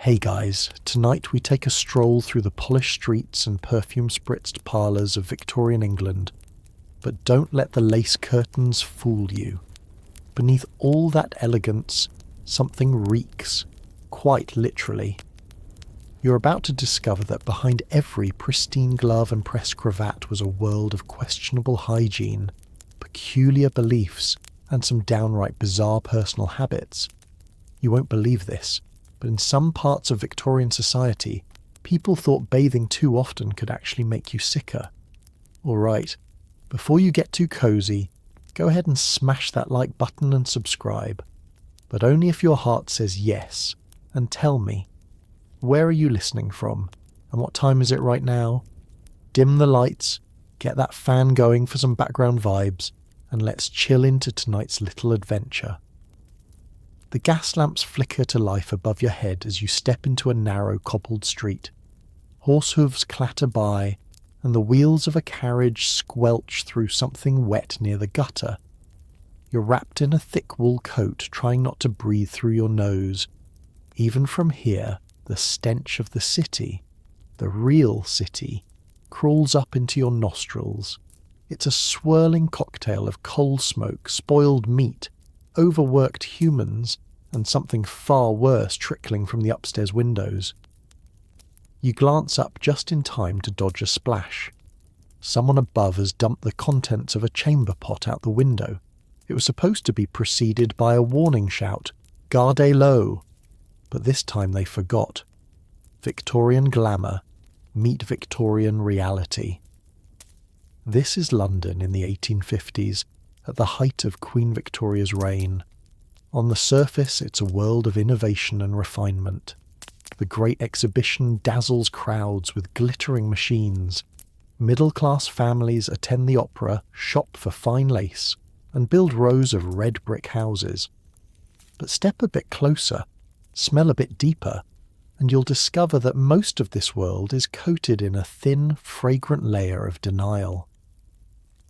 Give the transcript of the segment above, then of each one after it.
Hey guys, tonight we take a stroll through the polished streets and perfume-spritzed parlours of Victorian England. But don't let the lace curtains fool you. Beneath all that elegance, something reeks, quite literally. You're about to discover that behind every pristine glove and pressed cravat was a world of questionable hygiene, peculiar beliefs, and some downright bizarre personal habits. You won't believe this, but in some parts of Victorian society, people thought bathing too often could actually make you sicker. Alright, before you get too cozy, go ahead and smash that like button and subscribe. But only if your heart says yes, and tell me, where are you listening from, and what time is it right now? Dim the lights, get that fan going for some background vibes, and let's chill into tonight's little adventure. The gas lamps flicker to life above your head as you step into a narrow cobbled street. Horse hooves clatter by, and the wheels of a carriage squelch through something wet near the gutter. You're wrapped in a thick wool coat, trying not to breathe through your nose. Even from here, the stench of the city, the real city, crawls up into your nostrils. It's a swirling cocktail of coal smoke, spoiled meat, overworked humans, and something far worse trickling from the upstairs windows. You glance up just in time to dodge a splash. Someone above has dumped the contents of a chamber pot out the window. It was supposed to be preceded by a warning shout, "Garde low!" But this time they forgot. Victorian glamour, meet Victorian reality. This is London in the 1850s, at the height of Queen Victoria's reign. On the surface, it's a world of innovation and refinement. The Great Exhibition dazzles crowds with glittering machines. Middle-class families attend the opera, shop for fine lace, and build rows of red brick houses. But step a bit closer, smell a bit deeper, and you'll discover that most of this world is coated in a thin, fragrant layer of denial.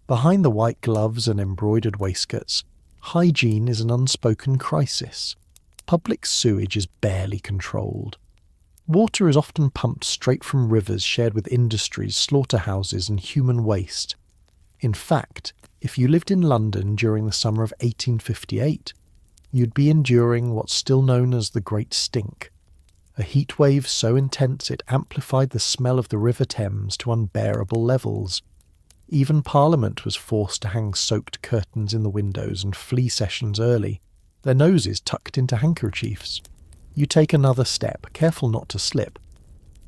Behind the white gloves and embroidered waistcoats, hygiene is an unspoken crisis. Public sewage is barely controlled. Water is often pumped straight from rivers shared with industries, slaughterhouses, and human waste. In fact, if you lived in London during the summer of 1858, you'd be enduring what's still known as the Great Stink, a heat wave so intense it amplified the smell of the River Thames to unbearable levels. Even Parliament was forced to hang soaked curtains in the windows and flee sessions early, their noses tucked into handkerchiefs. You take another step, careful not to slip.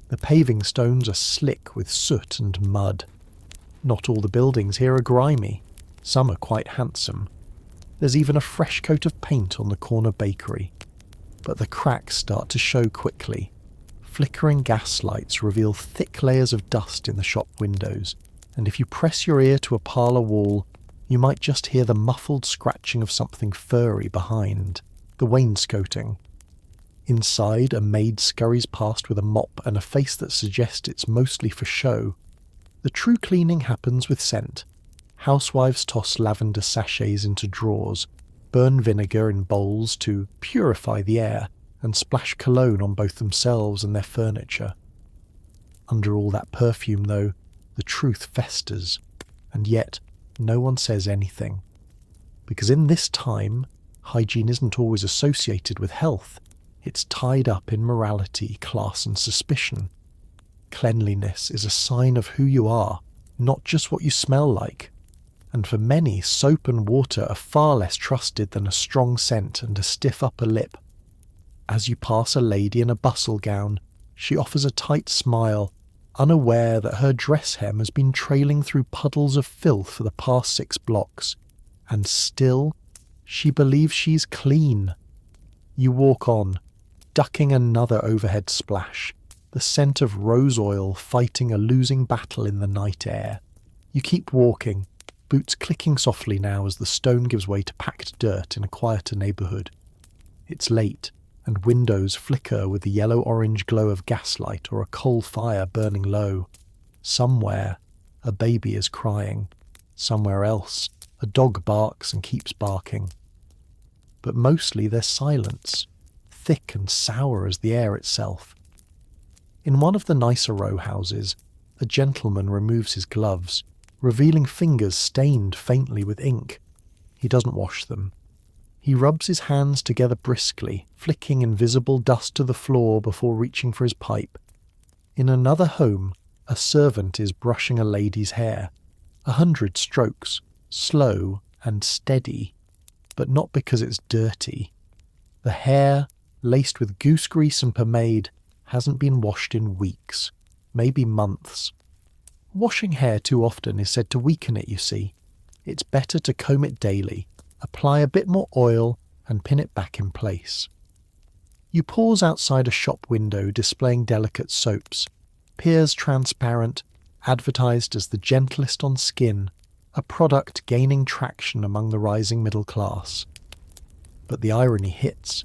The paving stones are slick with soot and mud. Not all the buildings here are grimy. Some are quite handsome. There's even a fresh coat of paint on the corner bakery. But the cracks start to show quickly. Flickering gas lights reveal thick layers of dust in the shop windows, and if you press your ear to a parlour wall, you might just hear the muffled scratching of something furry behind, the wainscoting. Inside, a maid scurries past with a mop and a face that suggests it's mostly for show. The true cleaning happens with scent. Housewives toss lavender sachets into drawers, burn vinegar in bowls to purify the air, and splash cologne on both themselves and their furniture. Under all that perfume, though, the truth festers, and yet no one says anything. Because in this time, hygiene isn't always associated with health. It's tied up in morality, class, and suspicion. Cleanliness is a sign of who you are, not just what you smell like. And for many, soap and water are far less trusted than a strong scent and a stiff upper lip. As you pass a lady in a bustle gown, she offers a tight smile, unaware that her dress hem has been trailing through puddles of filth for the past 6 blocks. And still, she believes she's clean. You walk on, ducking another overhead splash, the scent of rose oil fighting a losing battle in the night air. You keep walking, boots clicking softly now as the stone gives way to packed dirt in a quieter neighbourhood. It's late, and windows flicker with the yellow-orange glow of gaslight or a coal fire burning low. Somewhere, a baby is crying. Somewhere else, a dog barks and keeps barking. But mostly there's silence. thick and sour as the air itself. In one of the nicer row houses, a gentleman removes his gloves, revealing fingers stained faintly with ink. He doesn't wash them. He rubs his hands together briskly, flicking invisible dust to the floor before reaching for his pipe. In another home, a servant is brushing a lady's hair. 100 strokes, slow and steady, but not because it's dirty. The hair, laced with goose grease and pomade, hasn't been washed in weeks, maybe months. Washing hair too often is said to weaken it, you see. It's better to comb it daily, apply a bit more oil, and pin it back in place. You pause outside a shop window displaying delicate soaps, Pears Transparent, advertised as the gentlest on skin, a product gaining traction among the rising middle class. But the irony hits.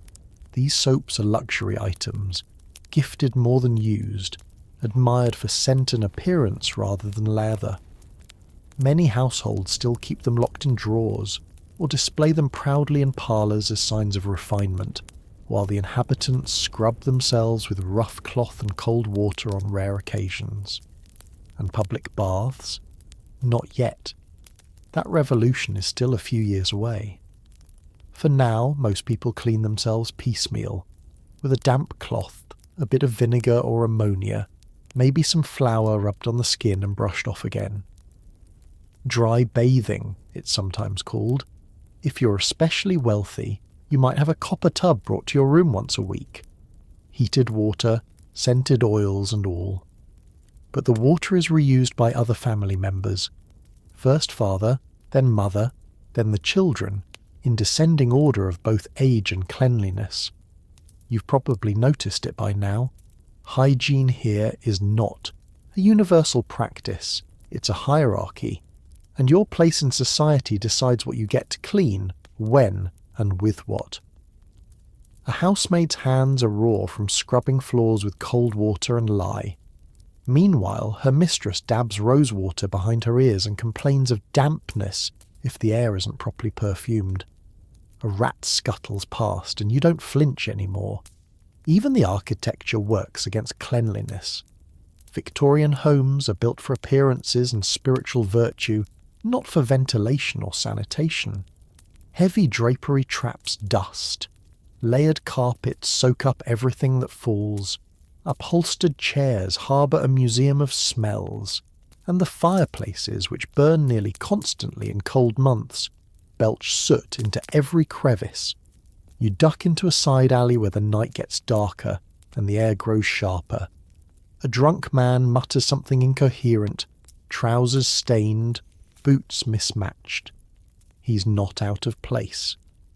These soaps are luxury items, gifted more than used, admired for scent and appearance rather than lather. Many households still keep them locked in drawers, or display them proudly in parlours as signs of refinement, while the inhabitants scrub themselves with rough cloth and cold water on rare occasions. And public baths? Not yet. That revolution is still a few years away. For now, most people clean themselves piecemeal, with a damp cloth, a bit of vinegar or ammonia, maybe some flour rubbed on the skin and brushed off again. Dry bathing, it's sometimes called. If you're especially wealthy, you might have a copper tub brought to your room once a week. Heated water, scented oils and all. But the water is reused by other family members. First father, then mother, then the children, in descending order of both age and cleanliness. You've probably noticed it by now. Hygiene here is not a universal practice, it's a hierarchy, and your place in society decides what you get to clean, when, and with what. A housemaid's hands are raw from scrubbing floors with cold water and lye. Meanwhile, her mistress dabs rose water behind her ears and complains of dampness if the air isn't properly perfumed. A rat scuttles past and you don't flinch anymore. Even the architecture works against cleanliness. Victorian homes are built for appearances and spiritual virtue, not for ventilation or sanitation. Heavy drapery traps dust. Layered carpets soak up everything that falls. Upholstered chairs harbour a museum of smells. And the fireplaces, which burn nearly constantly in cold months, belch soot into every crevice. You duck into a side alley where the night gets darker and the air grows sharper. A drunk man mutters something incoherent, trousers stained, boots mismatched. He's not out of place.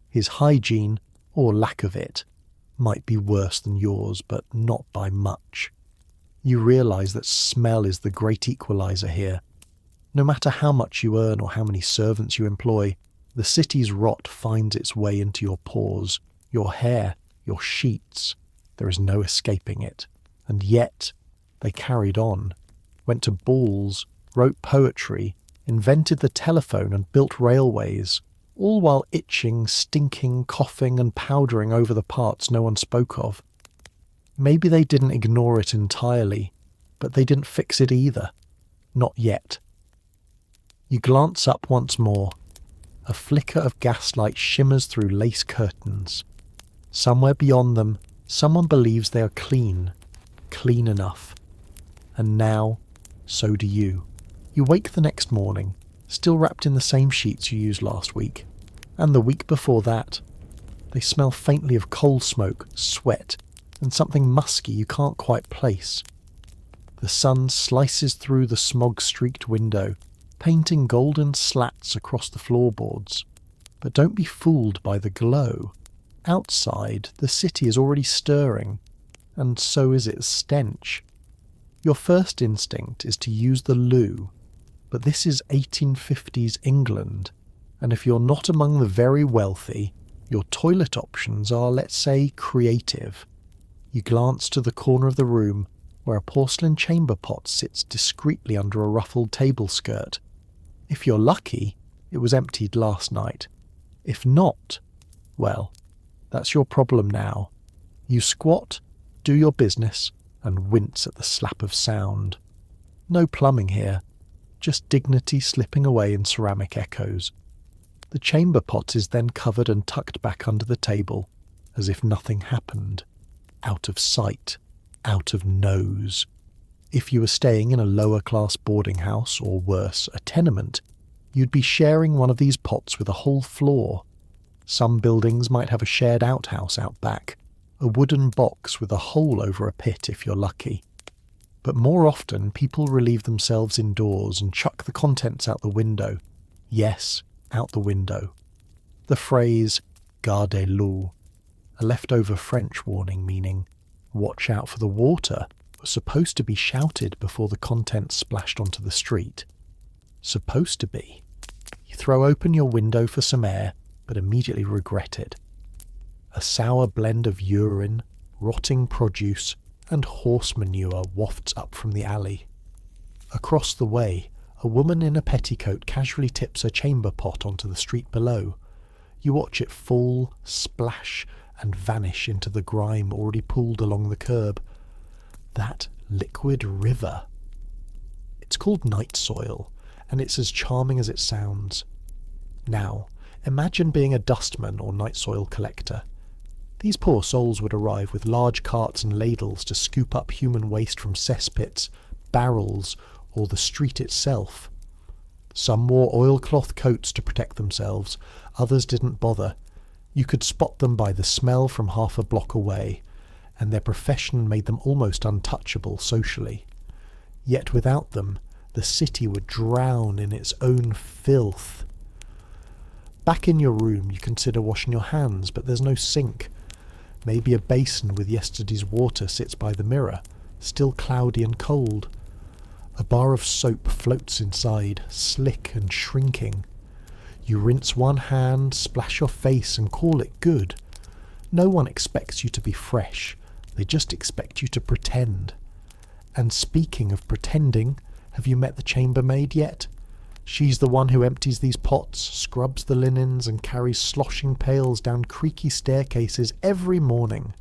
His hygiene, or lack of it, might be worse than yours, but not by much. You realise that smell is the great equaliser here. No matter how much you earn or how many servants you employ, the city's rot finds its way into your pores, your hair, your sheets. There is no escaping it. And yet, they carried on, went to balls, wrote poetry, invented the telephone and built railways, all while itching, stinking, coughing and powdering over the parts no one spoke of. Maybe they didn't ignore it entirely, but they didn't fix it either. Not yet. You glance up once more. A flicker of gaslight shimmers through lace curtains. Somewhere beyond them, someone believes they are clean. Clean enough. And now, so do you. You wake the next morning, still wrapped in the same sheets you used last week. And the week before that. They smell faintly of coal smoke, sweat, and something musky you can't quite place. The sun slices through the smog-streaked window, painting golden slats across the floorboards. But don't be fooled by the glow. Outside, the city is already stirring, and so is its stench. Your first instinct is to use the loo, but this is 1850s England, and if you're not among the very wealthy, your toilet options are, let's say, creative. You glance to the corner of the room where a porcelain chamber pot sits discreetly under a ruffled table skirt. If you're lucky, it was emptied last night. If not, well, that's your problem now. You squat, do your business, and wince at the slap of sound. No plumbing here, just dignity slipping away in ceramic echoes. The chamber pot is then covered and tucked back under the table, as if nothing happened. Out of sight, out of nose. If you were staying in a lower-class boarding house, or worse, a tenement, you'd be sharing one of these pots with a whole floor. Some buildings might have a shared outhouse out back, a wooden box with a hole over a pit if you're lucky. But more often, people relieve themselves indoors and chuck the contents out the window. Yes, out the window. The phrase "gardez-l'eau," a leftover French warning meaning "watch out for the water," was supposed to be shouted before the contents splashed onto the street. Supposed to be. You throw open your window for some air, but immediately regret it. A sour blend of urine, rotting produce, and horse manure wafts up from the alley. Across the way, a woman in a petticoat casually tips her chamber pot onto the street below. You watch it fall, splash, and vanish into the grime already pooled along the curb. That liquid river. It's called night soil, and it's as charming as it sounds. Now, imagine being a dustman or night soil collector. These poor souls would arrive with large carts and ladles to scoop up human waste from cesspits, barrels, or the street itself. Some wore oilcloth coats to protect themselves, others didn't bother. You could spot them by the smell from half a block away, and their profession made them almost untouchable socially. Yet without them, the city would drown in its own filth. Back in your room, you consider washing your hands, but there's no sink. Maybe a basin with yesterday's water sits by the mirror, still cloudy and cold. A bar of soap floats inside, slick and shrinking. You rinse one hand, splash your face, and call it good. No one expects you to be fresh. They just expect you to pretend. And speaking of pretending, have you met the chambermaid yet? She's the one who empties these pots, scrubs the linens, and carries sloshing pails down creaky staircases every morning.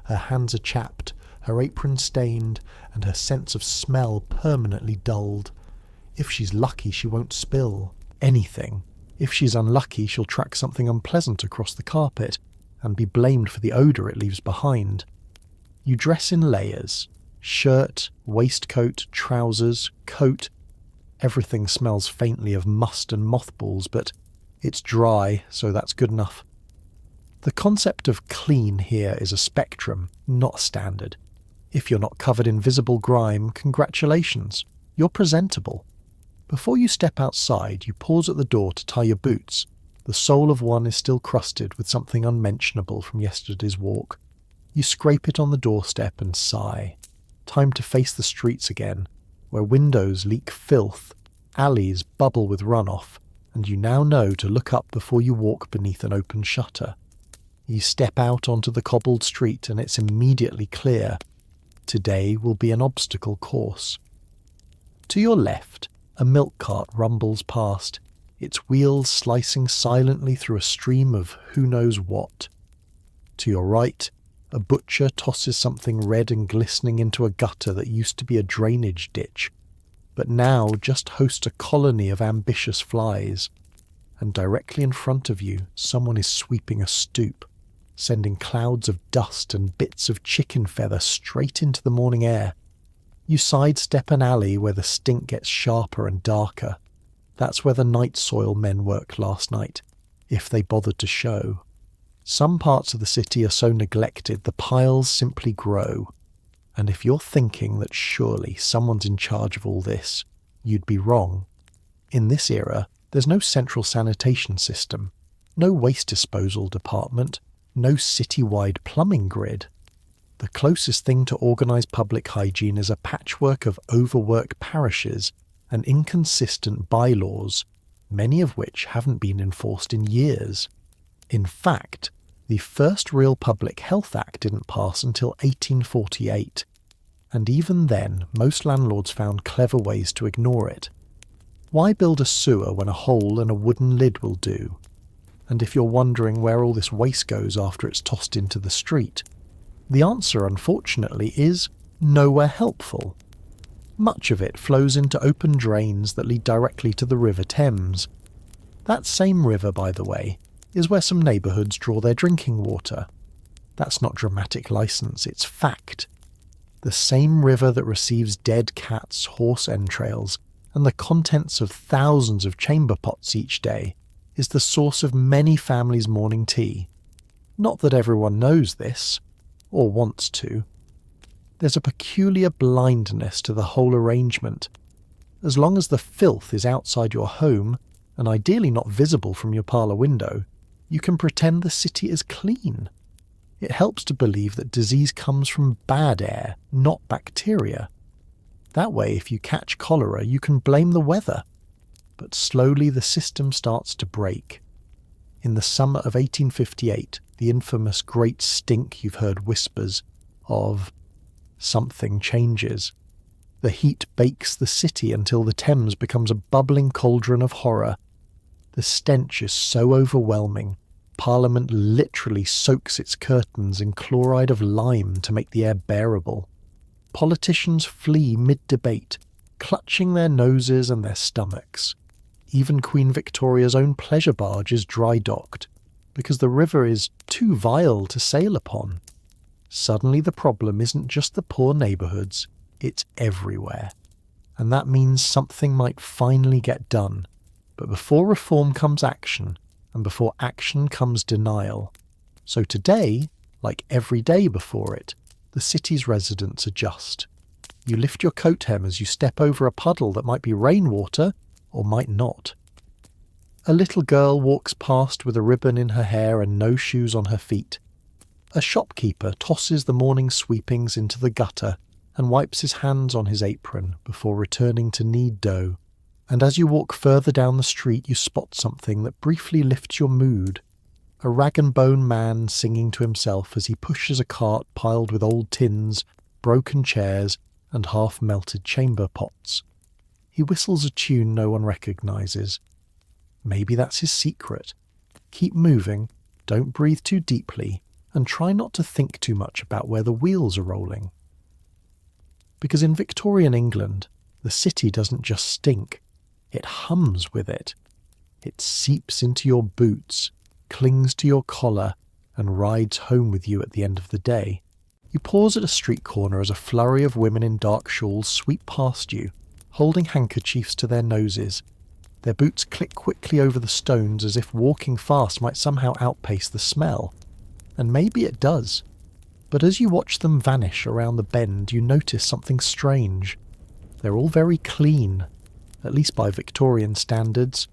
Her hands are chapped, her apron stained, and her sense of smell permanently dulled. If she's lucky, she won't spill anything. If she's unlucky, she'll track something unpleasant across the carpet and be blamed for the odour it leaves behind. You dress in layers. Shirt, waistcoat, trousers, coat. Everything smells faintly of must and mothballs, but it's dry, so that's good enough. The concept of clean here is a spectrum, not a standard. If you're not covered in visible grime, congratulations, you're presentable. Before you step outside, you pause at the door to tie your boots. The sole of one is still crusted with something unmentionable from yesterday's walk. You scrape it on the doorstep and sigh. Time to face the streets again, where windows leak filth, alleys bubble with runoff, and you now know to look up before you walk beneath an open shutter. You step out onto the cobbled street and it's immediately clear. Today will be an obstacle course. To your left, a milk cart rumbles past, its wheels slicing silently through a stream of who knows what. To your right, a butcher tosses something red and glistening into a gutter that used to be a drainage ditch, but now just hosts a colony of ambitious flies. And directly in front of you, someone is sweeping a stoop, sending clouds of dust and bits of chicken feather straight into the morning air. You sidestep an alley where the stink gets sharper and darker. That's where the night soil men worked last night, if they bothered to show. Some parts of the city are so neglected the piles simply grow. And if you're thinking that surely someone's in charge of all this, you'd be wrong. In this era, there's no central sanitation system, no waste disposal department, no city-wide plumbing grid. The closest thing to organised public hygiene is a patchwork of overworked parishes and inconsistent bylaws, many of which haven't been enforced in years. In fact, the first real Public Health Act didn't pass until 1848, and even then most landlords found clever ways to ignore it. Why build a sewer when a hole and a wooden lid will do? And if you're wondering where all this waste goes after it's tossed into the street, The answer, unfortunately, is nowhere helpful. Much of it flows into open drains that lead directly to the River Thames. That same river, by the way, is where some neighbourhoods draw their drinking water. That's not dramatic licence, it's fact. The same river that receives dead cats' horse entrails and the contents of thousands of chamber pots each day is the source of many families' morning tea. Not that everyone knows this, or wants to. There's a peculiar blindness to the whole arrangement. As long as the filth is outside your home, and ideally not visible from your parlour window, you can pretend the city is clean. It helps to believe that disease comes from bad air, not bacteria. That way, if you catch cholera, you can blame the weather. But slowly the system starts to break. In the summer of 1858, the infamous Great Stink you've heard whispers of, something changes. The heat bakes the city until the Thames becomes a bubbling cauldron of horror. The stench is so overwhelming, Parliament literally soaks its curtains in chloride of lime to make the air bearable. Politicians flee mid-debate, clutching their noses and their stomachs. Even Queen Victoria's own pleasure barge is dry-docked, because the river is too vile to sail upon. Suddenly the problem isn't just the poor neighbourhoods, it's everywhere. And that means something might finally get done. But before reform comes action, and before action comes denial. So today, like every day before it, the city's residents adjust. You lift your coat hem as you step over a puddle that might be rainwater, or might not. A little girl walks past with a ribbon in her hair and no shoes on her feet. A shopkeeper tosses the morning sweepings into the gutter and wipes his hands on his apron before returning to knead dough. And as you walk further down the street, you spot something that briefly lifts your mood. A rag-and-bone man singing to himself as he pushes a cart piled with old tins, broken chairs, and half-melted chamber pots. He whistles a tune no one recognises. Maybe that's his secret. Keep moving, don't breathe too deeply, and try not to think too much about where the wheels are rolling. Because in Victorian England, the city doesn't just stink. It hums with it. It seeps into your boots, clings to your collar, and rides home with you at the end of the day. You pause at a street corner as a flurry of women in dark shawls sweep past you, holding handkerchiefs to their noses. Their boots click quickly over the stones as if walking fast might somehow outpace the smell. And maybe it does. But as you watch them vanish around the bend, you notice something strange. They're all very clean, at least by Victorian standards.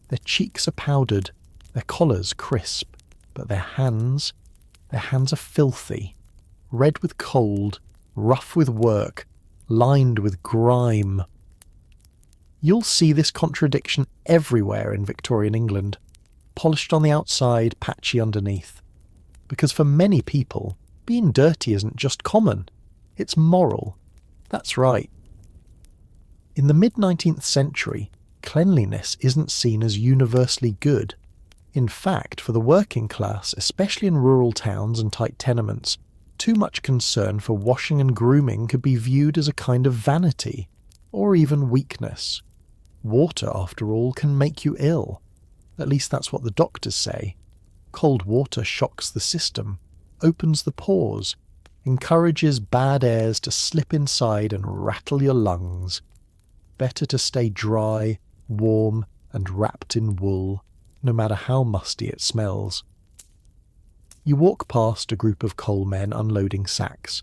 Their cheeks are powdered, their collars crisp, but their hands are filthy, red with cold, rough with work, lined with grime. You'll see this contradiction everywhere in Victorian England, polished on the outside, patchy underneath. Because for many people, being dirty isn't just common, it's moral. That's right. In the mid-19th century, cleanliness isn't seen as universally good. In fact, for the working class, especially in rural towns and tight tenements, too much concern for washing and grooming could be viewed as a kind of vanity, or even weakness. Water, after all, can make you ill. At least that's what the doctors say. Cold water shocks the system, opens the pores, encourages bad airs to slip inside and rattle your lungs. Better to stay dry, warm, and wrapped in wool, no matter how musty it smells. You walk past a group of coal men unloading sacks.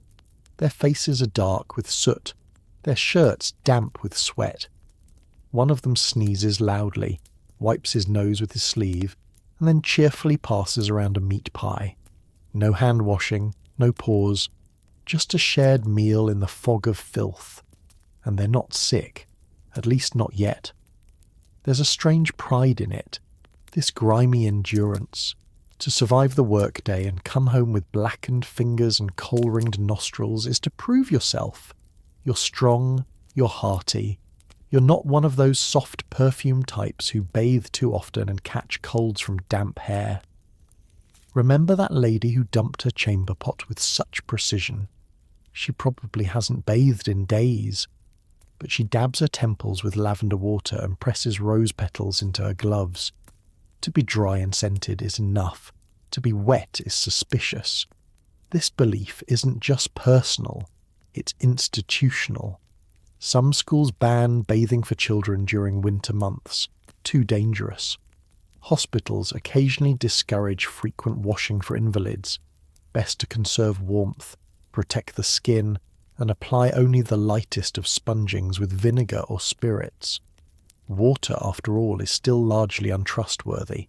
Their faces are dark with soot, their shirts damp with sweat. One of them sneezes loudly, wipes his nose with his sleeve, and then cheerfully passes around a meat pie. No hand washing, no pause, just a shared meal in the fog of filth. And they're not sick, at least not yet. There's a strange pride in it, this grimy endurance. To survive the workday and come home with blackened fingers and coal-ringed nostrils is to prove yourself. You're strong, you're hearty. You're not one of those soft perfume types who bathe too often and catch colds from damp hair. Remember that lady who dumped her chamber pot with such precision? She probably hasn't bathed in days, but she dabs her temples with lavender water and presses rose petals into her gloves. To be dry and scented is enough. To be wet is suspicious. This belief isn't just personal, it's institutional. Some schools ban bathing for children during winter months. Too dangerous. Hospitals occasionally discourage frequent washing for invalids. Best to conserve warmth, protect the skin, and apply only the lightest of spongings with vinegar or spirits. Water, after all, is still largely untrustworthy.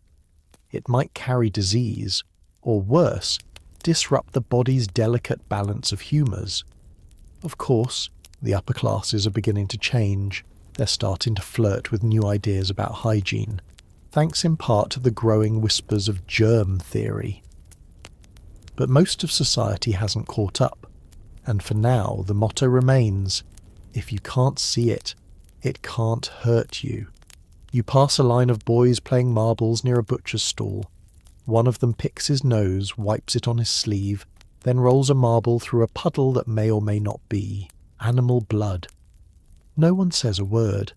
It might carry disease, or worse, disrupt the body's delicate balance of humours. Of course, the upper classes are beginning to change. They're starting to flirt with new ideas about hygiene, thanks in part to the growing whispers of germ theory. But most of society hasn't caught up, and for now the motto remains, if you can't see it, it can't hurt you. You pass a line of boys playing marbles near a butcher's stall. One of them picks his nose, wipes it on his sleeve, then rolls a marble through a puddle that may or may not be animal blood. No one says a word.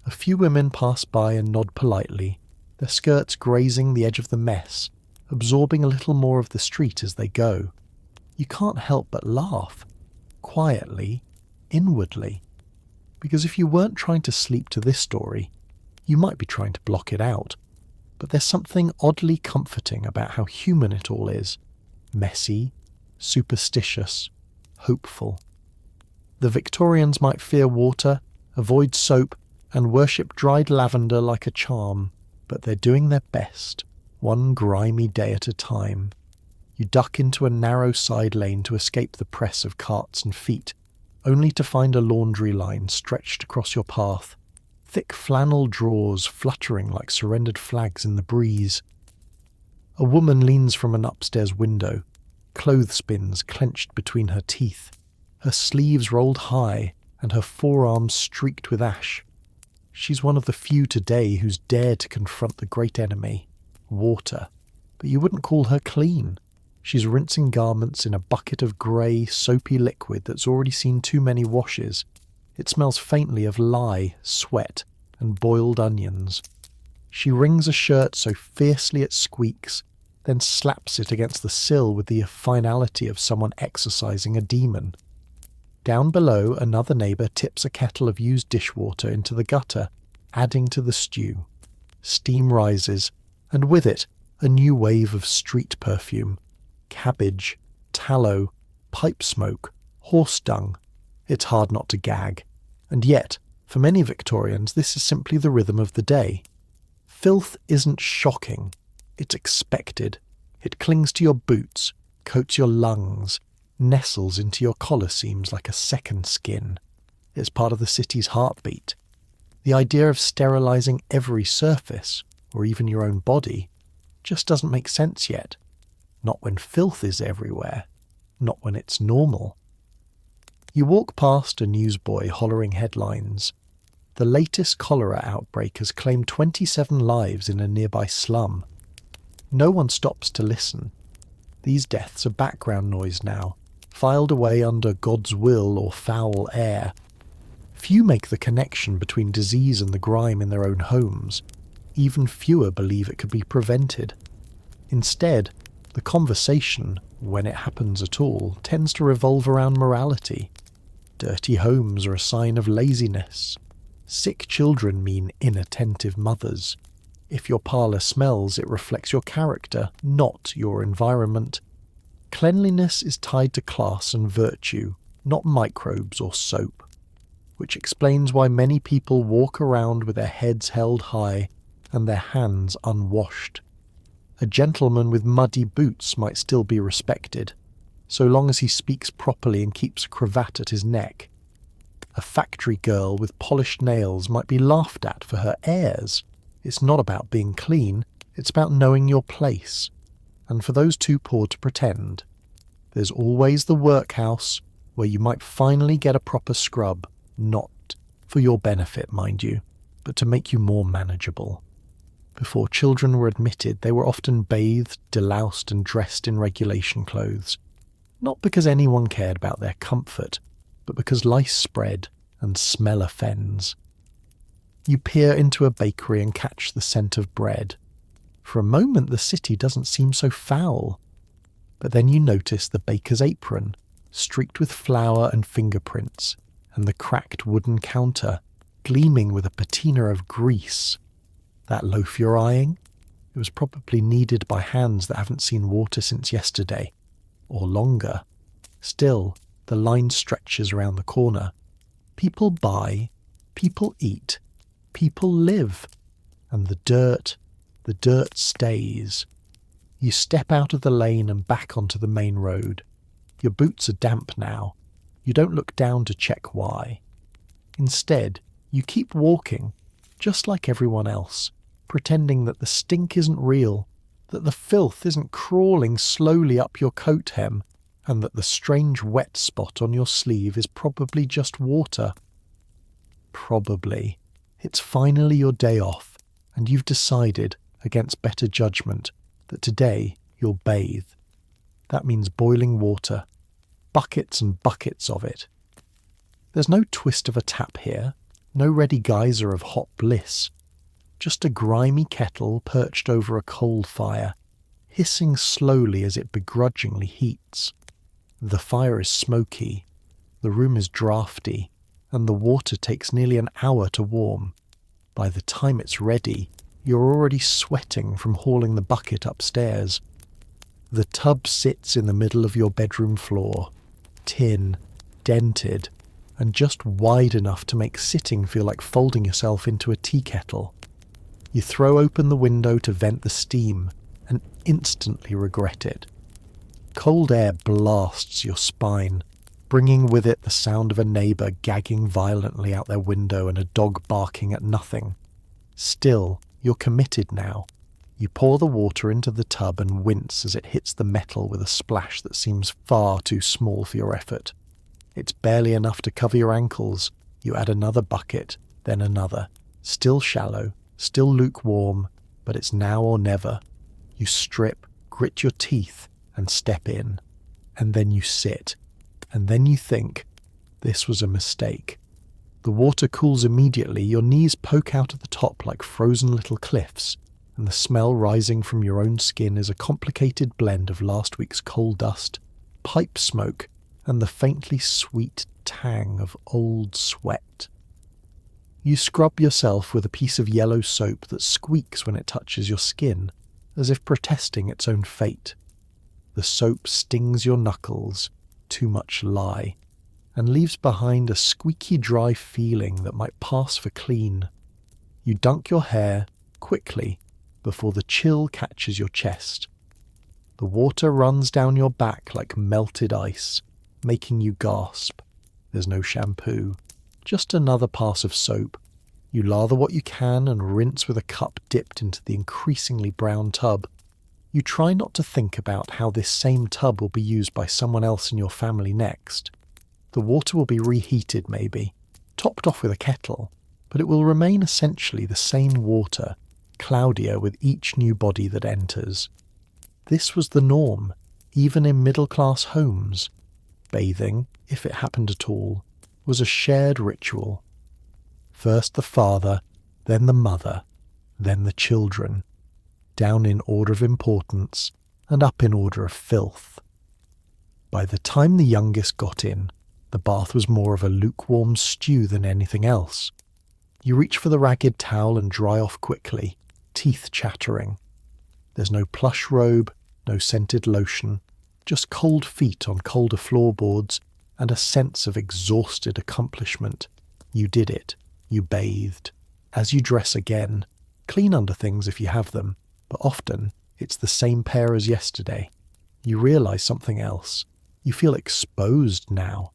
A few women pass by and nod politely, their skirts grazing the edge of the mess, absorbing a little more of the street as they go. You can't help but laugh, quietly, inwardly. Because if you weren't trying to sleep to this story, you might be trying to block it out. But there's something oddly comforting about how human it all is. Messy, superstitious, hopeful. The Victorians might fear water, avoid soap, and worship dried lavender like a charm, but they're doing their best, one grimy day at a time. You duck into a narrow side lane to escape the press of carts and feet, only to find a laundry line stretched across your path, thick flannel drawers fluttering like surrendered flags in the breeze. A woman leans from an upstairs window, clothespins clenched between her teeth, her sleeves rolled high and her forearms streaked with ash. She's one of the few today who's dared to confront the great enemy, water, but you wouldn't call her clean. She's rinsing garments in a bucket of grey, soapy liquid that's already seen too many washes. It smells faintly of lye, sweat, and boiled onions. She wrings a shirt so fiercely it squeaks, then slaps it against the sill with the finality of someone exorcising a demon. Down below, another neighbour tips a kettle of used dishwater into the gutter, adding to the stew. Steam rises, and with it, a new wave of street perfume. Cabbage, tallow, pipe smoke, horse dung. It's hard not to gag. And yet, for many Victorians, this is simply the rhythm of the day. Filth isn't shocking. It's expected. It clings to your boots, coats your lungs, nestles into your collar seams like a second skin. It's part of the city's heartbeat. The idea of sterilising every surface, or even your own body, just doesn't make sense yet. Not when filth is everywhere. Not when it's normal. You walk past a newsboy hollering headlines. The latest cholera outbreak has claimed 27 lives in a nearby slum. No one stops to listen. These deaths are background noise now, filed away under God's will or foul air. Few make the connection between disease and the grime in their own homes. Even fewer believe it could be prevented. Instead, the conversation, when it happens at all, tends to revolve around morality. Dirty homes are a sign of laziness. Sick children mean inattentive mothers. If your parlour smells, it reflects your character, not your environment. Cleanliness is tied to class and virtue, not microbes or soap, which explains why many people walk around with their heads held high and their hands unwashed. A gentleman with muddy boots might still be respected, so long as he speaks properly and keeps a cravat at his neck. A factory girl with polished nails might be laughed at for her airs. It's not about being clean, it's about knowing your place. And for those too poor to pretend, there's always the workhouse where you might finally get a proper scrub, not for your benefit, mind you, but to make you more manageable. Before children were admitted, they were often bathed, deloused and dressed in regulation clothes. Not because anyone cared about their comfort, but because lice spread and smell offends. You peer into a bakery and catch the scent of bread. For a moment the city doesn't seem so foul. But then you notice the baker's apron, streaked with flour and fingerprints, and the cracked wooden counter, gleaming with a patina of grease. That loaf you're eyeing? It was probably kneaded by hands that haven't seen water since yesterday, or longer. Still, the line stretches around the corner. People buy, people eat, people live, and the dirt stays. You step out of the lane and back onto the main road. Your boots are damp now. You don't look down to check why. Instead, you keep walking, just like everyone else, pretending that the stink isn't real, that the filth isn't crawling slowly up your coat hem, and that the strange wet spot on your sleeve is probably just water. Probably. It's finally your day off, and you've decided, against better judgment, that today you'll bathe. That means boiling water, buckets and buckets of it. There's no twist of a tap here, no ready geyser of hot bliss. Just a grimy kettle perched over a coal fire, hissing slowly as it begrudgingly heats. The fire is smoky, the room is draughty, and the water takes nearly an hour to warm. By the time it's ready, you're already sweating from hauling the bucket upstairs. The tub sits in the middle of your bedroom floor, tin, dented, and just wide enough to make sitting feel like folding yourself into a tea kettle. You throw open the window to vent the steam, and instantly regret it. Cold air blasts your spine, bringing with it the sound of a neighbour gagging violently out their window and a dog barking at nothing. Still, you're committed now. You pour the water into the tub and wince as it hits the metal with a splash that seems far too small for your effort. It's barely enough to cover your ankles. You add another bucket, then another. Still shallow, still lukewarm, but it's now or never. You strip, grit your teeth, and step in. And then you sit. And then you think, this was a mistake. The water cools immediately, your knees poke out at the top like frozen little cliffs, and the smell rising from your own skin is a complicated blend of last week's coal dust, pipe smoke, and the faintly sweet tang of old sweat. You scrub yourself with a piece of yellow soap that squeaks when it touches your skin, as if protesting its own fate. The soap stings your knuckles, too much lie, and leaves behind a squeaky dry feeling that might pass for clean. You dunk your hair, quickly, before the chill catches your chest. The water runs down your back like melted ice, making you gasp. There's no shampoo, just another pass of soap. You lather what you can and rinse with a cup dipped into the increasingly brown tub. You try not to think about how this same tub will be used by someone else in your family next. The water will be reheated maybe, topped off with a kettle, but it will remain essentially the same water, cloudier with each new body that enters. This was the norm, even in middle-class homes. Bathing, if it happened at all, was a shared ritual. First the father, then the mother, then the children, down in order of importance and up in order of filth. By the time the youngest got in, the bath was more of a lukewarm stew than anything else. You reach for the ragged towel and dry off quickly, teeth chattering. There's no plush robe, no scented lotion, just cold feet on colder floorboards and a sense of exhausted accomplishment. You did it. You bathed. As you dress again, clean underthings if you have them, but often it's the same pair as yesterday. You realise something else. You feel exposed now.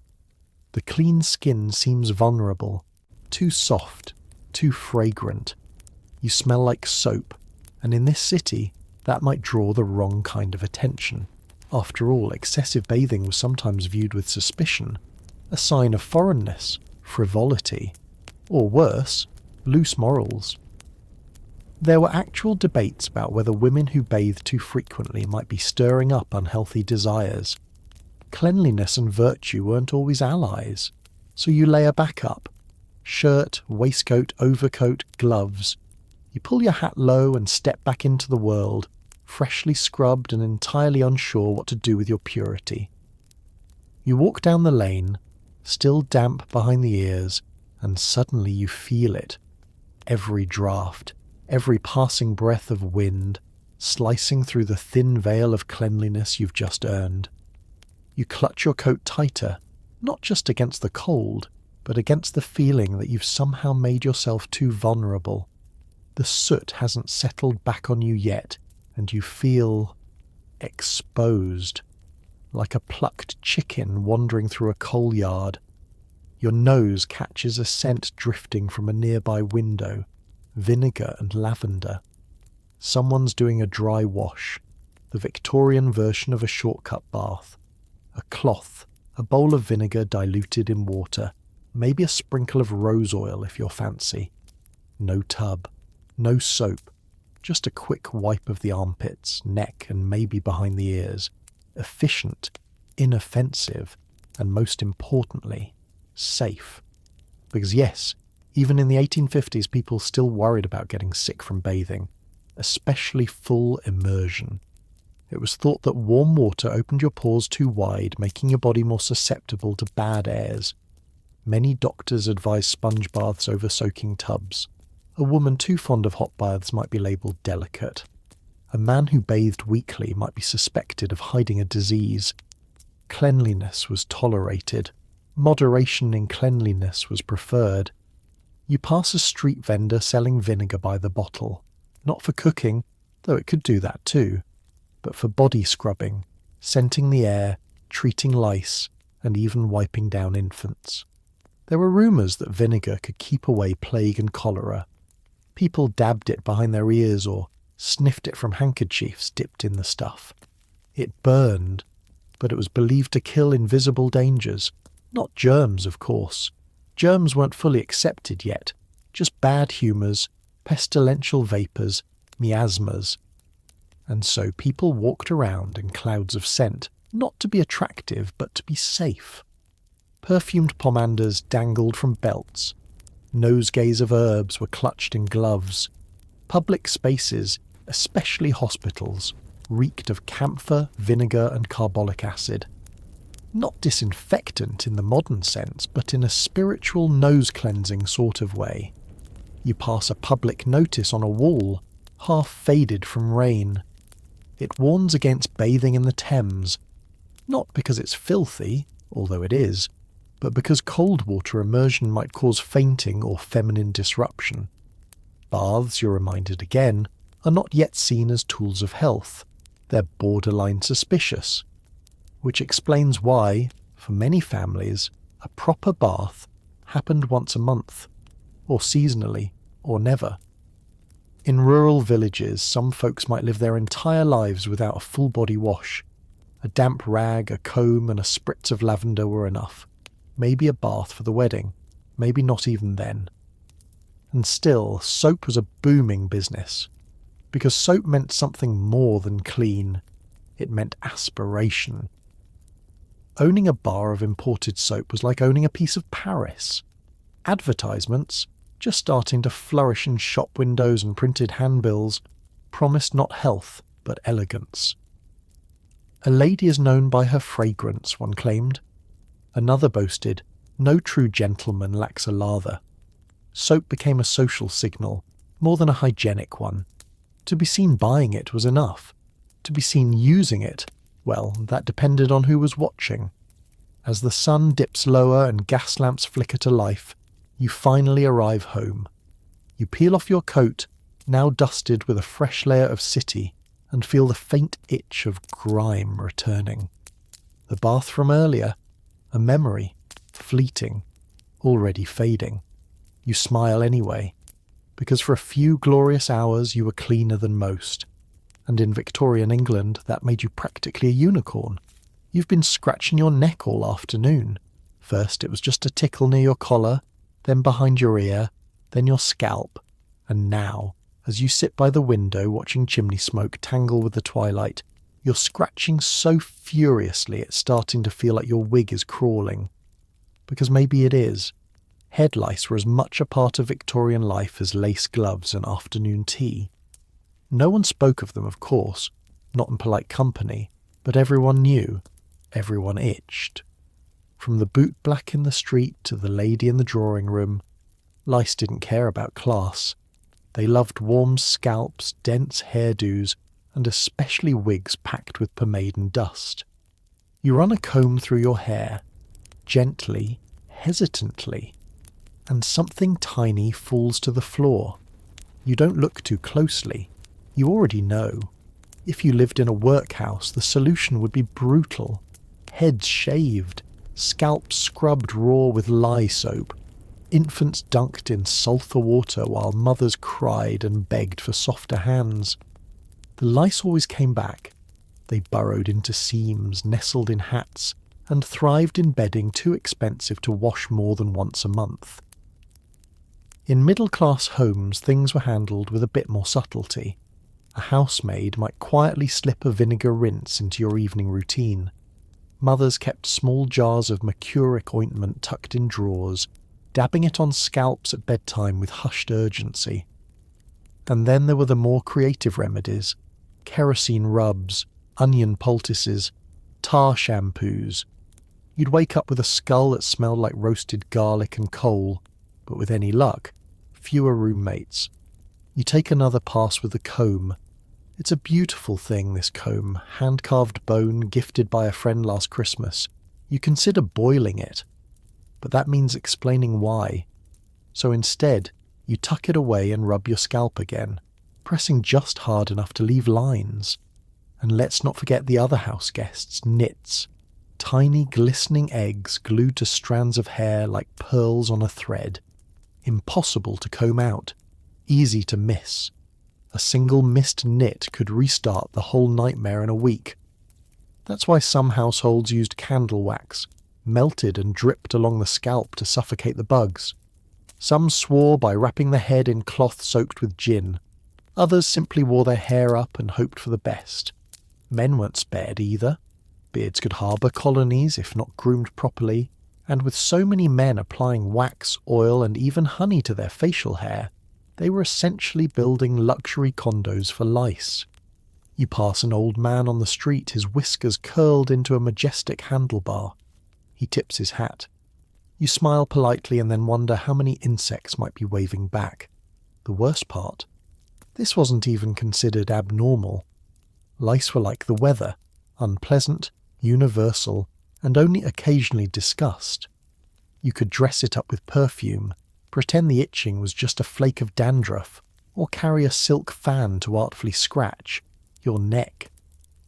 The clean skin seems vulnerable, too soft, too fragrant. You smell like soap, and in this city, that might draw the wrong kind of attention. After all, excessive bathing was sometimes viewed with suspicion, a sign of foreignness, frivolity, or worse, loose morals. There were actual debates about whether women who bathed too frequently might be stirring up unhealthy desires. Cleanliness and virtue weren't always allies, so you layer back up. Shirt, waistcoat, overcoat, gloves. You pull your hat low and step back into the world, freshly scrubbed and entirely unsure what to do with your purity. You walk down the lane, still damp behind the ears, and suddenly you feel it. Every draught, every passing breath of wind, slicing through the thin veil of cleanliness you've just earned. You clutch your coat tighter, not just against the cold, but against the feeling that you've somehow made yourself too vulnerable. The soot hasn't settled back on you yet, and you feel exposed, like a plucked chicken wandering through a coal yard. Your nose catches a scent drifting from a nearby window, vinegar and lavender. Someone's doing a dry wash, the Victorian version of a shortcut bath. A cloth, a bowl of vinegar diluted in water, maybe a sprinkle of rose oil if you're fancy. No tub, no soap, just a quick wipe of the armpits, neck and maybe behind the ears. Efficient, inoffensive, and most importantly, safe. Because yes, even in the 1850s people still worried about getting sick from bathing, especially full immersion. It was thought that warm water opened your pores too wide, making your body more susceptible to bad airs. Many doctors advise sponge baths over soaking tubs. A woman too fond of hot baths might be labelled delicate. A man who bathed weekly might be suspected of hiding a disease. Cleanliness was tolerated. Moderation in cleanliness was preferred. You pass a street vendor selling vinegar by the bottle, not for cooking, though it could do that too, but for body scrubbing, scenting the air, treating lice, and even wiping down infants. There were rumours that vinegar could keep away plague and cholera. People dabbed it behind their ears or sniffed it from handkerchiefs dipped in the stuff. It burned, but it was believed to kill invisible dangers. Not germs, of course. Germs weren't fully accepted yet, just bad humours, pestilential vapours, miasmas. And so people walked around in clouds of scent, not to be attractive, but to be safe. Perfumed pomanders dangled from belts. Nosegays of herbs were clutched in gloves. Public spaces, especially hospitals, reeked of camphor, vinegar and carbolic acid. Not disinfectant in the modern sense, but in a spiritual nose-cleansing sort of way. You pass a public notice on a wall, half faded from rain. It warns against bathing in the Thames, not because it's filthy, although it is, but because cold water immersion might cause fainting or feminine disruption. Baths, you're reminded again, are not yet seen as tools of health. They're borderline suspicious, which explains why, for many families, a proper bath happened once a month, or seasonally, or never. In rural villages, some folks might live their entire lives without a full-body wash. A damp rag, a comb, and a spritz of lavender were enough. Maybe a bath for the wedding, maybe not even then. And still, soap was a booming business, because soap meant something more than clean. It meant aspiration. Owning a bar of imported soap was like owning a piece of Paris. Advertisements, just starting to flourish in shop windows and printed handbills, promised not health, but elegance. A lady is known by her fragrance, one claimed. Another boasted, no true gentleman lacks a lather. Soap became a social signal, more than a hygienic one. To be seen buying it was enough. To be seen using it, well, that depended on who was watching. As the sun dips lower and gas lamps flicker to life, you finally arrive home. You peel off your coat, now dusted with a fresh layer of city, and feel the faint itch of grime returning. The bath from earlier, a memory, fleeting, already fading. You smile anyway, because for a few glorious hours you were cleaner than most, and in Victorian England that made you practically a unicorn. You've been scratching your neck all afternoon. First it was just a tickle near your collar, then behind your ear, then your scalp, and now As you sit by the window watching chimney smoke tangle with the twilight, you're scratching so furiously it's starting to feel like your wig is crawling. Because maybe it is. Head lice were as much a part of Victorian life as lace gloves and afternoon tea. No one spoke of them, of course, not in polite company, but everyone knew, everyone itched. From the bootblack in the street to the lady in the drawing room, lice didn't care about class. They loved warm scalps, dense hairdos, and especially wigs packed with pomade and dust. You run a comb through your hair, gently, hesitantly, and something tiny falls to the floor. You don't look too closely. You already know. If you lived in a workhouse, the solution would be brutal. Heads shaved, scalps scrubbed raw with lye soap, infants dunked in sulphur water while mothers cried and begged for softer hands. The lice always came back. They burrowed into seams, nestled in hats, and thrived in bedding too expensive to wash more than once a month. In middle-class homes, things were handled with a bit more subtlety. A housemaid might quietly slip a vinegar rinse into your evening routine. Mothers kept small jars of mercuric ointment tucked in drawers, dabbing it on scalps at bedtime with hushed urgency. And then there were the more creative remedies: kerosene rubs, onion poultices, tar shampoos. You'd wake up with a skull that smelled like roasted garlic and coal, but with any luck, fewer roommates. You take another pass with the comb. It's a beautiful thing, this comb, hand-carved bone gifted by a friend last Christmas. You consider boiling it, but that means explaining why. So instead, you tuck it away and rub your scalp again, pressing just hard enough to leave lines. And let's not forget the other house guests, nits. Tiny glistening eggs glued to strands of hair like pearls on a thread. Impossible to comb out. Easy to miss. A single missed nit could restart the whole nightmare in a week. That's why some households used candle wax, melted and dripped along the scalp to suffocate the bugs. Some swore by wrapping the head in cloth soaked with gin. Others simply wore their hair up and hoped for the best. Men weren't spared either. Beards could harbour colonies if not groomed properly, and with so many men applying wax, oil and even honey to their facial hair, they were essentially building luxury condos for lice. You pass an old man on the street, his whiskers curled into a majestic handlebar. He tips his hat. You smile politely and then wonder how many insects might be waving back. The worst part? This wasn't even considered abnormal. Lice were like the weather, unpleasant, universal, and only occasionally discussed. You could dress it up with perfume, pretend the itching was just a flake of dandruff, or carry a silk fan to artfully scratch your neck.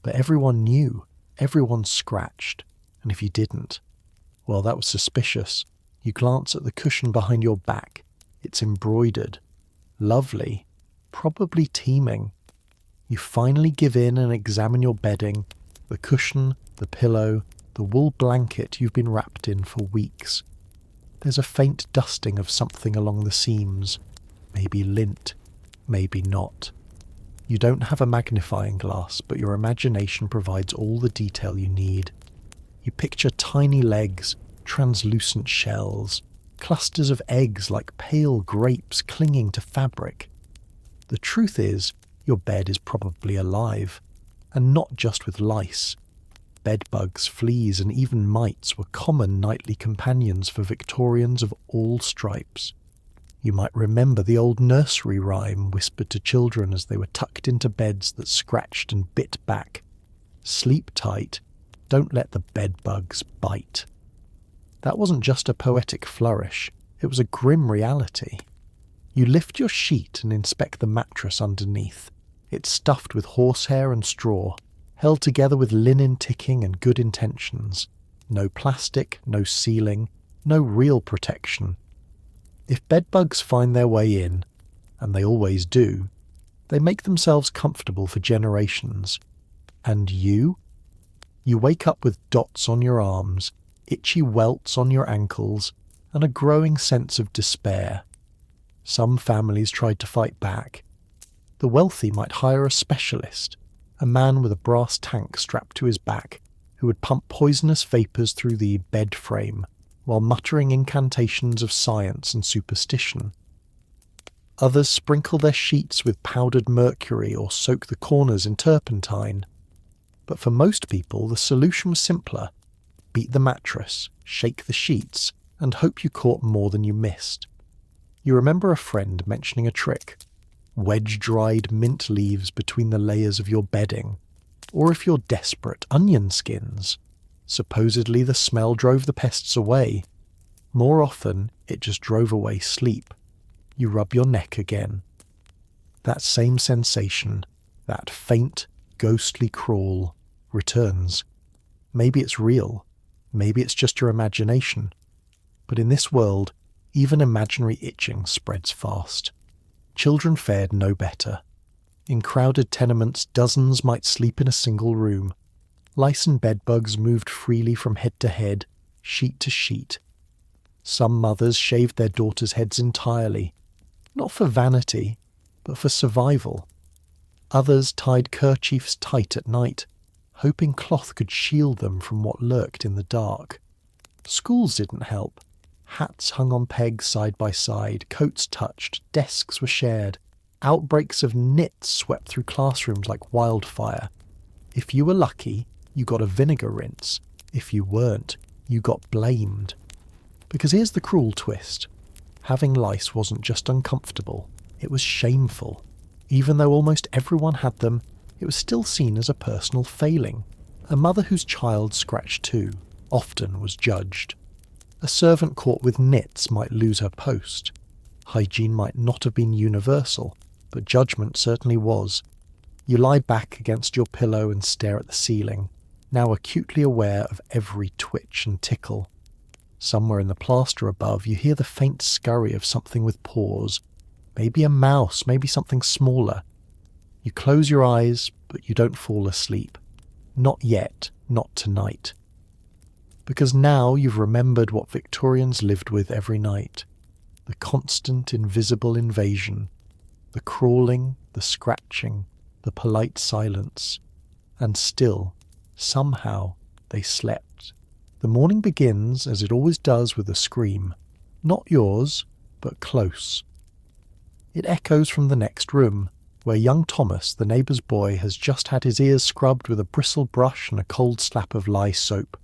But everyone knew, everyone scratched, and if you didn't, well, that was suspicious. You glance at the cushion behind your back. It's embroidered. Lovely. Probably teeming. You finally give in and examine your bedding, the cushion, the pillow, the wool blanket you've been wrapped in for weeks. There's a faint dusting of something along the seams. Maybe lint, maybe not. You don't have a magnifying glass, but your imagination provides all the detail you need. You picture tiny legs, translucent shells, clusters of eggs like pale grapes clinging to fabric. The truth is, your bed is probably alive, and not just with lice. Bedbugs, fleas, and even mites were common nightly companions for Victorians of all stripes. You might remember the old nursery rhyme whispered to children as they were tucked into beds that scratched and bit back. Sleep tight. Don't let the bedbugs bite. That wasn't just a poetic flourish, it was a grim reality. You lift your sheet and inspect the mattress underneath. It's stuffed with horsehair and straw, held together with linen ticking and good intentions. No plastic, no sealing, no real protection. If bedbugs find their way in, and they always do, they make themselves comfortable for generations. And you? You wake up with dots on your arms, itchy welts on your ankles, and a growing sense of despair. Some families tried to fight back. The wealthy might hire a specialist, a man with a brass tank strapped to his back, who would pump poisonous vapours through the bed frame while muttering incantations of science and superstition. Others sprinkle their sheets with powdered mercury or soak the corners in turpentine. But for most people, the solution was simpler. Beat the mattress, shake the sheets, and hope you caught more than you missed. You remember a friend mentioning a trick. Wedge dried mint leaves between the layers of your bedding. Or if you're desperate, onion skins. Supposedly the smell drove the pests away. More often, it just drove away sleep. You rub your neck again. That same sensation, that faint, ghostly crawl, returns. Maybe it's real. Maybe it's just your imagination. But in this world, even imaginary itching spreads fast. Children fared no better. In crowded tenements, dozens might sleep in a single room. Lice and bedbugs moved freely from head to head, sheet to sheet. Some mothers shaved their daughters' heads entirely, not for vanity, but for survival. Others tied kerchiefs tight at night, hoping cloth could shield them from what lurked in the dark. Schools didn't help. Hats hung on pegs side by side, coats touched, desks were shared. Outbreaks of nits swept through classrooms like wildfire. If you were lucky, you got a vinegar rinse. If you weren't, you got blamed. Because here's the cruel twist. Having lice wasn't just uncomfortable, it was shameful. Even though almost everyone had them, it was still seen as a personal failing. A mother whose child scratched too often was judged. A servant caught with nits might lose her post. Hygiene might not have been universal, but judgment certainly was. You lie back against your pillow and stare at the ceiling, now acutely aware of every twitch and tickle. Somewhere in the plaster above, you hear the faint scurry of something with paws. Maybe a mouse, maybe something smaller. You close your eyes, but you don't fall asleep. Not yet, not tonight. Because now you've remembered what Victorians lived with every night. The constant invisible invasion. The crawling, the scratching, the polite silence. And still, somehow, they slept. The morning begins, as it always does, with a scream. Not yours, but close. It echoes from the next room, where young Thomas, the neighbour's boy, has just had his ears scrubbed with a bristle brush and a cold slap of lye soap.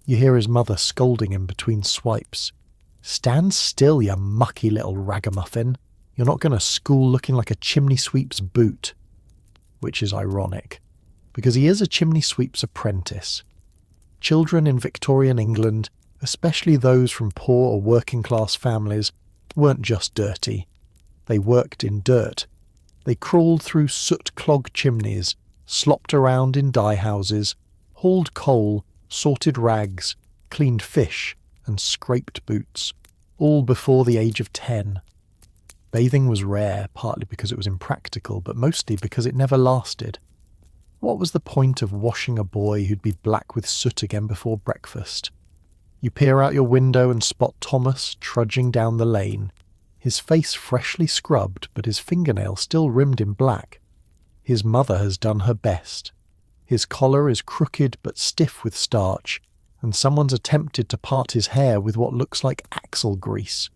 You hear his mother scolding him between swipes. "Stand still, you mucky little ragamuffin. You're not going to school looking like a chimney sweep's boot." Which is ironic, because he is a chimney sweep's apprentice. Children in Victorian England, especially those from poor or working-class families, weren't just dirty. They worked in dirt. They crawled through soot-clogged chimneys, slopped around in dye houses, hauled coal, sorted rags, cleaned fish, and scraped boots, all before the age of 10. Bathing was rare, partly because it was impractical, but mostly because it never lasted. What was the point of washing a boy who'd be black with soot again before breakfast? You peer out your window and spot Thomas trudging down the lane, his face freshly scrubbed but his fingernails still rimmed in black. His mother has done her best. His collar is crooked but stiff with starch, and someone's attempted to part his hair with what looks like axle grease.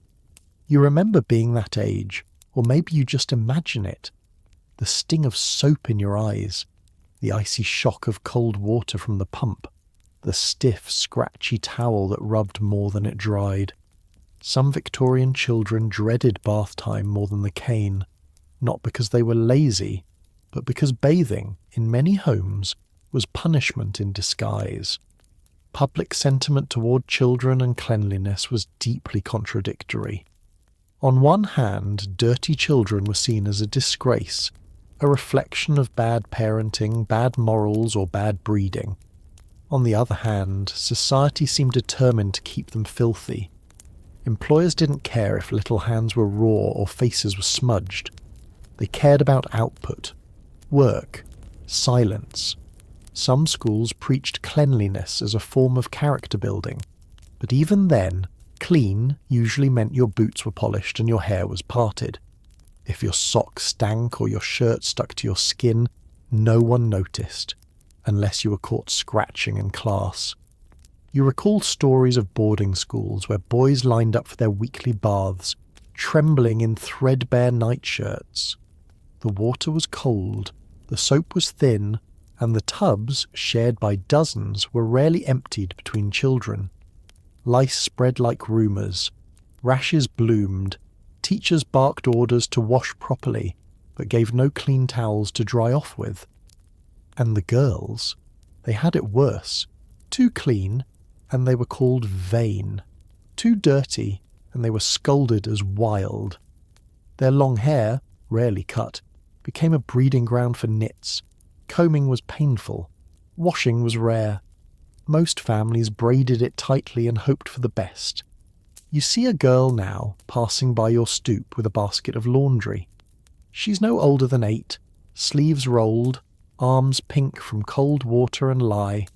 You remember being that age, or maybe you just imagine it. The sting of soap in your eyes, the icy shock of cold water from the pump, the stiff, scratchy towel that rubbed more than it dried. Some Victorian children dreaded bath time more than the cane, not because they were lazy, but because bathing, in many homes, was punishment in disguise. Public sentiment toward children and cleanliness was deeply contradictory. On one hand, dirty children were seen as a disgrace, a reflection of bad parenting, bad morals, or bad breeding. On the other hand, society seemed determined to keep them filthy. Employers didn't care if little hands were raw or faces were smudged. They cared about output, work, silence. Some schools preached cleanliness as a form of character building, but even then, clean usually meant your boots were polished and your hair was parted. If your socks stank or your shirt stuck to your skin, no one noticed, unless you were caught scratching in class. You recall stories of boarding schools where boys lined up for their weekly baths, trembling in threadbare nightshirts. The water was cold, the soap was thin, and the tubs, shared by dozens, were rarely emptied between children. Lice spread like rumours. Rashes bloomed. Teachers barked orders to wash properly, but gave no clean towels to dry off with. And the girls, they had it worse. Too clean, and they were called vain. Too dirty, and they were scolded as wild. Their long hair, rarely cut, became a breeding ground for nits. Combing was painful. Washing was rare. Most families braided it tightly and hoped for the best. You see a girl now passing by your stoop with a basket of laundry. She's no older than 8, sleeves rolled, arms pink from cold water and lye.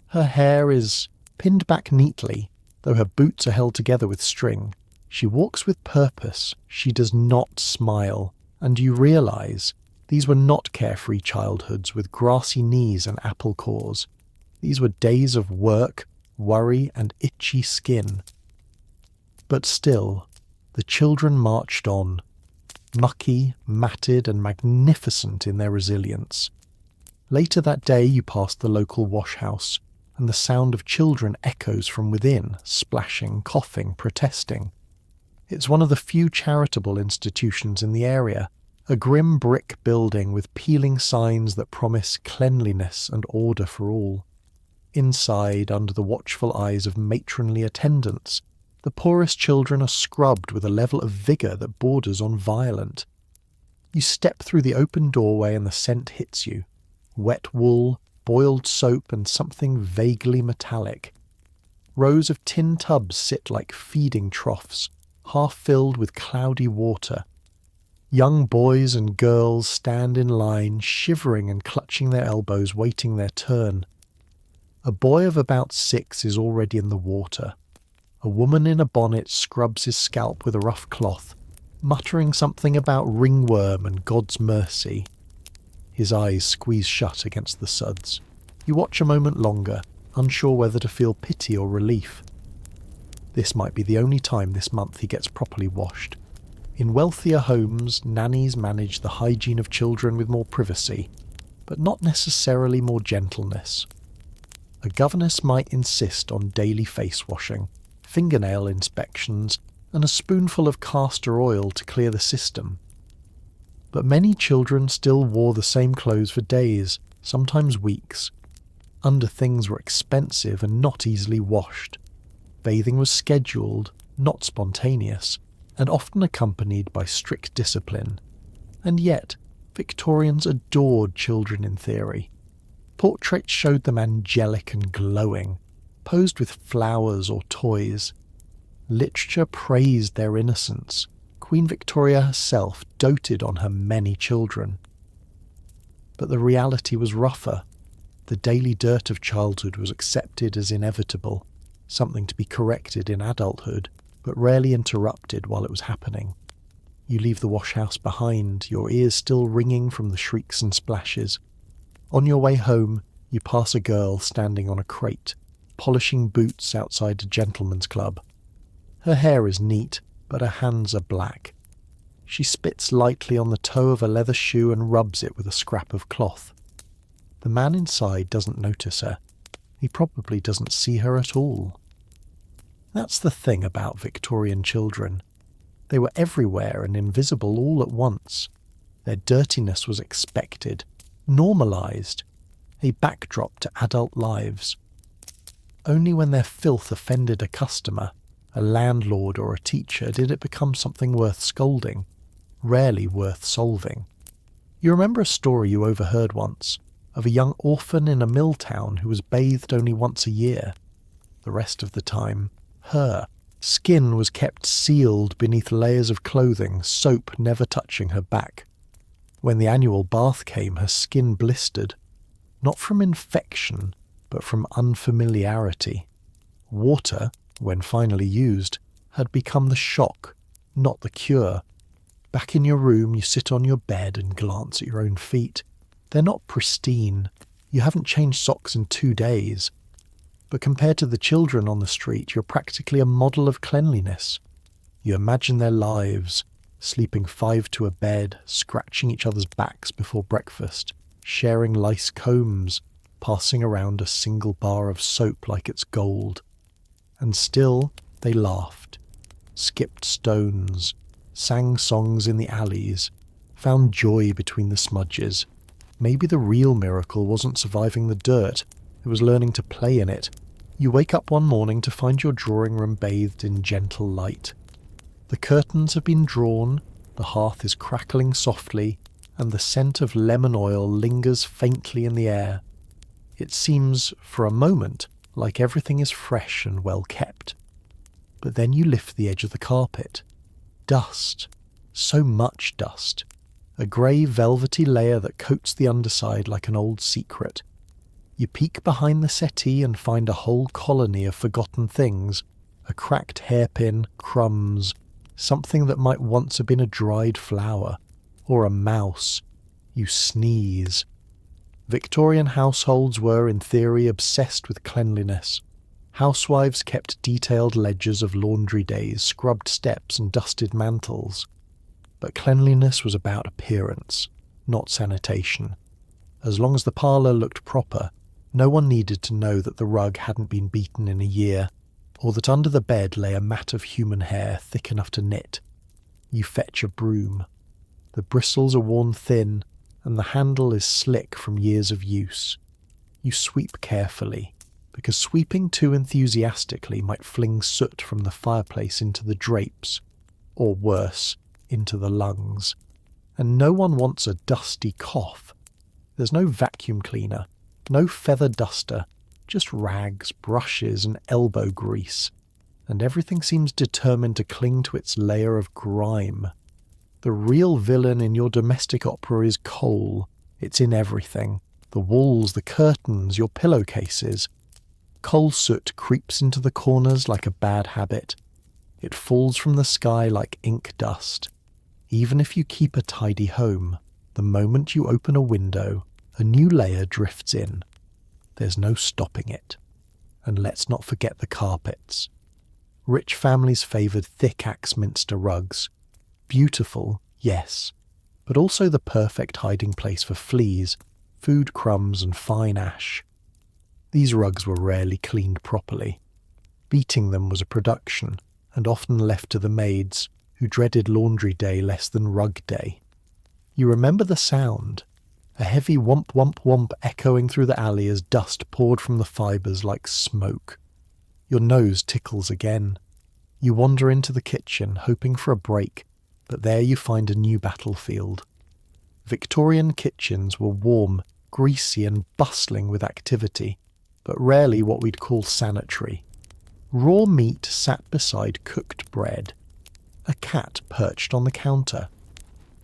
Her hair is pinned back neatly, though her boots are held together with string. She walks with purpose. She does not smile. And you realise these were not carefree childhoods with grassy knees and apple cores. These were days of work, worry, and itchy skin. But still, the children marched on, mucky, matted, and magnificent in their resilience. Later that day you passed the local washhouse, and the sound of children echoes from within, splashing, coughing, protesting. It's one of the few charitable institutions in the area, a grim brick building with peeling signs that promise cleanliness and order for all. Inside, under the watchful eyes of matronly attendants, the poorest children are scrubbed with a level of vigour that borders on violent. You step through the open doorway and the scent hits you. Wet wool, boiled soap, and something vaguely metallic. Rows of tin tubs sit like feeding troughs, half filled with cloudy water. Young boys and girls stand in line, shivering and clutching their elbows, waiting their turn. A boy of about 6 is already in the water. A woman in a bonnet scrubs his scalp with a rough cloth, muttering something about ringworm and God's mercy. His eyes squeeze shut against the suds. You watch a moment longer, unsure whether to feel pity or relief. This might be the only time this month he gets properly washed. In wealthier homes, nannies manage the hygiene of children with more privacy, but not necessarily more gentleness. A governess might insist on daily face washing, fingernail inspections, and a spoonful of castor oil to clear the system. But many children still wore the same clothes for days, sometimes weeks. Underthings were expensive and not easily washed. Bathing was scheduled, not spontaneous, and often accompanied by strict discipline. And yet, Victorians adored children in theory. Portraits showed them angelic and glowing, posed with flowers or toys. Literature praised their innocence. Queen Victoria herself doted on her many children. But the reality was rougher. The daily dirt of childhood was accepted as inevitable, something to be corrected in adulthood, but rarely interrupted while it was happening. You leave the washhouse behind, your ears still ringing from the shrieks and splashes. On your way home, you pass a girl standing on a crate, polishing boots outside a gentleman's club. Her hair is neat, but her hands are black. She spits lightly on the toe of a leather shoe and rubs it with a scrap of cloth. The man inside doesn't notice her. He probably doesn't see her at all. That's the thing about Victorian children. They were everywhere and invisible all at once. Their dirtiness was expected, normalised, a backdrop to adult lives. Only when their filth offended a customer, a landlord or a teacher, did it become something worth scolding, rarely worth solving. You remember a story you overheard once, of a young orphan in a mill town who was bathed only once a year. The rest of the time, her skin was kept sealed beneath layers of clothing, soap never touching her back. When the annual bath came, her skin blistered, not from infection, but from unfamiliarity. Water, when finally used, had become the shock, not the cure. Back in your room, you sit on your bed and glance at your own feet. They're not pristine. You haven't changed socks in 2 days. But compared to the children on the street, you're practically a model of cleanliness. You imagine their lives, sleeping 5 to a bed, scratching each other's backs before breakfast, sharing lice combs, passing around a single bar of soap like it's gold. And still, they laughed, skipped stones, sang songs in the alleys, found joy between the smudges. Maybe the real miracle wasn't surviving the dirt, it was learning to play in it. You wake up one morning to find your drawing room bathed in gentle light. The curtains have been drawn, the hearth is crackling softly, and the scent of lemon oil lingers faintly in the air. It seems, for a moment, like everything is fresh and well kept. But then you lift the edge of the carpet. Dust. So much dust. A grey velvety layer that coats the underside like an old secret. You peek behind the settee and find a whole colony of forgotten things. A cracked hairpin, crumbs, something that might once have been a dried flower, or a mouse. You sneeze. Victorian households were, in theory, obsessed with cleanliness. Housewives kept detailed ledgers of laundry days, scrubbed steps and dusted mantles. But cleanliness was about appearance, not sanitation. As long as the parlour looked proper, no one needed to know that the rug hadn't been beaten in a year, or that under the bed lay a mat of human hair thick enough to knit. You fetch a broom. The bristles are worn thin, and the handle is slick from years of use. You sweep carefully, because sweeping too enthusiastically might fling soot from the fireplace into the drapes, or worse, into the lungs. And no one wants a dusty cough. There's no vacuum cleaner, no feather duster, just rags, brushes and elbow grease, and everything seems determined to cling to its layer of grime. The real villain in your domestic opera is coal. It's in everything. The walls, the curtains, your pillowcases. Coal soot creeps into the corners like a bad habit. It falls from the sky like ink dust. Even if you keep a tidy home, the moment you open a window, a new layer drifts in. There's no stopping it. And let's not forget the carpets. Rich families favoured thick Axminster rugs. Beautiful, yes, but also the perfect hiding place for fleas, food crumbs and fine ash. These rugs were rarely cleaned properly. Beating them was a production, and often left to the maids, who dreaded laundry day less than rug day. You remember the sound, a heavy womp womp womp echoing through the alley as dust poured from the fibres like smoke. Your nose tickles again. You wander into the kitchen, hoping for a break, but there you find a new battlefield. Victorian kitchens were warm, greasy and bustling with activity, but rarely what we'd call sanitary. Raw meat sat beside cooked bread. A cat perched on the counter.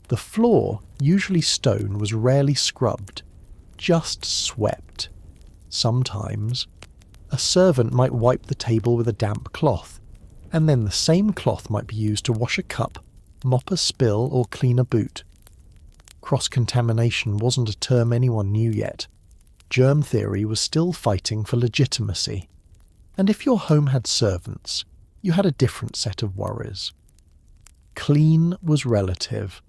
The floor, usually stone, was rarely scrubbed, just swept. Sometimes, a servant might wipe the table with a damp cloth, and then the same cloth might be used to wash a cup, mop a spill or clean a boot. Cross-contamination wasn't a term anyone knew yet. Germ theory was still fighting for legitimacy. And if your home had servants, you had a different set of worries. Clean was relative.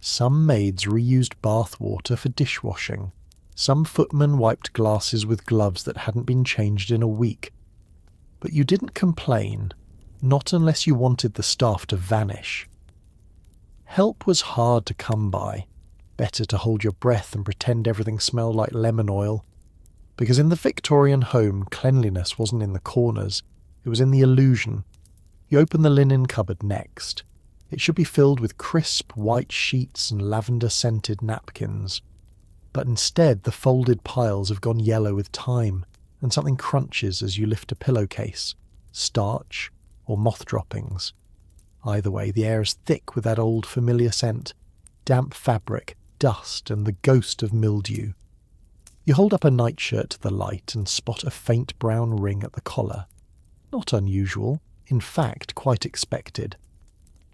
Some maids reused bath water for dishwashing. Some footmen wiped glasses with gloves that hadn't been changed in a week. But you didn't complain, not unless you wanted the staff to vanish. Help was hard to come by. Better to hold your breath and pretend everything smelled like lemon oil. Because in the Victorian home, cleanliness wasn't in the corners, it was in the illusion. You open the linen cupboard next. It should be filled with crisp white sheets and lavender-scented napkins. But instead the folded piles have gone yellow with time, and something crunches as you lift a pillowcase. Starch or moth droppings. Either way, the air is thick with that old familiar scent, damp fabric, dust and the ghost of mildew. You hold up a nightshirt to the light and spot a faint brown ring at the collar. Not unusual, in fact quite expected.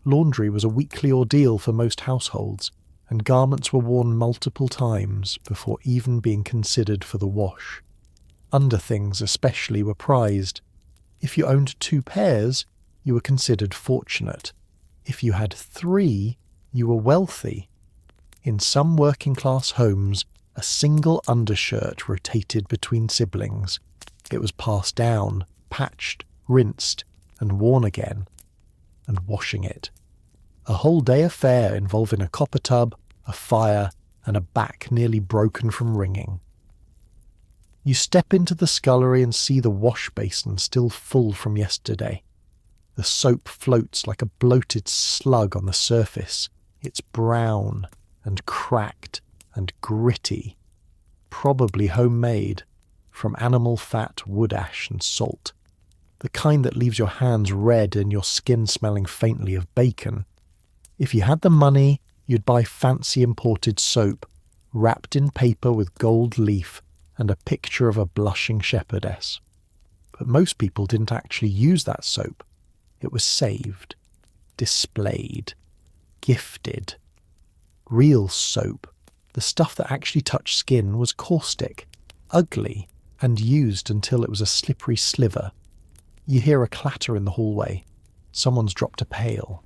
Laundry was a weekly ordeal for most households, and garments were worn multiple times before even being considered for the wash. Underthings especially were prized. If you owned 2 pairs, you were considered fortunate. If you had 3, you were wealthy. In some working-class homes, a single undershirt rotated between siblings. It was passed down, patched, rinsed, and worn again, and washing it. A whole-day affair involving a copper tub, a fire, and a back nearly broken from wringing. You step into the scullery and see the wash basin still full from yesterday. The soap floats like a bloated slug on the surface. It's brown and cracked and gritty, probably homemade, from animal fat, wood ash and salt, the kind that leaves your hands red and your skin smelling faintly of bacon. If you had the money, you'd buy fancy imported soap, wrapped in paper with gold leaf and a picture of a blushing shepherdess. But most people didn't actually use that soap. It was saved, displayed, gifted. Real soap, the stuff that actually touched skin, was caustic, ugly, and used until it was a slippery sliver. You hear a clatter in the hallway. Someone's dropped a pail.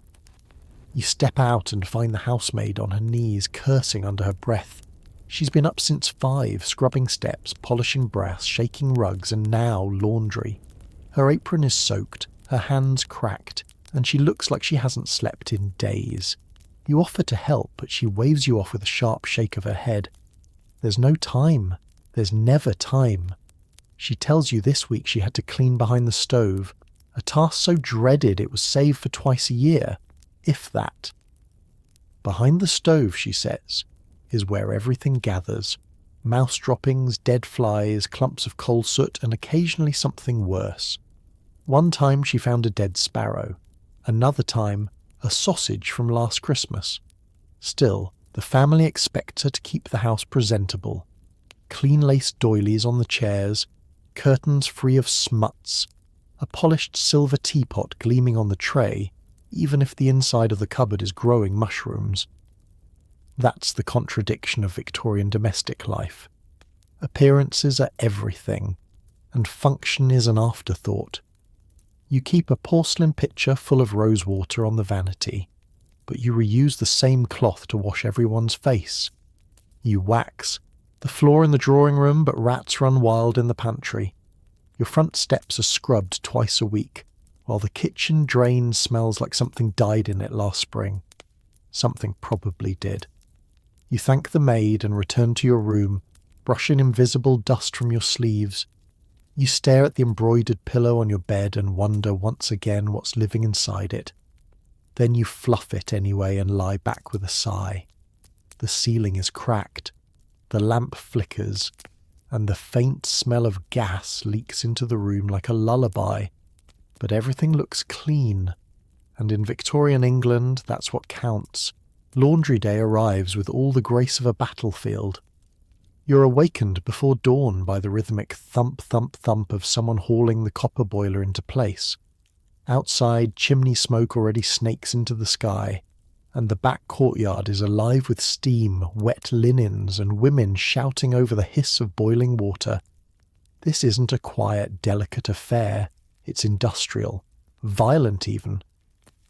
You step out and find the housemaid on her knees, cursing under her breath. She's been up since 5, scrubbing steps, polishing brass, shaking rugs, and now laundry. Her apron is soaked, her hands cracked, and she looks like she hasn't slept in days. You offer to help, but she waves you off with a sharp shake of her head. There's no time. There's never time. She tells you this week she had to clean behind the stove, a task so dreaded it was saved for twice a year, if that. Behind the stove, she says, is where everything gathers. Mouse droppings, dead flies, clumps of coal soot, and occasionally something worse. One time she found a dead sparrow. Another time, a sausage from last Christmas. Still, the family expects her to keep the house presentable. Clean lace doilies on the chairs, curtains free of smuts, a polished silver teapot gleaming on the tray, even if the inside of the cupboard is growing mushrooms. That's the contradiction of Victorian domestic life. Appearances are everything, and function is an afterthought. You keep a porcelain pitcher full of rosewater on the vanity, but you reuse the same cloth to wash everyone's face. You wax the floor in the drawing room, but rats run wild in the pantry. Your front steps are scrubbed twice a week, while the kitchen drain smells like something died in it last spring. Something probably did. You thank the maid and return to your room, brushing invisible dust from your sleeves. You stare at the embroidered pillow on your bed and wonder once again what's living inside it. Then you fluff it anyway and lie back with a sigh. The ceiling is cracked, the lamp flickers, and the faint smell of gas leaks into the room like a lullaby. But everything looks clean, and in Victorian England that's what counts. Laundry day arrives with all the grace of a battlefield. You're awakened before dawn by the rhythmic thump, thump, thump of someone hauling the copper boiler into place. Outside, chimney smoke already snakes into the sky, and the back courtyard is alive with steam, wet linens, and women shouting over the hiss of boiling water. This isn't a quiet, delicate affair. It's industrial, violent even.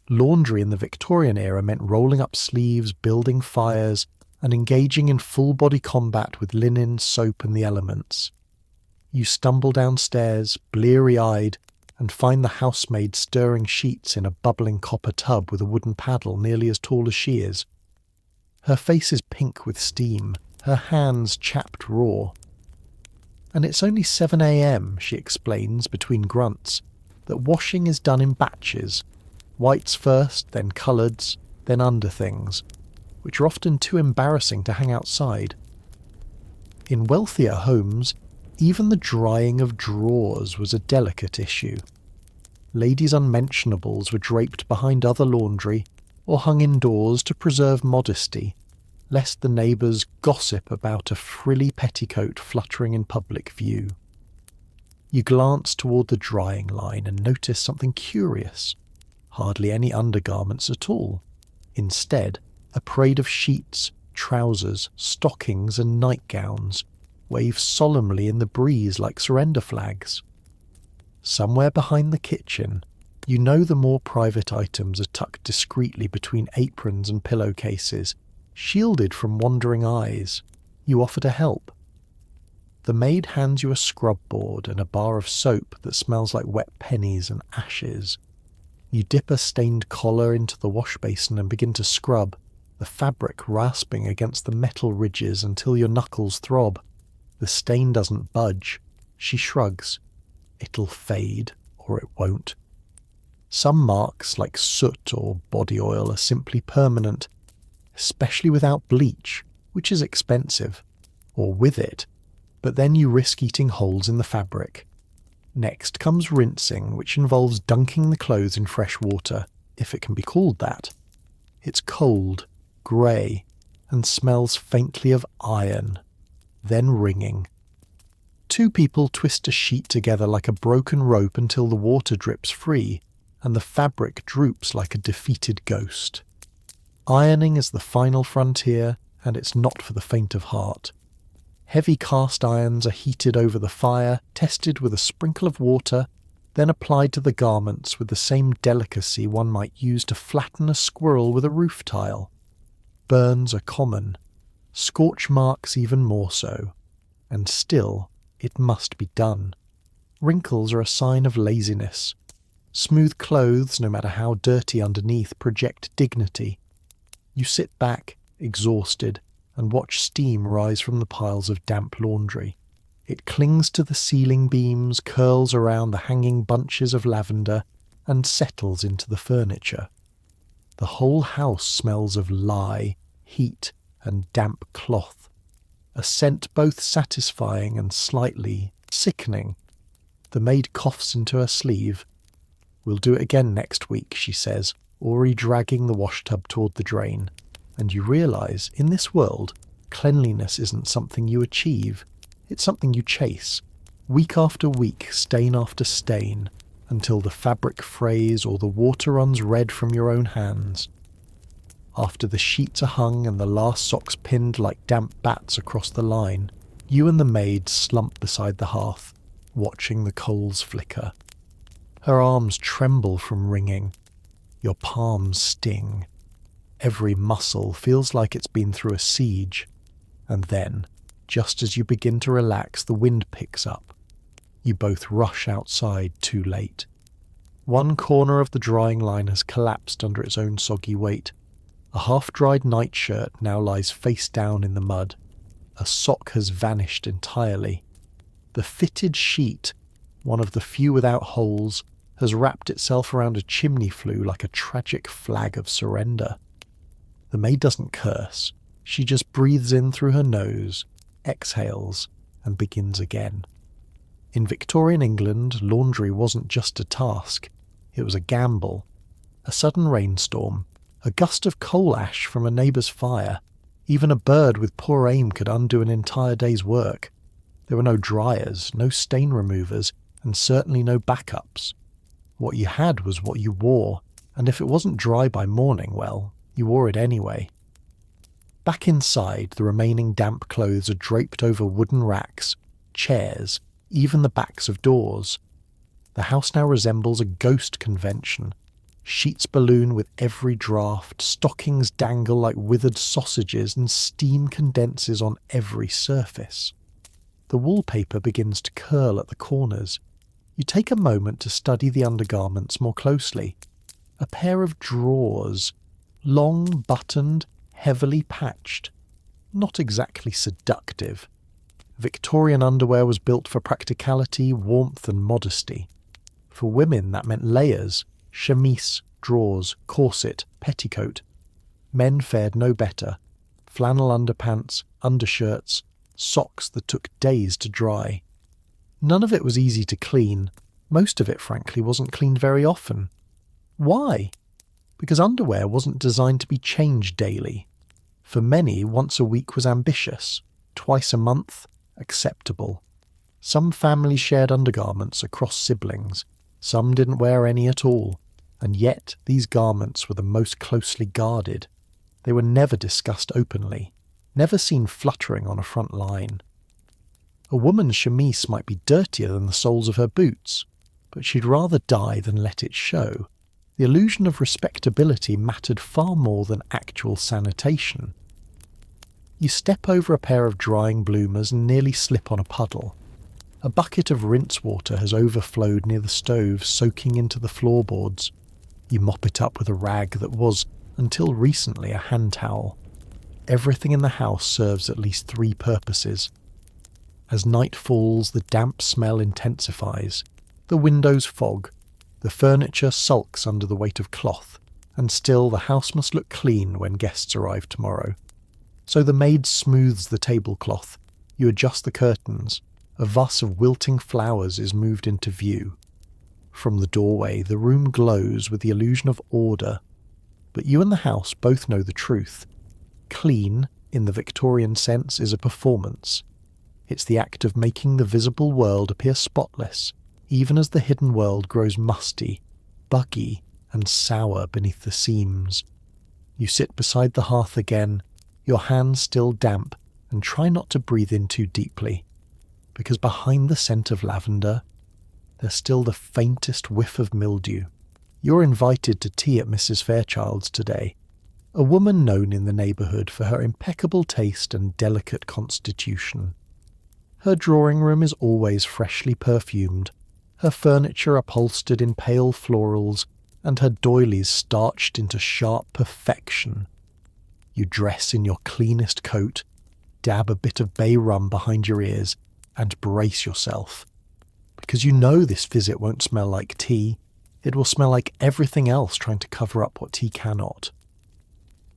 Laundry in the Victorian era meant rolling up sleeves, building fires, and engaging in full-body combat with linen, soap, and the elements. You stumble downstairs, bleary-eyed, and find the housemaid stirring sheets in a bubbling copper tub with a wooden paddle nearly as tall as she is. Her face is pink with steam, her hands chapped raw. And it's only 7 a.m, she explains between grunts, that washing is done in batches. Whites first, then coloureds, then underthings, which are often too embarrassing to hang outside. In wealthier homes, even the drying of drawers was a delicate issue. Ladies' unmentionables were draped behind other laundry or hung indoors to preserve modesty, lest the neighbours gossip about a frilly petticoat fluttering in public view. You glance toward the drying line and notice something curious. hardly any undergarments at all. Instead, a parade of sheets, trousers, stockings and nightgowns wave solemnly in the breeze like surrender flags. Somewhere behind the kitchen, you know the more private items are tucked discreetly between aprons and pillowcases, shielded from wandering eyes. You offer to help. The maid hands you a scrub board and a bar of soap that smells like wet pennies and ashes. You dip a stained collar into the wash basin and begin to scrub, the fabric rasping against the metal ridges until your knuckles throb. The stain doesn't budge. She shrugs. It'll fade, or it won't. Some marks, like soot or body oil, are simply permanent, especially without bleach, which is expensive, or with it, but then you risk eating holes in the fabric. Next comes rinsing, which involves dunking the clothes in fresh water, if it can be called that. It's cold, grey, and smells faintly of iron, then wringing. Two people twist a sheet together like a broken rope until the water drips free, and the fabric droops like a defeated ghost. Ironing is the final frontier, and it's not for the faint of heart. Heavy cast irons are heated over the fire, tested with a sprinkle of water, then applied to the garments with the same delicacy one might use to flatten a squirrel with a roof tile. Burns are common, scorch marks even more so, and still it must be done. Wrinkles are a sign of laziness. Smooth clothes, no matter how dirty underneath, project dignity. You sit back, exhausted, and watch steam rise from the piles of damp laundry. It clings to the ceiling beams, curls around the hanging bunches of lavender, and settles into the furniture. The whole house smells of lye, heat, and damp cloth, a scent both satisfying and slightly sickening. The maid coughs into her sleeve. "We'll do it again next week," she says, already dragging the washtub toward the drain. And you realise, in this world, cleanliness isn't something you achieve, it's something you chase, week after week, stain after stain, until the fabric frays or the water runs red from your own hands. After the sheets are hung and the last socks pinned like damp bats across the line, you and the maid slump beside the hearth, watching the coals flicker. Her arms tremble from wringing. Your palms sting. Every muscle feels like it's been through a siege. And then, just as you begin to relax, the wind picks up. You both rush outside too late. One corner of the drying line has collapsed under its own soggy weight. A half-dried nightshirt now lies face down in the mud. A sock has vanished entirely. The fitted sheet, one of the few without holes, has wrapped itself around a chimney flue like a tragic flag of surrender. The maid doesn't curse. She just breathes in through her nose, exhales, and begins again. In Victorian England, laundry wasn't just a task. It was a gamble. A sudden rainstorm, a gust of coal ash from a neighbour's fire, even a bird with poor aim could undo an entire day's work. There were no dryers, no stain removers, and certainly no backups. What you had was what you wore, and if it wasn't dry by morning, well, you wore it anyway. Back inside, the remaining damp clothes are draped over wooden racks, chairs, even the backs of doors. The house now resembles a ghost convention. Sheets balloon with every draught, stockings dangle like withered sausages, and steam condenses on every surface. The wallpaper begins to curl at the corners. You take a moment to study the undergarments more closely. A pair of drawers, long, buttoned, heavily patched. Not exactly seductive. Victorian underwear was built for practicality, warmth and modesty. For women that meant layers, chemise, drawers, corset, petticoat. Men fared no better. Flannel underpants, undershirts, socks that took days to dry. None of it was easy to clean. Most of it, frankly, wasn't cleaned very often. Why? Because underwear wasn't designed to be changed daily. For many, once a week was ambitious. Twice a month, acceptable. Some families shared undergarments across siblings. Some didn't wear any at all. and yet these garments were the most closely guarded. They were never discussed openly, never seen fluttering on a front line. A woman's chemise might be dirtier than the soles of her boots, but she'd rather die than let it show. The illusion of respectability mattered far more than actual sanitation. You step over a pair of drying bloomers and nearly slip on a puddle. A bucket of rinse water has overflowed near the stove, soaking into the floorboards. You mop it up with a rag that was, until recently, a hand towel. Everything in the house serves at least 3 purposes. As night falls, the damp smell intensifies. The windows fog. The furniture sulks under the weight of cloth, and still the house must look clean when guests arrive tomorrow. So the maid smooths the tablecloth. You adjust the curtains. A vase of wilting flowers is moved into view. From the doorway, the room glows with the illusion of order. But you and the house both know the truth. Clean, in the Victorian sense, is a performance. It's the act of making the visible world appear spotless, even as the hidden world grows musty, buggy, and sour beneath the seams. You sit beside the hearth again, your hands still damp, and try not to breathe in too deeply, because behind the scent of lavender, there's still the faintest whiff of mildew. You're invited to tea at Mrs. Fairchild's today, a woman known in the neighbourhood for her impeccable taste and delicate constitution. Her drawing room is always freshly perfumed, her furniture upholstered in pale florals, and her doilies starched into sharp perfection. You dress in your cleanest coat, dab a bit of bay rum behind your ears, and brace yourself. Because you know this visit won't smell like tea, it will smell like everything else trying to cover up what tea cannot.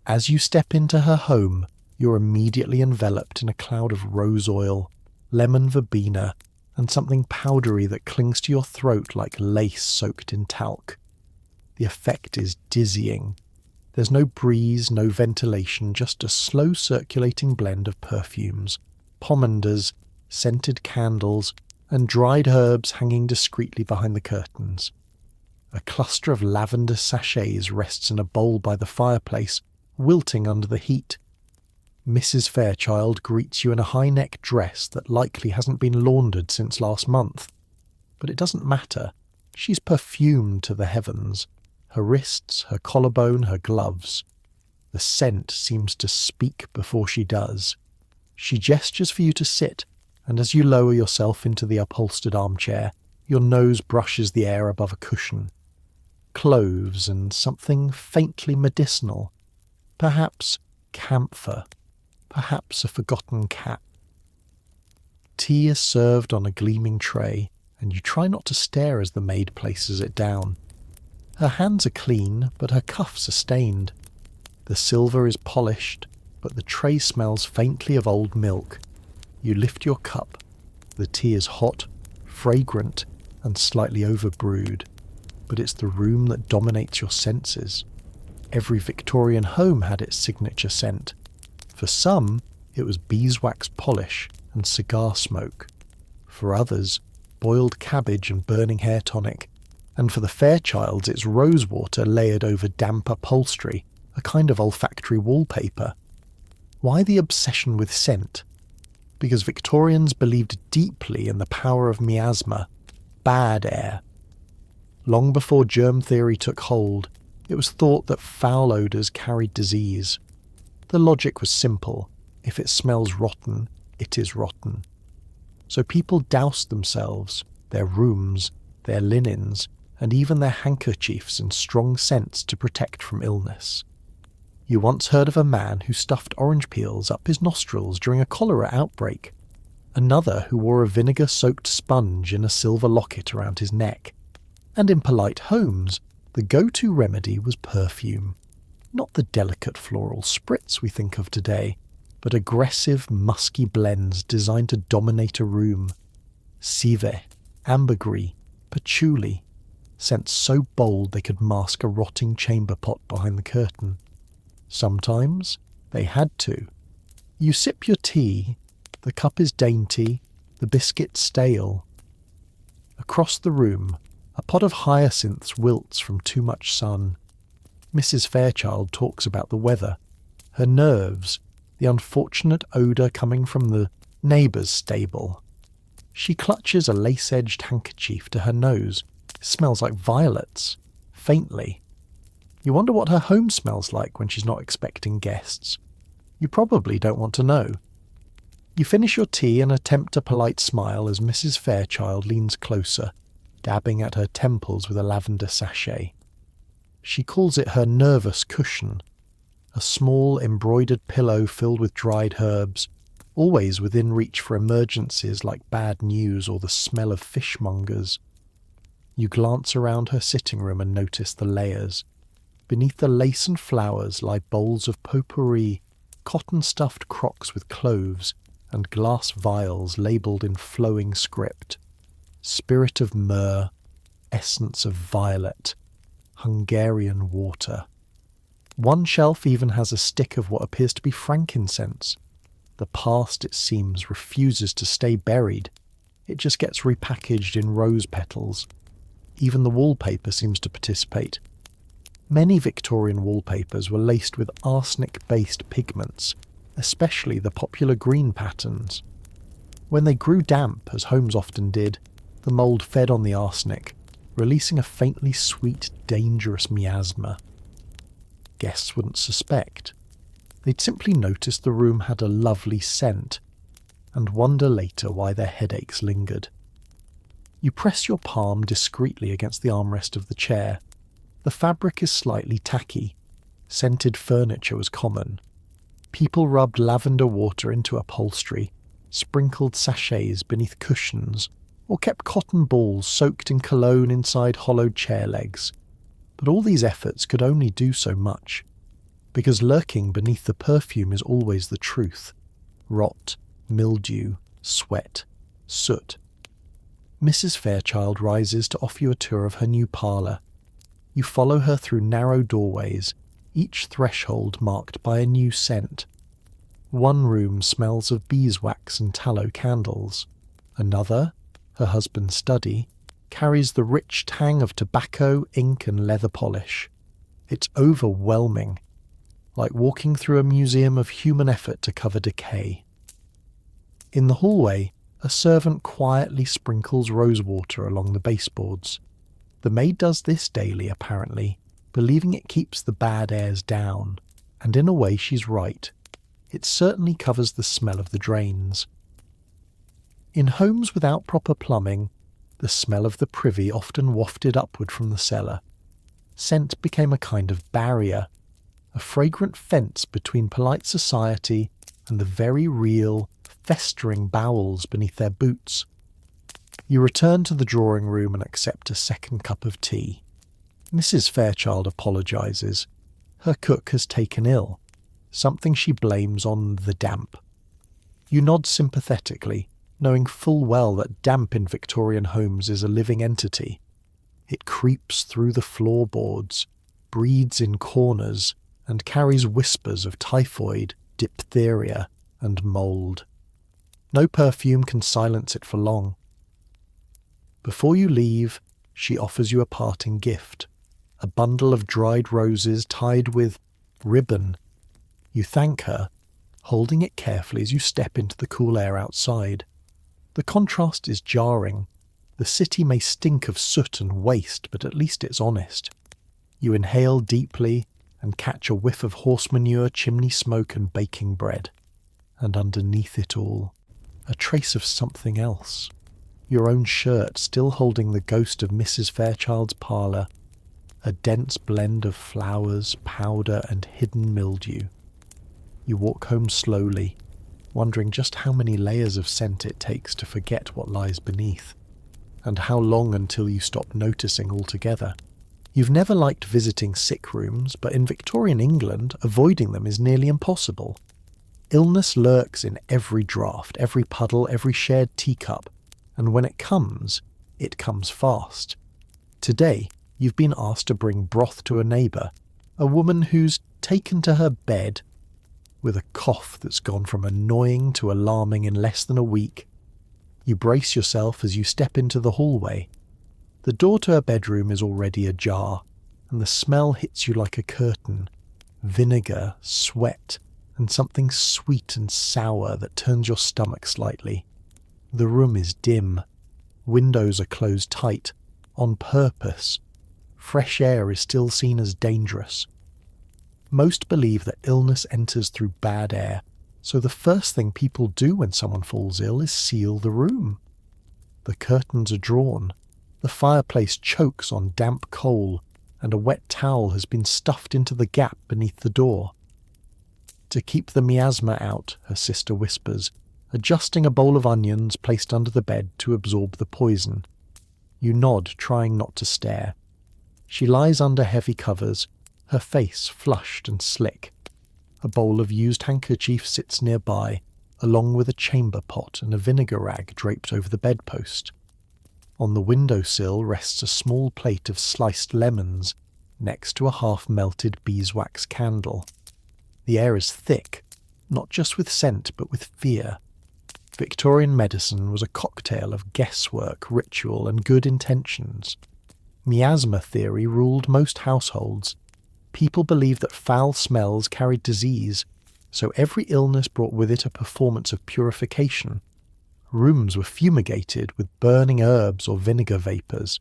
As you step into her home, you're immediately enveloped in a cloud of rose oil, lemon verbena, and something powdery that clings to your throat like lace soaked in talc. The effect is dizzying. There's no breeze, no ventilation, just a slow circulating blend of perfumes, pomanders, scented candles, and dried herbs hanging discreetly behind the curtains. A cluster of lavender sachets rests in a bowl by the fireplace, wilting under the heat. Mrs. Fairchild greets you in a high-neck dress that likely hasn't been laundered since last month. But it doesn't matter. She's perfumed to the heavens. Her wrists, her collarbone, her gloves. The scent seems to speak before she does. She gestures for you to sit, and as you lower yourself into the upholstered armchair, your nose brushes the air above a cushion. Cloves and something faintly medicinal. Perhaps camphor. Perhaps a forgotten cat. Tea is served on a gleaming tray, and you try not to stare as the maid places it down. Her hands are clean, but her cuffs are stained. The silver is polished, but the tray smells faintly of old milk. You lift your cup. The tea is hot, fragrant, and slightly overbrewed, but it's the room that dominates your senses. Every Victorian home had its signature scent. For some, it was beeswax polish and cigar smoke. For others, boiled cabbage and burning hair tonic. And for the Fairchilds, it's rosewater layered over damp upholstery, a kind of olfactory wallpaper. Why the obsession with scent? Because Victorians believed deeply in the power of miasma, bad air. Long before germ theory took hold, it was thought that foul odours carried disease. The logic was simple. If it smells rotten, it is rotten. So people doused themselves, their rooms, their linens, and even their handkerchiefs in strong scents to protect from illness. You once heard of a man who stuffed orange peels up his nostrils during a cholera outbreak. Another who wore a vinegar-soaked sponge in a silver locket around his neck. And in polite homes, the go-to remedy was perfume. Not the delicate floral spritz we think of today, but aggressive, musky blends designed to dominate a room. Civet, ambergris, patchouli, scents so bold they could mask a rotting chamber pot behind the curtain. Sometimes they had to. You sip your tea, the cup is dainty, the biscuit stale. Across the room, A pot of hyacinths wilts from too much sun. Mrs. Fairchild talks about the weather, her nerves, the unfortunate odour coming from the neighbour's stable. She clutches a lace-edged handkerchief to her nose. It smells like violets, faintly. You wonder what her home smells like when she's not expecting guests. You probably don't want to know. You finish your tea and attempt a polite smile as Mrs. Fairchild leans closer, dabbing at her temples with a lavender sachet. She calls it her nervous cushion, a small embroidered pillow filled with dried herbs, always within reach for emergencies like bad news or the smell of fishmongers. You glance around her sitting room and notice the layers. Beneath the lace and flowers lie bowls of potpourri, cotton-stuffed crocks with cloves, and glass vials labelled in flowing script. Spirit of myrrh, essence of violet, Hungarian water. One shelf even has a stick of what appears to be frankincense. The past, it seems, refuses to stay buried. It just gets repackaged in rose petals. Even the wallpaper seems to participate. Many Victorian wallpapers were laced with arsenic-based pigments, especially the popular green patterns. When they grew damp, as homes often did, the mould fed on the arsenic, releasing a faintly sweet, dangerous miasma. Guests wouldn't suspect. They'd simply notice the room had a lovely scent, and wonder later why their headaches lingered. You press your palm discreetly against the armrest of the chair. The fabric is slightly tacky. Scented furniture was common. People rubbed lavender water into upholstery, sprinkled sachets beneath cushions, or kept cotton balls soaked in cologne inside hollowed chair legs. But all these efforts could only do so much, because lurking beneath the perfume is always the truth. Rot, mildew, sweat, soot. Mrs. Fairchild rises to offer you a tour of her new parlour. You follow her through narrow doorways, each threshold marked by a new scent. One room smells of beeswax and tallow candles. Another, her husband's study, carries the rich tang of tobacco, ink and leather polish. It's overwhelming, like walking through a museum of human effort to cover decay. In the hallway, a servant quietly sprinkles rosewater along the baseboards. The maid does this daily, apparently, believing it keeps the bad airs down, and in a way she's right. It certainly covers the smell of the drains. In homes without proper plumbing, the smell of the privy often wafted upward from the cellar. Scent became a kind of barrier, a fragrant fence between polite society and the very real, festering bowels beneath their boots. You return to the drawing room and accept a second cup of tea. Mrs. Fairchild apologises. Her cook has taken ill, something she blames on the damp. You nod sympathetically, knowing full well that damp in Victorian homes is a living entity. It creeps through the floorboards, breeds in corners, and carries whispers of typhoid, diphtheria, and mould. No perfume can silence it for long. Before you leave, she offers you a parting gift, a bundle of dried roses tied with ribbon. You thank her, holding it carefully as you step into the cool air outside. The contrast is jarring. The city may stink of soot and waste, but at least it's honest. You inhale deeply and catch a whiff of horse manure, chimney smoke and baking bread. And underneath it all, a trace of something else. Your own shirt still holding the ghost of Mrs. Fairchild's parlour, a dense blend of flowers, powder and hidden mildew. You walk home slowly, wondering just how many layers of scent it takes to forget what lies beneath, and how long until you stop noticing altogether. You've never liked visiting sick rooms, but in Victorian England, avoiding them is nearly impossible. Illness lurks in every draught, every puddle, every shared teacup, and when it comes fast. Today, you've been asked to bring broth to a neighbour, a woman who's taken to her bed with a cough that's gone from annoying to alarming in less than a week. You brace yourself as you step into the hallway. The door to her bedroom is already ajar, and the smell hits you like a curtain. Vinegar, sweat, and something sweet and sour that turns your stomach slightly. The room is dim. Windows are closed tight, on purpose. Fresh air is still seen as dangerous. Most believe that illness enters through bad air, so the first thing people do when someone falls ill is seal the room. The curtains are drawn. The fireplace chokes on damp coal, and a wet towel has been stuffed into the gap beneath the door. To keep the miasma out, her sister whispers, adjusting a bowl of onions placed under the bed to absorb the poison. You nod, trying not to stare. She lies under heavy covers, her face flushed and slick. A bowl of used handkerchief sits nearby, along with a chamber pot and a vinegar rag draped over the bedpost. On the windowsill rests a small plate of sliced lemons, next to a half-melted beeswax candle. The air is thick, not just with scent but with fear. Victorian medicine was a cocktail of guesswork, ritual, and good intentions. Miasma theory ruled most households. People believed that foul smells carried disease, so every illness brought with it a performance of purification. Rooms were fumigated with burning herbs or vinegar vapours.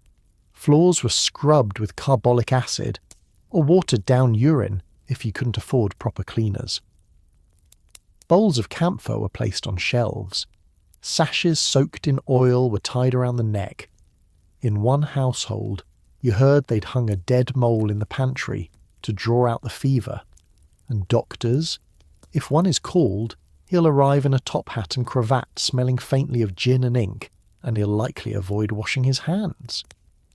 Floors were scrubbed with carbolic acid, or watered down urine if you couldn't afford proper cleaners. Bowls of camphor were placed on shelves. Sashes soaked in oil were tied around the neck. In one household, you heard they'd hung a dead mole in the pantry to draw out the fever. And doctors, if one is called, he'll arrive in a top hat and cravat smelling faintly of gin and ink, and he'll likely avoid washing his hands.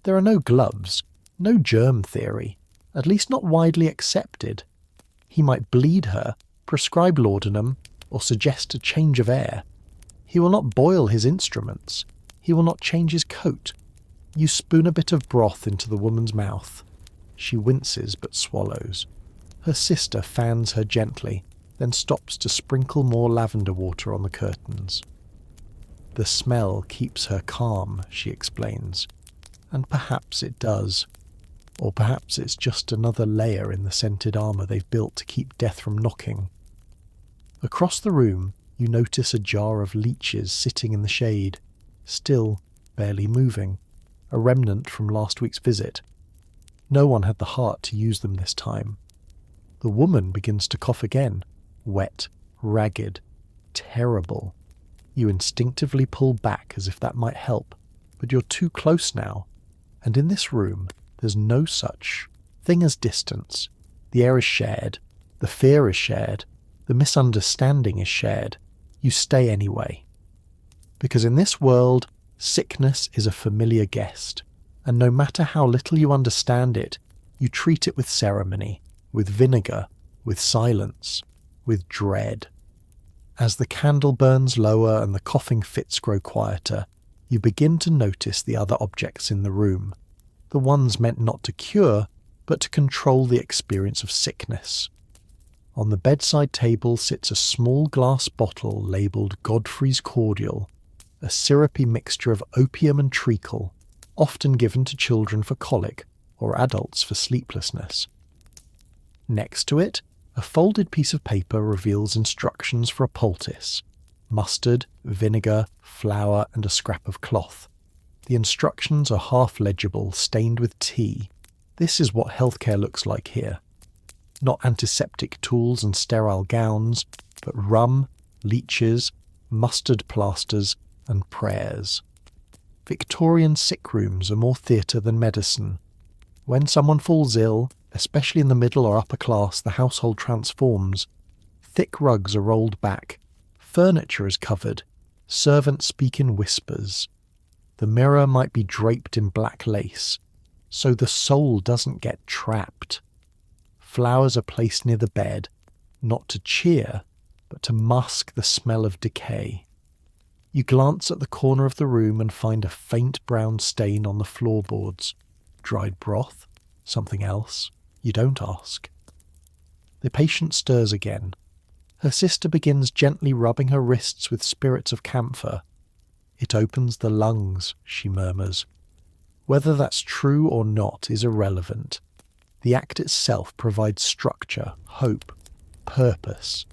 There are no gloves, no germ theory, at least not widely accepted. He might bleed her, prescribe laudanum, or suggest a change of air. He will not boil his instruments. He will not change his coat. You spoon a bit of broth into the woman's mouth. She winces but swallows. Her sister fans her gently, then stops to sprinkle more lavender water on the curtains. The smell keeps her calm, she explains. And perhaps it does. Or perhaps it's just another layer in the scented armour they've built to keep death from knocking. Across the room, you notice a jar of leeches sitting in the shade, still barely moving, a remnant from last week's visit. No one had the heart to use them this time. The woman begins to cough again, wet, ragged, terrible. You instinctively pull back as if that might help, but you're too close now, and in this room there's no such thing as distance. The air is shared, the fear is shared, the misunderstanding is shared. You stay anyway. Because in this world, sickness is a familiar guest, and no matter how little you understand it, you treat it with ceremony, with vinegar, with silence, with dread. As the candle burns lower and the coughing fits grow quieter, you begin to notice the other objects in the room, the ones meant not to cure, but to control the experience of sickness. On the bedside table sits a small glass bottle labelled Godfrey's Cordial, a syrupy mixture of opium and treacle, often given to children for colic or adults for sleeplessness. Next to it, a folded piece of paper reveals instructions for a poultice: mustard, vinegar, flour, and a scrap of cloth. The instructions are half legible, stained with tea. This is what healthcare looks like here. Not antiseptic tools and sterile gowns, but rum, leeches, mustard plasters, and prayers. Victorian sick rooms are more theatre than medicine. When someone falls ill, especially in the middle or upper class, the household transforms. Thick rugs are rolled back, furniture is covered, servants speak in whispers. The mirror might be draped in black lace, so the soul doesn't get trapped. Flowers are placed near the bed, not to cheer, but to mask the smell of decay. You glance at the corner of the room and find a faint brown stain on the floorboards. Dried broth? Something else? You don't ask. The patient stirs again. Her sister begins gently rubbing her wrists with spirits of camphor. It opens the lungs, she murmurs. Whether that's true or not is irrelevant. The act itself provides structure, hope, purpose.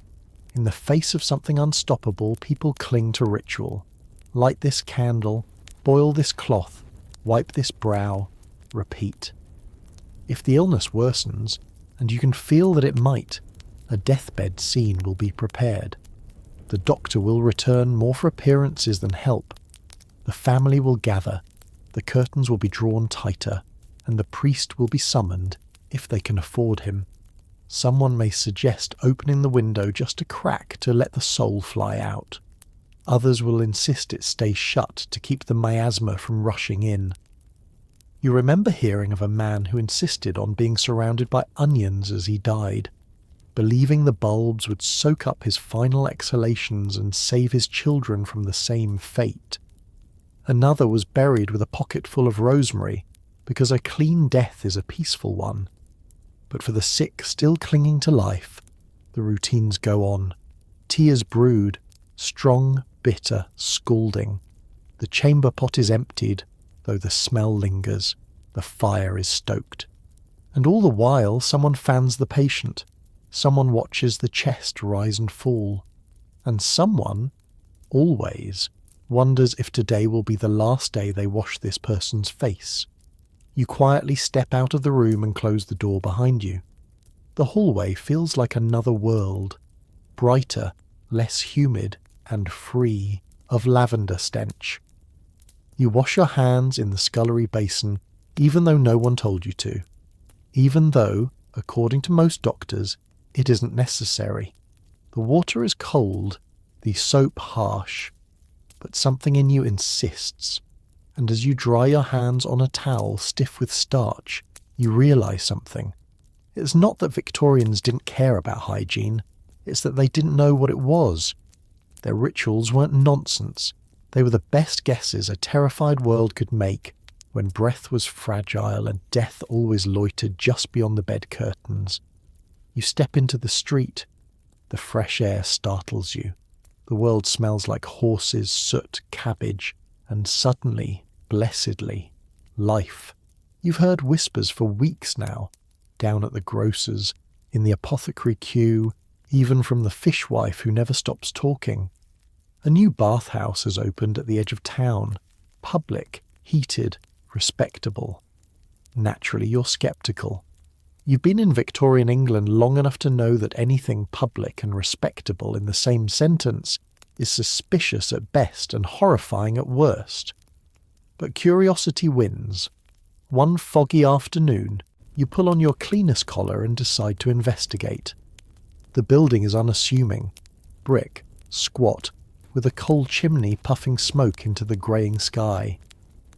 In the face of something unstoppable, people cling to ritual. Light this candle, boil this cloth, wipe this brow, repeat. If the illness worsens, and you can feel that it might, a deathbed scene will be prepared. The doctor will return more for appearances than help. The family will gather, the curtains will be drawn tighter, and the priest will be summoned, if they can afford him. Someone may suggest opening the window just a crack to let the soul fly out. Others will insist it stay shut to keep the miasma from rushing in. You remember hearing of a man who insisted on being surrounded by onions as he died, believing the bulbs would soak up his final exhalations and save his children from the same fate. Another was buried with a pocket full of rosemary, because a clean death is a peaceful one. But for the sick still clinging to life, the routines go on. Tea is brewed, strong, bitter, scalding. The chamber pot is emptied, though the smell lingers. The fire is stoked. And all the while someone fans the patient. Someone watches the chest rise and fall. And someone, always, wonders if today will be the last day they wash this person's face. You quietly step out of the room and close the door behind you. The hallway feels like another world, brighter, less humid, and free of lavender stench. You wash your hands in the scullery basin, even though no one told you to. Even though, according to most doctors, it isn't necessary. The water is cold, the soap harsh, but something in you insists. And as you dry your hands on a towel stiff with starch, you realise something. It's not that Victorians didn't care about hygiene, it's that they didn't know what it was. Their rituals weren't nonsense. They were the best guesses a terrified world could make when breath was fragile and death always loitered just beyond the bed curtains. You step into the street. The fresh air startles you. The world smells like horses, soot, cabbage, and suddenly, blessedly, life. You've heard whispers for weeks now, down at the grocer's, in the apothecary queue, even from the fishwife who never stops talking. A new bathhouse has opened at the edge of town, public, heated, respectable. Naturally, you're sceptical. You've been in Victorian England long enough to know that anything public and respectable in the same sentence is suspicious at best and horrifying at worst. But curiosity wins. One foggy afternoon, you pull on your cleaner's collar and decide to investigate. The building is unassuming, brick, squat, with a coal chimney puffing smoke into the greying sky.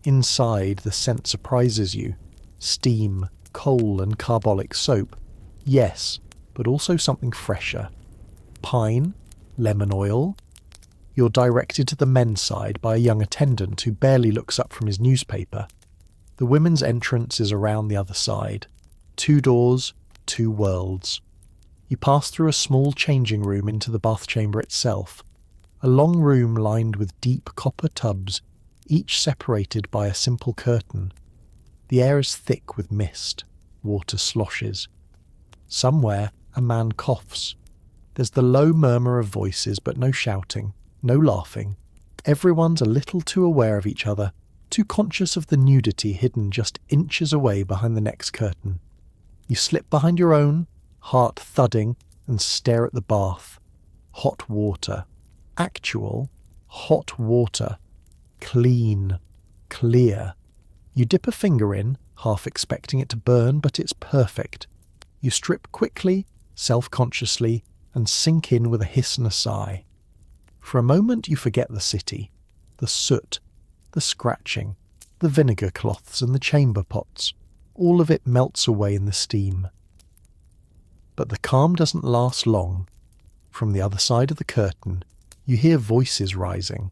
Inside, the scent surprises you. Steam, coal and carbolic soap. Yes, but also something fresher. Pine, lemon oil. You're directed to the men's side by a young attendant who barely looks up from his newspaper. The women's entrance is around the other side. 2 doors, 2 worlds. You pass through a small changing room into the bath chamber itself. A long room lined with deep copper tubs, each separated by a simple curtain. The air is thick with mist. Water sloshes. Somewhere, a man coughs. There's the low murmur of voices, but no shouting, no laughing. Everyone's a little too aware of each other, too conscious of the nudity hidden just inches away behind the next curtain. You slip behind your own, heart thudding, and stare at the bath. Hot water. Actual, hot water. Clean. Clear. You dip a finger in, half expecting it to burn, but it's perfect. You strip quickly, self-consciously, and sink in with a hiss and a sigh. For a moment you forget the city, the soot, the scratching, the vinegar cloths and the chamber pots. All of it melts away in the steam. But the calm doesn't last long. From the other side of the curtain, you hear voices rising.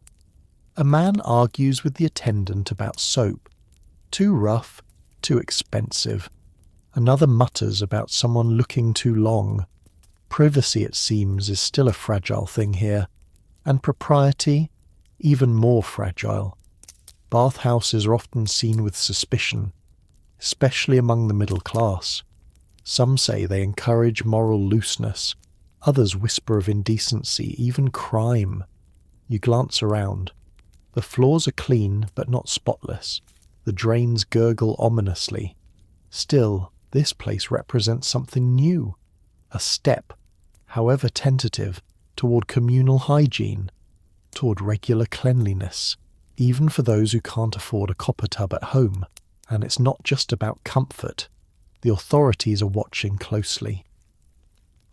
A man argues with the attendant about soap. Too rough, too expensive. Another mutters about someone looking too long. Privacy, it seems, is still a fragile thing here, and propriety, even more fragile. Bathhouses are often seen with suspicion, especially among the middle class. Some say they encourage moral looseness, others whisper of indecency, even crime. You glance around. The floors are clean but not spotless. The drains gurgle ominously. Still, this place represents something new. A step, however tentative, toward communal hygiene, toward regular cleanliness, even for those who can't afford a copper tub at home. And it's not just about comfort. The authorities are watching closely.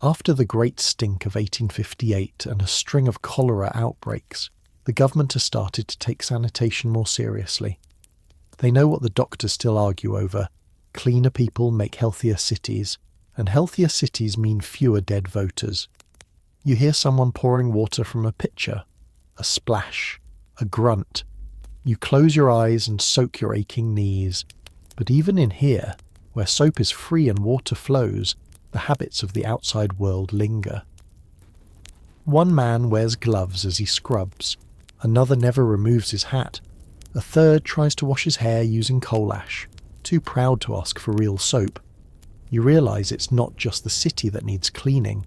After the Great Stink of 1858 and a string of cholera outbreaks, the government has started to take sanitation more seriously. They know what the doctors still argue over. Cleaner people make healthier cities, and healthier cities mean fewer dead voters. You hear someone pouring water from a pitcher, a splash, a grunt. You close your eyes and soak your aching knees. But even in here, where soap is free and water flows, the habits of the outside world linger. One man wears gloves as he scrubs. Another never removes his hat. A third tries to wash his hair using coal ash, too proud to ask for real soap. You realise it's not just the city that needs cleaning,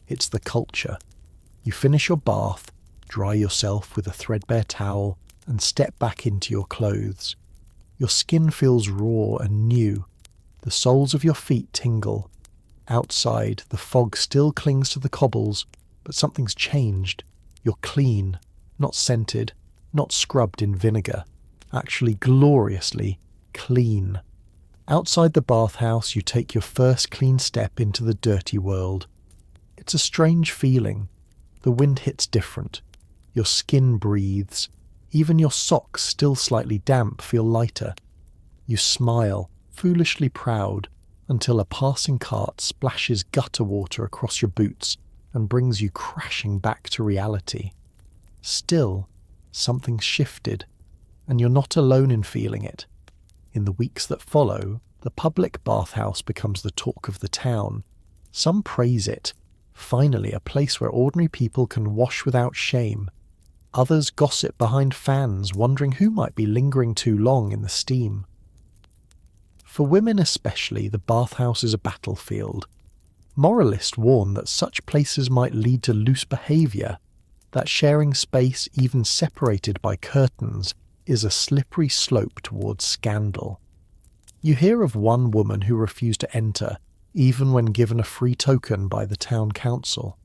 it's the culture. You finish your bath, dry yourself with a threadbare towel, and step back into your clothes. Your skin feels raw and new. The soles of your feet tingle. Outside, the fog still clings to the cobbles, but something's changed. You're clean, not scented, not scrubbed in vinegar, actually gloriously clean. Outside the bathhouse, you take your first clean step into the dirty world. It's a strange feeling. The wind hits different. Your skin breathes. Even your socks, still slightly damp, feel lighter. You smile, foolishly proud, until a passing cart splashes gutter water across your boots and brings you crashing back to reality. Still, something's shifted, and you're not alone in feeling it. In the weeks that follow, the public bathhouse becomes the talk of the town. Some praise it, finally a place where ordinary people can wash without shame. Others gossip behind fans, wondering who might be lingering too long in the steam. For women especially, the bathhouse is a battlefield. Moralists warn that such places might lead to loose behaviour, that sharing space, even separated by curtains, is a slippery slope towards scandal. You hear of one woman who refused to enter, even when given a free token by the town council.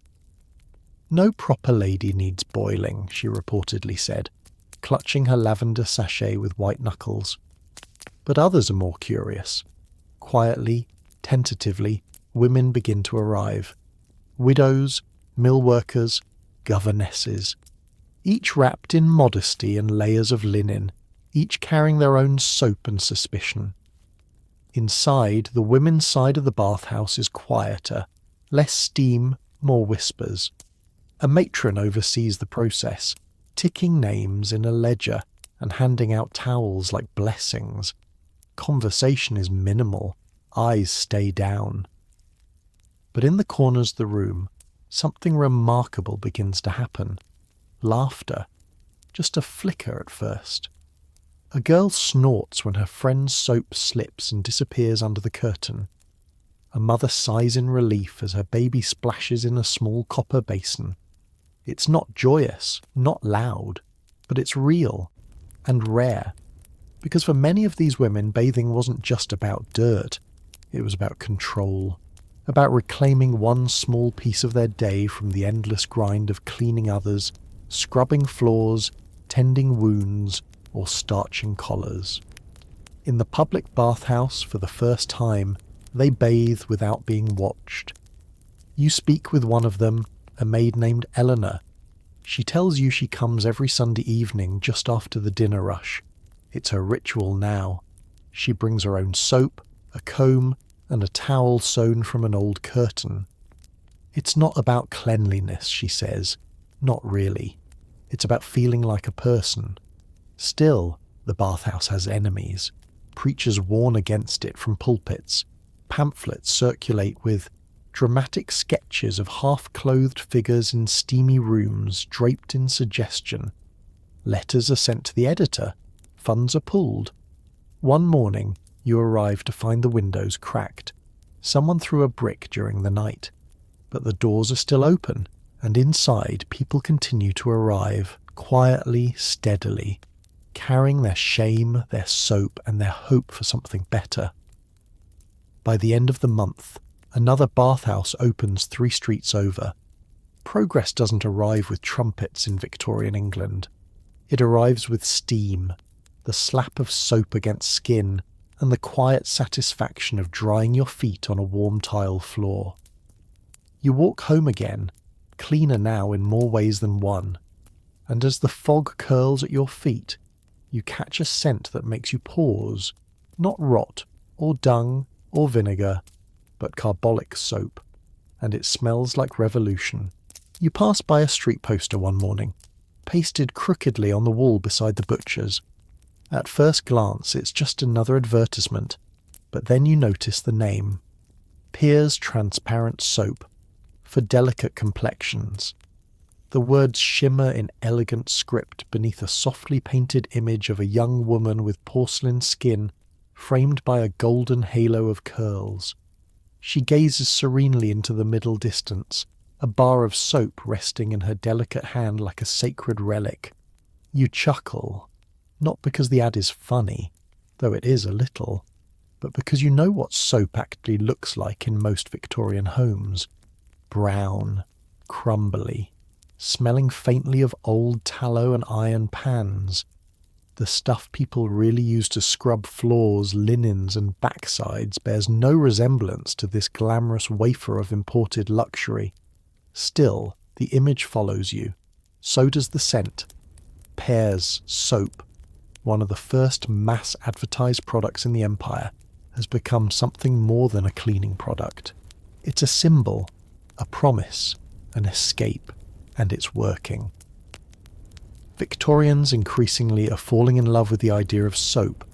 "No proper lady needs boiling," she reportedly said, clutching her lavender sachet with white knuckles. But others are more curious. Quietly, tentatively, women begin to arrive. Widows, mill workers, governesses. Each wrapped in modesty and layers of linen, each carrying their own soap and suspicion. Inside, the women's side of the bathhouse is quieter, less steam, more whispers. A matron oversees the process, ticking names in a ledger and handing out towels like blessings. Conversation is minimal, eyes stay down. But in the corners of the room, something remarkable begins to happen. Laughter, just a flicker at first. A girl snorts when her friend's soap slips and disappears under the curtain. A mother sighs in relief as her baby splashes in a small copper basin. It's not joyous, not loud, but it's real and rare. Because for many of these women, bathing wasn't just about dirt. It was about control, about reclaiming one small piece of their day from the endless grind of cleaning others, scrubbing floors, tending wounds, or starching collars. In the public bathhouse, for the first time, they bathe without being watched. You speak with one of them, a maid named Eleanor. She tells you she comes every Sunday evening just after the dinner rush. It's her ritual now. She brings her own soap, a comb, and a towel sewn from an old curtain. It's not about cleanliness, she says. Not really. It's about feeling like a person. Still, the bathhouse has enemies. Preachers warn against it from pulpits. Pamphlets circulate with dramatic sketches of half-clothed figures in steamy rooms draped in suggestion. Letters are sent to the editor. funds are pooled. One morning, you arrive to find the windows cracked. Someone threw a brick during the night, but the doors are still open, and inside people continue to arrive, quietly, steadily, carrying their shame, their soap, and their hope for something better. By the end of the month, another bathhouse opens 3 streets over. Progress doesn't arrive with trumpets in Victorian England. It arrives with steam, the slap of soap against skin, and the quiet satisfaction of drying your feet on a warm tile floor. You walk home again, cleaner now in more ways than one, and as the fog curls at your feet, you catch a scent that makes you pause, not rot, or dung, or vinegar, but carbolic soap, and it smells like revolution. You pass by a street poster one morning, pasted crookedly on the wall beside the butcher's. At first glance, it's just another advertisement, but then you notice the name. Pear's Transparent Soap, for delicate complexions. The words shimmer in elegant script beneath a softly painted image of a young woman with porcelain skin framed by a golden halo of curls. She gazes serenely into the middle distance, a bar of soap resting in her delicate hand like a sacred relic. You chuckle, not because the ad is funny, though it is a little, but because you know what soap actually looks like in most Victorian homes. Brown, crumbly, smelling faintly of old tallow and iron pans. The stuff people really use to scrub floors, linens and backsides bears no resemblance to this glamorous wafer of imported luxury. Still, the image follows you. So does the scent. Pear's soap, one of the first mass advertised products in the empire, has become something more than a cleaning product. It's a symbol, a promise, an escape, and it's working. Victorians increasingly are falling in love with the idea of soap,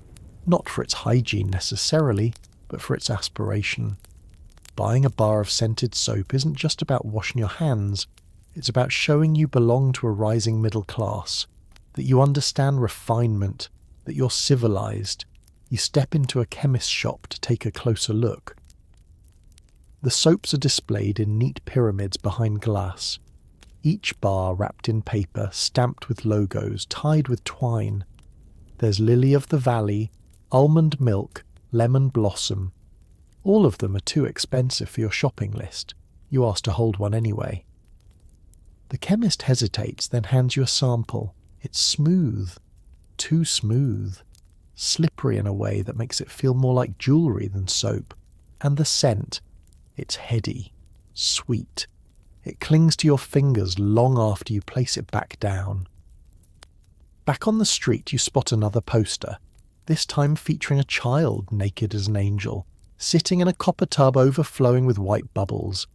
not for its hygiene necessarily, but for its aspiration. Buying a bar of scented soap isn't just about washing your hands, it's about showing you belong to a rising middle class, that you understand refinement, that you're civilized. You step into a chemist's shop to take a closer look. The soaps are displayed in neat pyramids behind glass, each bar wrapped in paper, stamped with logos, tied with twine. There's Lily of the Valley, Almond Milk, Lemon Blossom. All of them are too expensive for your shopping list. You ask to hold one anyway. The chemist hesitates, then hands you a sample. It's smooth. Too smooth. Slippery in a way that makes it feel more like jewellery than soap. And the scent. It's heady. Sweet. It clings to your fingers long after you place it back down. Back on the street you spot another poster, this time featuring a child naked as an angel, sitting in a copper tub overflowing with white bubbles.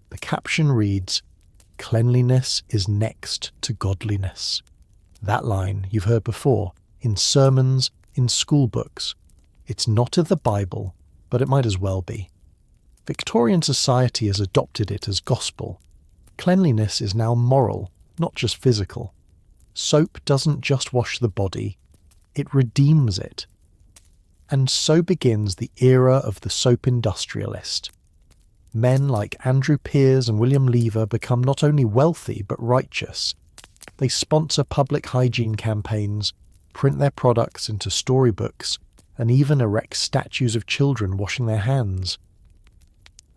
The caption reads, "Cleanliness is next to godliness." That line you've heard before, in sermons, in school books. It's not in the Bible, but it might as well be. Victorian society has adopted it as gospel. Cleanliness is now moral, not just physical. Soap doesn't just wash the body, it redeems it. And so begins the era of the soap industrialist. Men like Andrew Pearse and William Lever become not only wealthy but righteous. They sponsor public hygiene campaigns, print their products into storybooks, and even erect statues of children washing their hands.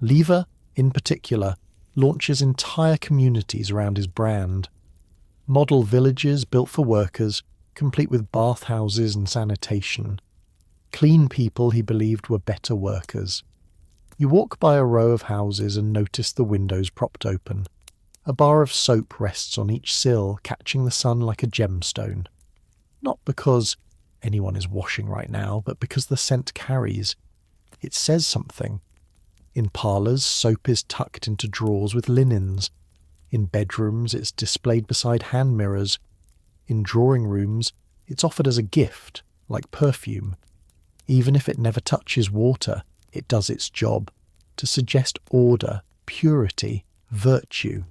Lever, in particular, launches entire communities around his brand. Model villages built for workers, complete with bathhouses and sanitation. Clean people he believed were better workers. You walk by a row of houses and notice the windows propped open. A bar of soap rests on each sill, catching the sun like a gemstone. Not because anyone is washing right now, but because the scent carries. It says something. In parlours, soap is tucked into drawers with linens. In bedrooms, it's displayed beside hand mirrors. In drawing rooms, it's offered as a gift, like perfume. Even if it never touches water, it does its job, to suggest order, purity, virtue.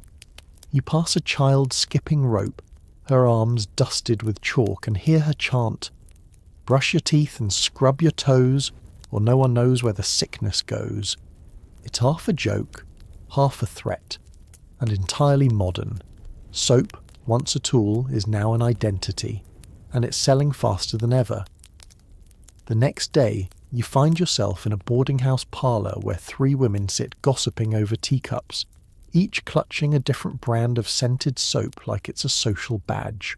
You pass a child skipping rope, her arms dusted with chalk, and hear her chant, Brush your teeth and scrub your toes, or no one knows where the sickness goes. It's half a joke, half a threat, and entirely modern. Soap, once a tool, is now an identity, and it's selling faster than ever. The next day, you find yourself in a boarding house parlour where 3 women sit gossiping over teacups, each clutching a different brand of scented soap like it's a social badge.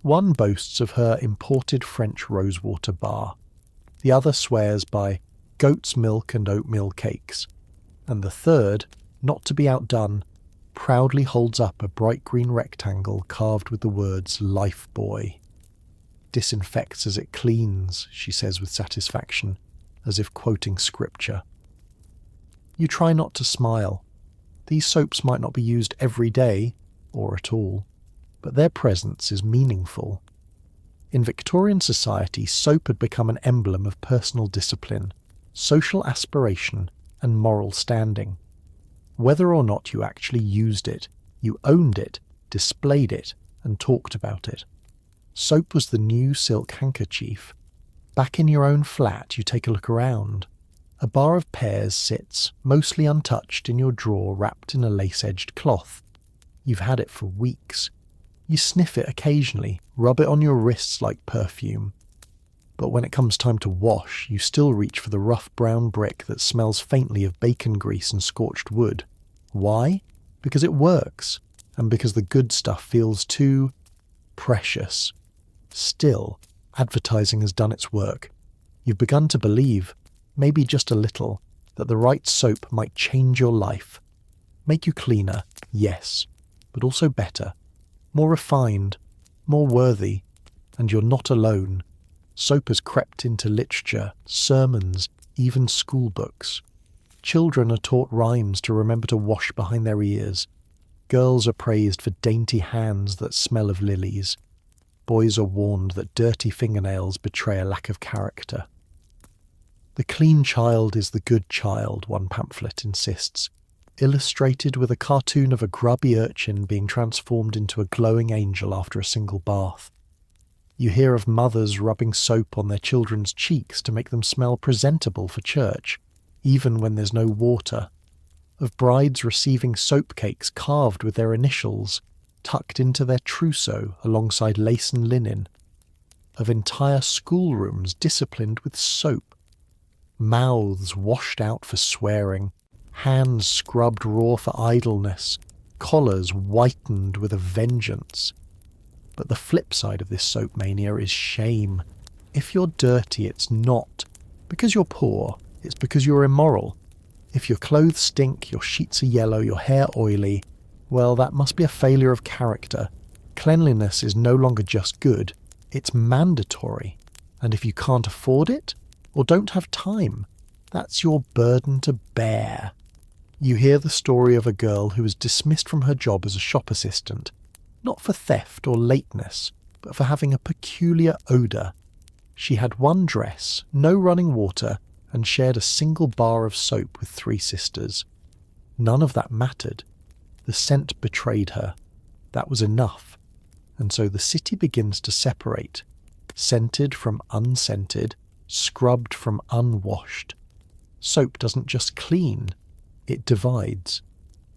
One boasts of her imported French rosewater bar. The other swears by goat's milk and oatmeal cakes. And the third, not to be outdone, proudly holds up a bright green rectangle carved with the words "Life Boy." "Disinfects as it cleans," she says with satisfaction, as if quoting scripture. You try not to smile. These soaps might not be used every day, or at all, but their presence is meaningful. In Victorian society, soap had become an emblem of personal discipline, social aspiration, and moral standing. Whether or not you actually used it, you owned it, displayed it, and talked about it. Soap was the new silk handkerchief. Back in your own flat, you take a look around. A bar of pears sits, mostly untouched, in your drawer wrapped in a lace-edged cloth. You've had it for weeks. You sniff it occasionally, rub it on your wrists like perfume. But when it comes time to wash, you still reach for the rough brown brick that smells faintly of bacon grease and scorched wood. Why? Because it works, and because the good stuff feels too precious. Still, advertising has done its work. You've begun to believe, maybe just a little, that the right soap might change your life. Make you cleaner, yes, but also better. More refined, more worthy, and you're not alone. Soap has crept into literature, sermons, even school books. Children are taught rhymes to remember to wash behind their ears. Girls are praised for dainty hands that smell of lilies. Boys are warned that dirty fingernails betray a lack of character. The clean child is the good child, one pamphlet insists, illustrated with a cartoon of a grubby urchin being transformed into a glowing angel after a single bath. You hear of mothers rubbing soap on their children's cheeks to make them smell presentable for church, even when there's no water. Of brides receiving soap cakes carved with their initials, tucked into their trousseau alongside lace and linen. Of entire schoolrooms disciplined with soap. Mouths washed out for swearing, hands scrubbed raw for idleness, collars whitened with a vengeance. But the flip side of this soap mania is shame. If you're dirty, it's not because you're poor, it's because you're immoral. If your clothes stink, your sheets are yellow, your hair oily, well, that must be a failure of character. Cleanliness is no longer just good, it's mandatory. And if you can't afford it, or don't have time, that's your burden to bear. You hear the story of a girl who was dismissed from her job as a shop assistant, not for theft or lateness, but for having a peculiar odour. She had one dress, no running water, and shared a single bar of soap with 3 sisters. None of that mattered. The scent betrayed her. That was enough. And so the city begins to separate, scented from unscented, scrubbed from unwashed. Soap doesn't just clean, it divides.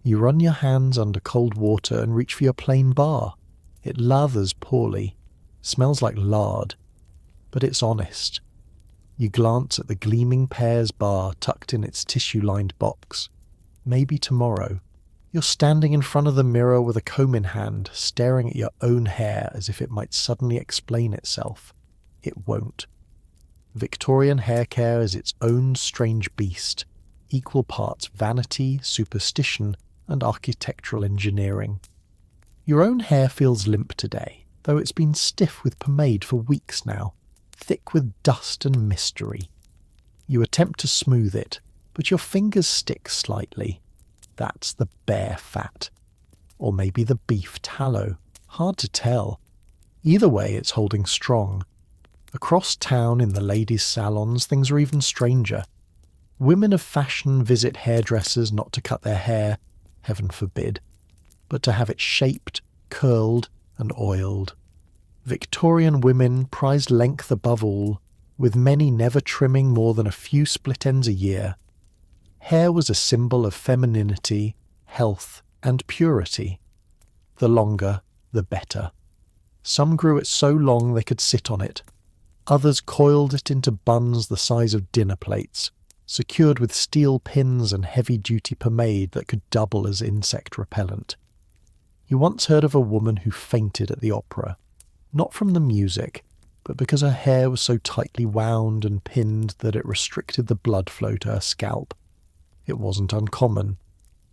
You run your hands under cold water and reach for your plain bar. It lathers poorly, smells like lard, but it's honest. You glance at the gleaming pears bar tucked in its tissue-lined box. Maybe tomorrow, you're standing in front of the mirror with a comb in hand, staring at your own hair as if it might suddenly explain itself. It won't. Victorian hair care is its own strange beast, equal parts vanity, superstition, and architectural engineering. Your own hair feels limp today, though it's been stiff with pomade for weeks now, thick with dust and mystery. You attempt to smooth it, but your fingers stick slightly. That's the bear fat. Or maybe the beef tallow. Hard to tell. Either way, it's holding strong. Across town in the ladies' salons, things are even stranger. Women of fashion visit hairdressers not to cut their hair, heaven forbid, but to have it shaped, curled, and oiled. Victorian women prized length above all, with many never trimming more than a few split ends a year. Hair was a symbol of femininity, health, and purity. The longer, the better. Some grew it so long they could sit on it. Others coiled it into buns the size of dinner plates, secured with steel pins and heavy-duty pomade that could double as insect repellent. You once heard of a woman who fainted at the opera, not from the music, but because her hair was so tightly wound and pinned that it restricted the blood flow to her scalp. It wasn't uncommon.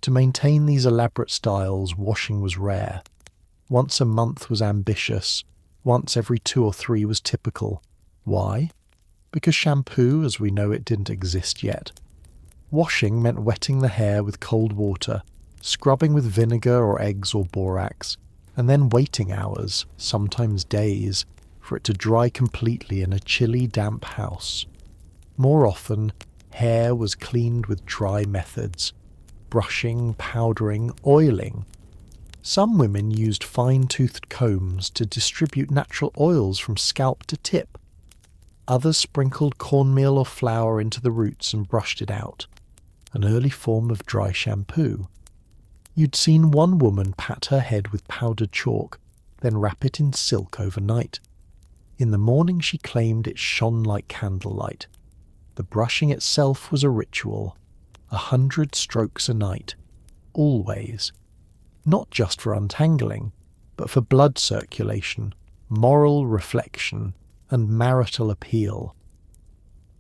To maintain these elaborate styles, washing was rare. Once a month was ambitious, once every 2 or 3 was typical. Why? Because shampoo, as we know it, didn't exist yet. Washing meant wetting the hair with cold water, scrubbing with vinegar or eggs or borax, and then waiting hours, sometimes days, for it to dry completely in a chilly, damp house. More often, hair was cleaned with dry methods: brushing, powdering, oiling. Some women used fine-toothed combs to distribute natural oils from scalp to tip. Others sprinkled cornmeal or flour into the roots and brushed it out, an early form of dry shampoo. You'd seen one woman pat her head with powdered chalk, then wrap it in silk overnight. In the morning she claimed it shone like candlelight. The brushing itself was a ritual, 100 strokes a night, always. Not just for untangling, but for blood circulation, moral reflection, and marital appeal.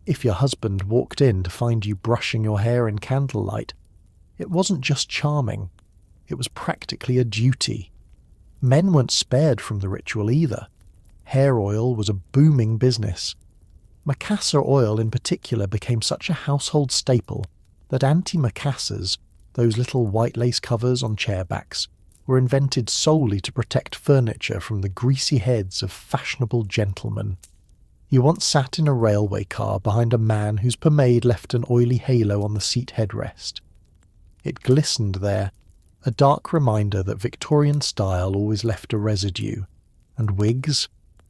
If your husband walked in to find you brushing your hair in candlelight, it wasn't just charming, it was practically a duty. Men weren't spared from the ritual either. Hair oil was a booming business. Macassar oil in particular became such a household staple that antimacassars, those little white lace covers on chairbacks, were invented solely to protect furniture from the greasy heads of fashionable gentlemen. You once sat in a railway car behind a man whose pomade left an oily halo on the seat headrest. It glistened there, a dark reminder that Victorian style always left a residue, and wigs,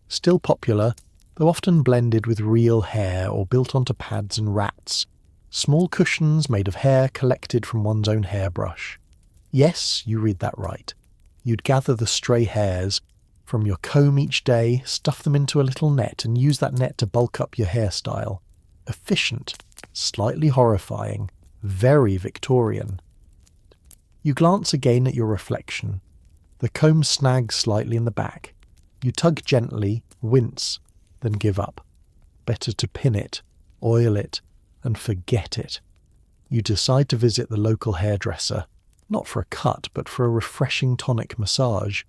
still popular, though often blended with real hair or built onto pads and rats, small cushions made of hair collected from one's own hairbrush. Yes, you read that right. You'd gather the stray hairs from your comb each day, stuff them into a little net, and use that net to bulk up your hairstyle. Efficient, slightly horrifying, very Victorian. You glance again at your reflection. The comb snags slightly in the back. You tug gently, wince, then give up. Better to pin it, oil it, and forget it. You decide to visit the local hairdresser, not for a cut, but for a refreshing tonic massage,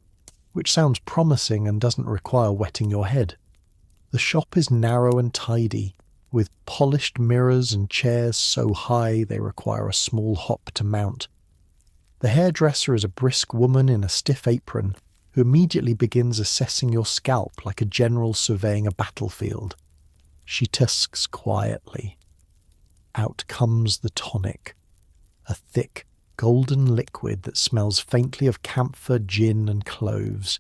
which sounds promising and doesn't require wetting your head. The shop is narrow and tidy, with polished mirrors and chairs so high they require a small hop to mount. The hairdresser is a brisk woman in a stiff apron, who immediately begins assessing your scalp like a general surveying a battlefield. She tusks quietly. Out comes the tonic, a thick, golden liquid that smells faintly of camphor, gin, and cloves.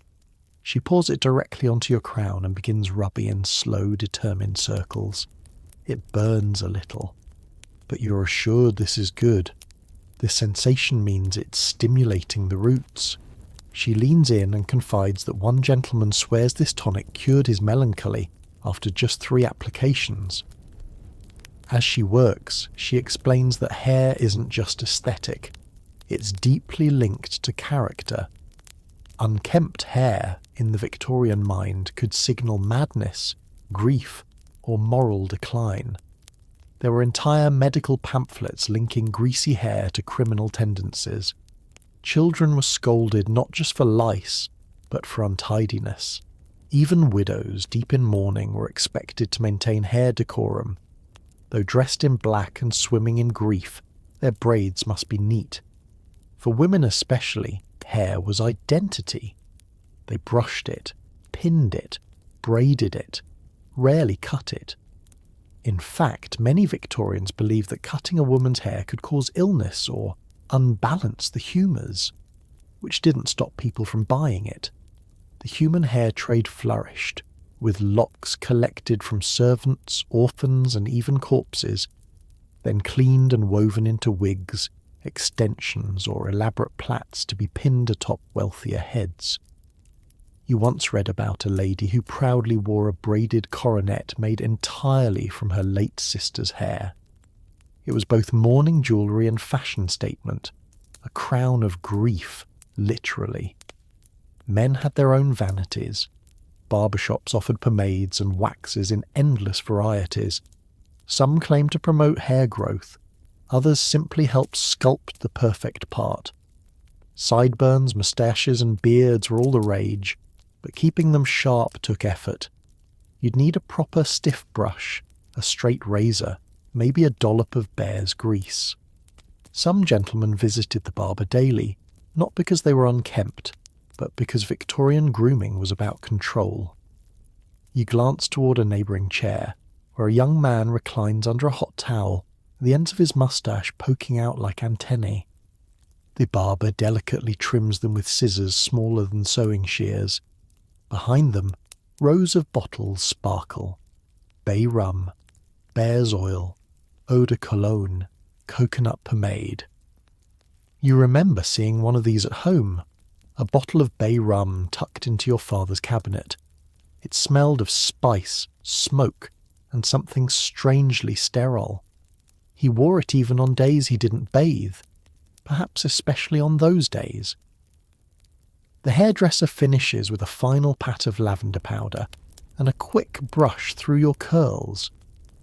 She pours it directly onto your crown and begins rubbing in slow, determined circles. It burns a little, but you're assured this is good. This sensation means it's stimulating the roots. She leans in and confides that one gentleman swears this tonic cured his melancholy after just 3 applications. As she works, she explains that hair isn't just aesthetic. It's deeply linked to character. Unkempt hair, in the Victorian mind, could signal madness, grief, or moral decline. There were entire medical pamphlets linking greasy hair to criminal tendencies. Children were scolded not just for lice, but for untidiness. Even widows, deep in mourning, were expected to maintain hair decorum. Though dressed in black and swimming in grief, their braids must be neat. For women especially, hair was identity. They brushed it, pinned it, braided it, rarely cut it. In fact, many Victorians believed that cutting a woman's hair could cause illness or unbalance the humours, which didn't stop people from buying it. the human hair trade flourished, with locks collected from servants, orphans, and even corpses, then cleaned and woven into wigs, extensions, or elaborate plaits to be pinned atop wealthier heads. You once read about a lady who proudly wore a braided coronet made entirely from her late sister's hair. It was both mourning jewellery and fashion statement, a crown of grief, literally. Men had their own vanities. Barbershops offered pomades and waxes in endless varieties. Some claimed to promote hair growth, others simply helped sculpt the perfect part. Sideburns, moustaches and beards were all the rage, but keeping them sharp took effort. You'd need a proper stiff brush, a straight razor, maybe a dollop of bear's grease. Some gentlemen visited the barber daily, not because they were unkempt, but because Victorian grooming was about control. You glance toward a neighbouring chair, where a young man reclines under a hot towel, the ends of his moustache poking out like antennae. The barber delicately trims them with scissors smaller than sewing shears. Behind them, rows of bottles sparkle. Bay rum, bear's oil, eau de cologne, coconut pomade. You remember seeing one of these at home, a bottle of bay rum tucked into your father's cabinet. It smelled of spice, smoke, and something strangely sterile. He wore it even on days he didn't bathe, perhaps especially on those days. The hairdresser finishes with a final pat of lavender powder and a quick brush through your curls.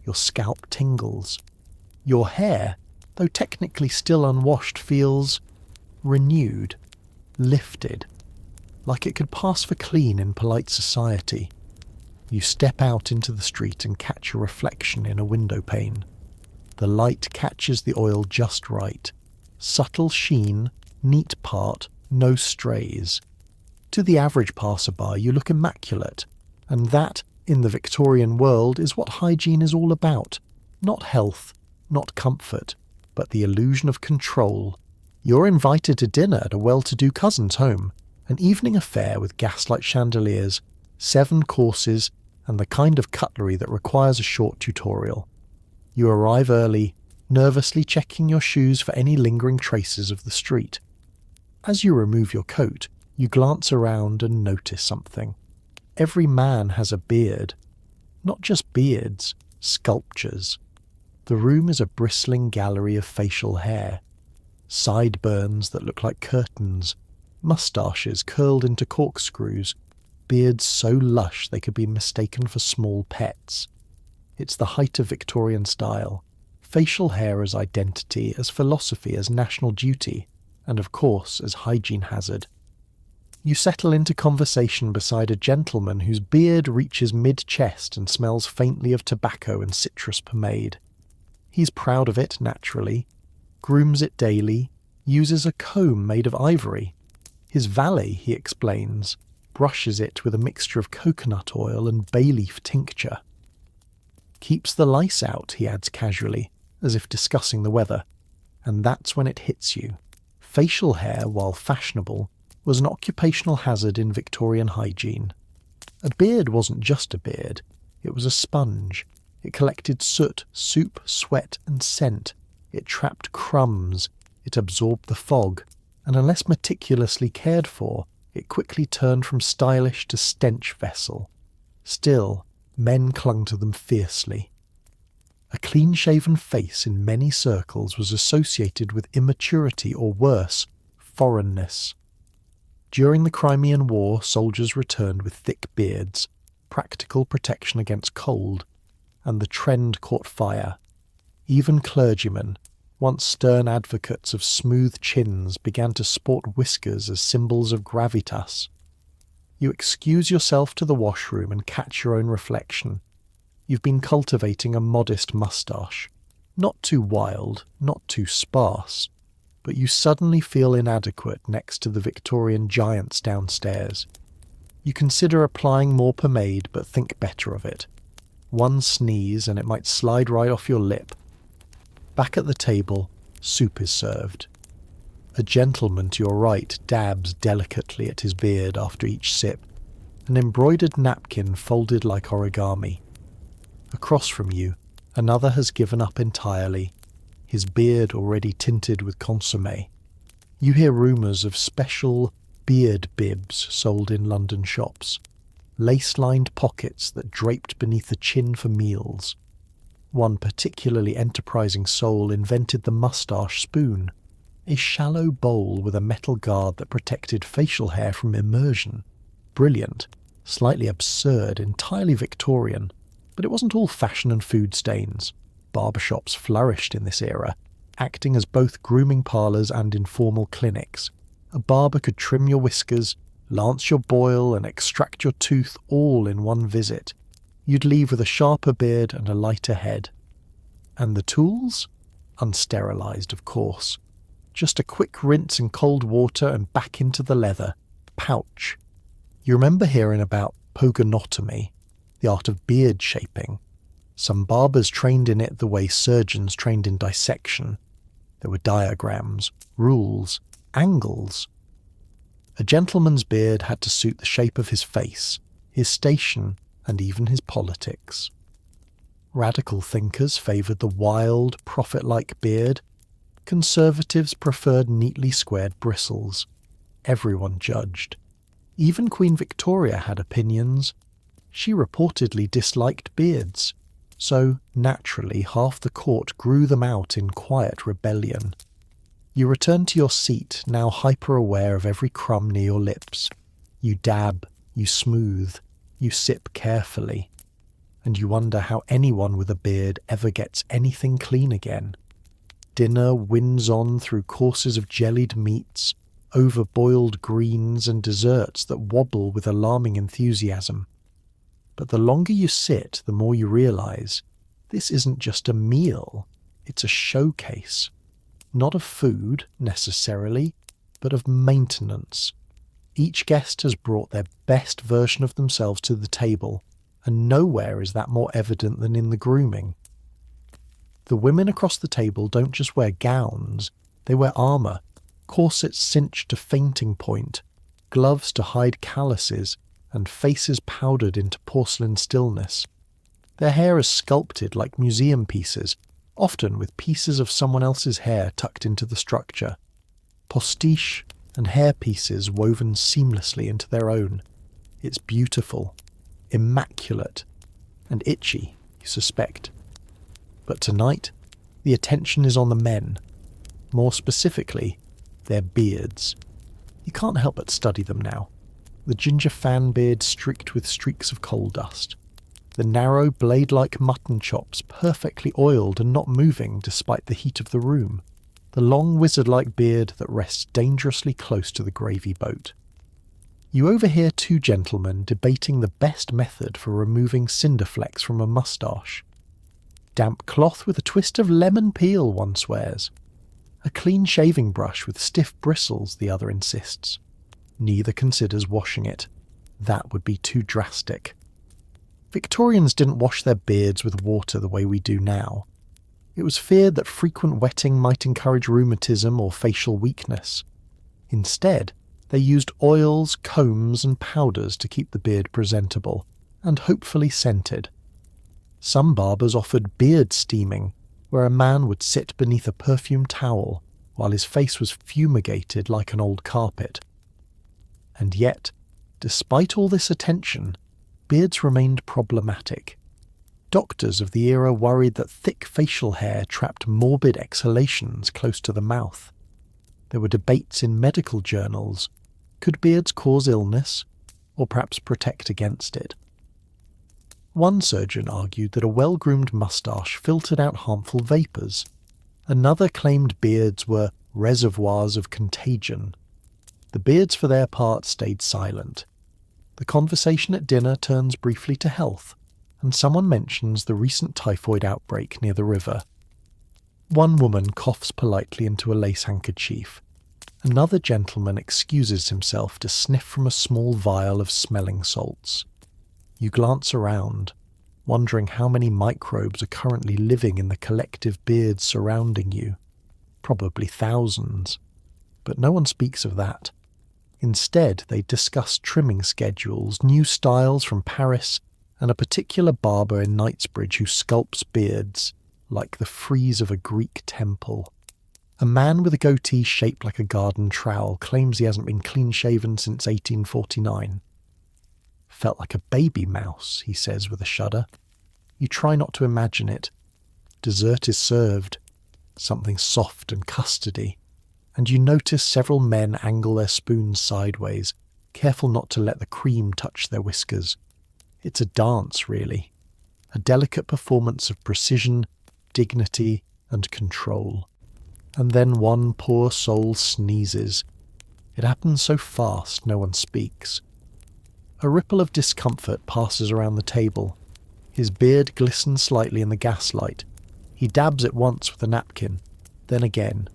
Your scalp tingles. Your hair, though technically still unwashed, feels renewed, lifted, like it could pass for clean in polite society. You step out into the street and catch your reflection in a window pane. The light catches the oil just right. Subtle sheen, neat part, no strays. To the average passerby, you look immaculate, and that, in the Victorian world, is what hygiene is all about. Not health, not comfort, but the illusion of control. You're invited to dinner at a well-to-do cousin's home, an evening affair with gaslight chandeliers, 7 courses, and the kind of cutlery that requires a short tutorial. You arrive early, nervously checking your shoes for any lingering traces of the street. As you remove your coat, you glance around and notice something. Every man has a beard. Not just beards, sculptures. The room is a bristling gallery of facial hair. Sideburns that look like curtains, moustaches curled into corkscrews, beards so lush they could be mistaken for small pets. It's the height of Victorian style. Facial hair as identity, as philosophy, as national duty, and of course as hygiene hazard. You settle into conversation beside a gentleman whose beard reaches mid-chest and smells faintly of tobacco and citrus pomade. He's proud of it, naturally, grooms it daily, uses a comb made of ivory. His valet, he explains, brushes it with a mixture of coconut oil and bay leaf tincture. Keeps the lice out, he adds casually, as if discussing the weather. And that's when it hits you. Facial hair, while fashionable, was an occupational hazard in Victorian hygiene. A beard wasn't just a beard, it was a sponge. It collected soot, soup, sweat and scent. It trapped crumbs, it absorbed the fog, and unless meticulously cared for, it quickly turned from stylish to stench vessel. Still, men clung to them fiercely. A clean-shaven face in many circles was associated with immaturity or worse, foreignness. During the Crimean War, soldiers returned with thick beards, practical protection against cold, and the trend caught fire. Even clergymen, once stern advocates of smooth chins, began to sport whiskers as symbols of gravitas. You excuse yourself to the washroom and catch your own reflection. You've been cultivating a modest moustache. Not too wild, not too sparse, but you suddenly feel inadequate next to the Victorian giants downstairs. You consider applying more pomade, but think better of it. One sneeze and it might slide right off your lip. Back at the table, soup is served. A gentleman to your right dabs delicately at his beard after each sip, an embroidered napkin folded like origami. Across from you, another has given up entirely, his beard already tinted with consommé. You hear rumours of special beard bibs sold in London shops, lace-lined pockets that draped beneath the chin for meals. One particularly enterprising soul invented the moustache spoon, a shallow bowl with a metal guard that protected facial hair from immersion. Brilliant, slightly absurd, entirely Victorian, but it wasn't all fashion and food stains. Barbershops flourished in this era, acting as both grooming parlours and informal clinics. A barber could trim your whiskers, lance your boil and extract your tooth all in one visit. You'd leave with a sharper beard and a lighter head. And the tools? Unsterilised, of course. Just a quick rinse in cold water and back into the leather. Pouch. You remember hearing about pogonotomy, the art of beard shaping. Some barbers trained in it the way surgeons trained in dissection. There were diagrams, rules, angles. A gentleman's beard had to suit the shape of his face, his station, and even his politics. Radical thinkers favoured the wild, prophet-like beard. Conservatives preferred neatly squared bristles. Everyone judged. Even Queen Victoria had opinions. She reportedly disliked beards, so naturally half the court grew them out in quiet rebellion. You return to your seat, now hyper-aware of every crumb near your lips. You dab, you smooth, you sip carefully, and you wonder how anyone with a beard ever gets anything clean again. Dinner winds on through courses of jellied meats, over-boiled greens and desserts that wobble with alarming enthusiasm. But the longer you sit, the more you realise this isn't just a meal, it's a showcase. Not of food, necessarily, but of maintenance. Each guest has brought their best version of themselves to the table, and nowhere is that more evident than in the grooming. The women across the table don't just wear gowns, they wear armour, corsets cinched to fainting point, gloves to hide calluses, and faces powdered into porcelain stillness. Their hair is sculpted like museum pieces, often with pieces of someone else's hair tucked into the structure. Postiche and hair pieces woven seamlessly into their own. It's beautiful, immaculate, and itchy, you suspect. But tonight, the attention is on the men. More specifically, their beards. You can't help but study them now. The ginger fan beard streaked with streaks of coal dust. The narrow, blade-like mutton chops perfectly oiled and not moving despite the heat of the room. The long wizard-like beard that rests dangerously close to the gravy boat. You overhear two gentlemen debating the best method for removing cinder flecks from a moustache. Damp cloth with a twist of lemon peel, one swears. A clean shaving brush with stiff bristles, the other insists. Neither considers washing it. That would be too drastic. Victorians didn't wash their beards with water the way we do now. It was feared that frequent wetting might encourage rheumatism or facial weakness. Instead, they used oils, combs and powders to keep the beard presentable, and hopefully scented. Some barbers offered beard steaming, where a man would sit beneath a perfumed towel while his face was fumigated like an old carpet. And yet, despite all this attention, beards remained problematic. Doctors of the era worried that thick facial hair trapped morbid exhalations close to the mouth. There were debates in medical journals. Could beards cause illness, or perhaps protect against it? One surgeon argued that a well-groomed moustache filtered out harmful vapours. Another claimed beards were reservoirs of contagion. The beards, for their part, stayed silent. The conversation at dinner turns briefly to health, and someone mentions the recent typhoid outbreak near the river. One woman coughs politely into a lace handkerchief. Another gentleman excuses himself to sniff from a small vial of smelling salts. You glance around, wondering how many microbes are currently living in the collective beards surrounding you. Probably thousands. But no one speaks of that. Instead, they discuss trimming schedules, new styles from Paris, and a particular barber in Knightsbridge who sculpts beards like the frieze of a Greek temple. A man with a goatee shaped like a garden trowel claims he hasn't been clean-shaven since 1849. Felt like a baby mouse, he says with a shudder. You try not to imagine it. Dessert is served, something soft and custardy, and you notice several men angle their spoons sideways, careful not to let the cream touch their whiskers. It's a dance, really. A delicate performance of precision, dignity, and control. And then one poor soul sneezes. It happens so fast no one speaks. A ripple of discomfort passes around the table. His beard glistens slightly in the gaslight. He dabs it once with a napkin, then again,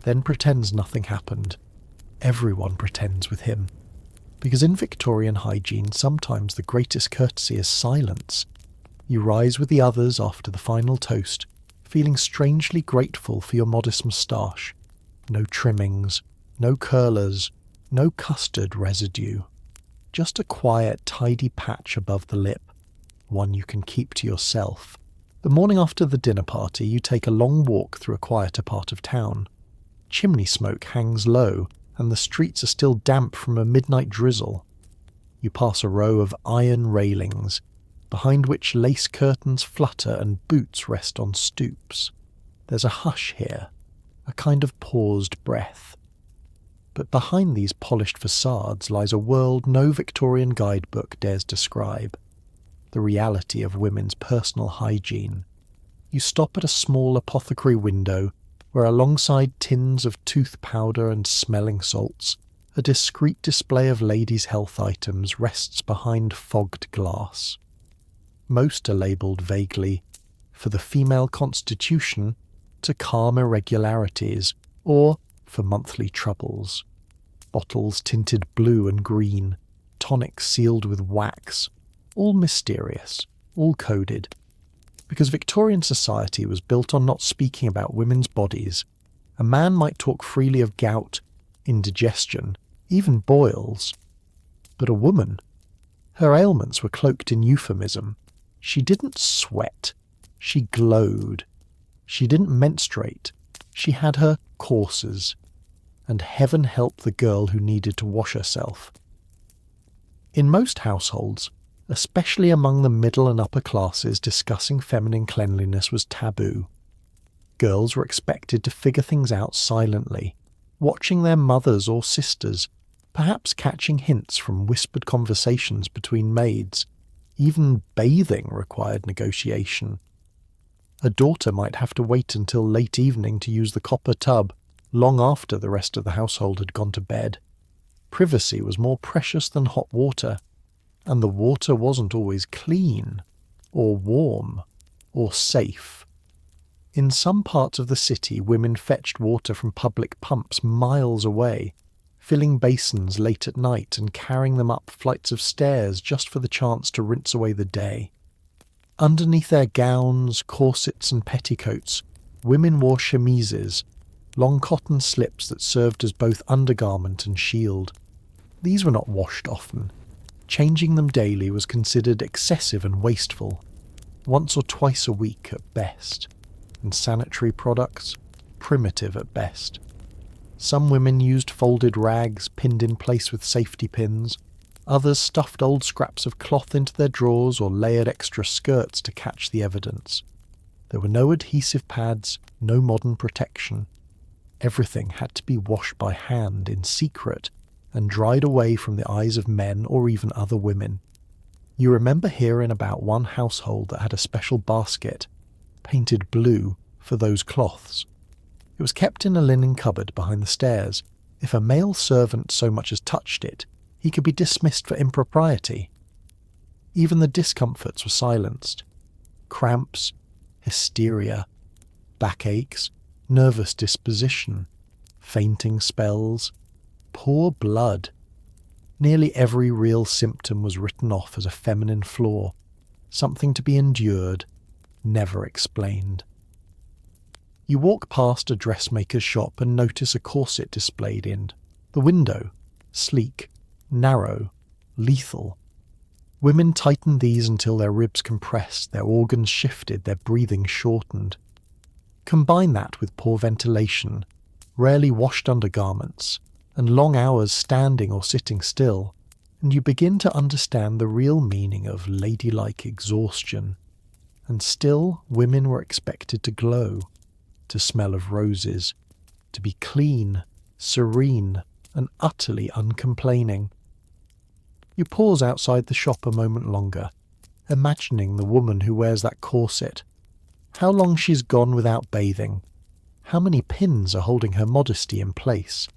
then pretends nothing happened. Everyone pretends with him. Because in Victorian hygiene, sometimes the greatest courtesy is silence. You rise with the others after the final toast, feeling strangely grateful for your modest moustache. No trimmings, no curlers, no custard residue. Just a quiet, tidy patch above the lip, one you can keep to yourself. The morning after the dinner party, you take a long walk through a quieter part of town. Chimney smoke hangs low, and the streets are still damp from a midnight drizzle. You pass a row of iron railings, behind which lace curtains flutter and boots rest on stoops. There's a hush here, a kind of paused breath. But behind these polished facades lies a world no Victorian guidebook dares describe. The reality of women's personal hygiene. You stop at a small apothecary window where, alongside tins of tooth powder and smelling salts, a discreet display of ladies' health items rests behind fogged glass. Most are labelled vaguely, for the female constitution, to calm irregularities, or for monthly troubles. Bottles tinted blue and green, tonics sealed with wax, all mysterious, all coded. Because Victorian society was built on not speaking about women's bodies, a man might talk freely of gout, indigestion, even boils. But a woman, her ailments were cloaked in euphemism. She didn't sweat, she glowed. She didn't menstruate, she had her courses. And heaven help the girl who needed to wash herself. In most households, especially among the middle and upper classes, discussing feminine cleanliness was taboo. Girls were expected to figure things out silently, watching their mothers or sisters, perhaps catching hints from whispered conversations between maids. Even bathing required negotiation. A daughter might have to wait until late evening to use the copper tub, long after the rest of the household had gone to bed. Privacy was more precious than hot water, and the water wasn't always clean, or warm, or safe. In some parts of the city, women fetched water from public pumps miles away, filling basins late at night and carrying them up flights of stairs just for the chance to rinse away the day. Underneath their gowns, corsets and petticoats, women wore chemises, long cotton slips that served as both undergarment and shield. These were not washed often. Changing them daily was considered excessive and wasteful, once or twice a week at best, and sanitary products, primitive at best. Some women used folded rags pinned in place with safety pins. Others stuffed old scraps of cloth into their drawers or layered extra skirts to catch the evidence. There were no adhesive pads, no modern protection. Everything had to be washed by hand in secret and dried away from the eyes of men or even other women. You remember hearing about one household that had a special basket, painted blue, for those cloths. It was kept in a linen cupboard behind the stairs. If a male servant so much as touched it, he could be dismissed for impropriety. Even the discomforts were silenced. Cramps, hysteria, backaches, nervous disposition, fainting spells, poor blood. Nearly every real symptom was written off as a feminine flaw, something to be endured, never explained. You walk past a dressmaker's shop and notice a corset displayed in the window, sleek, narrow, lethal. Women tightened these until their ribs compressed, their organs shifted, their breathing shortened. Combine that with poor ventilation, rarely washed undergarments, and long hours standing or sitting still, and you begin to understand the real meaning of ladylike exhaustion. And still, women were expected to glow, to smell of roses, to be clean, serene, and utterly uncomplaining. You pause outside the shop a moment longer, imagining the woman who wears that corset, how long she's gone without bathing, how many pins are holding her modesty in place,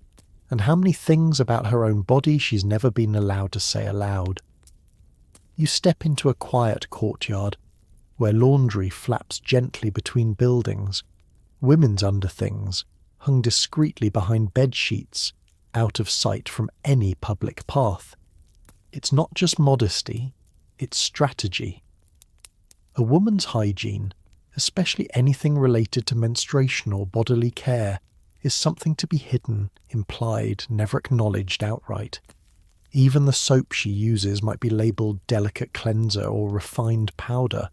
and how many things about her own body she's never been allowed to say aloud. You step into a quiet courtyard, where laundry flaps gently between buildings, women's underthings hung discreetly behind bed sheets, out of sight from any public path. It's not just modesty, it's strategy. A woman's hygiene, especially anything related to menstruation or bodily care, is something to be hidden, implied, never acknowledged outright. Even the soap she uses might be labelled delicate cleanser or refined powder.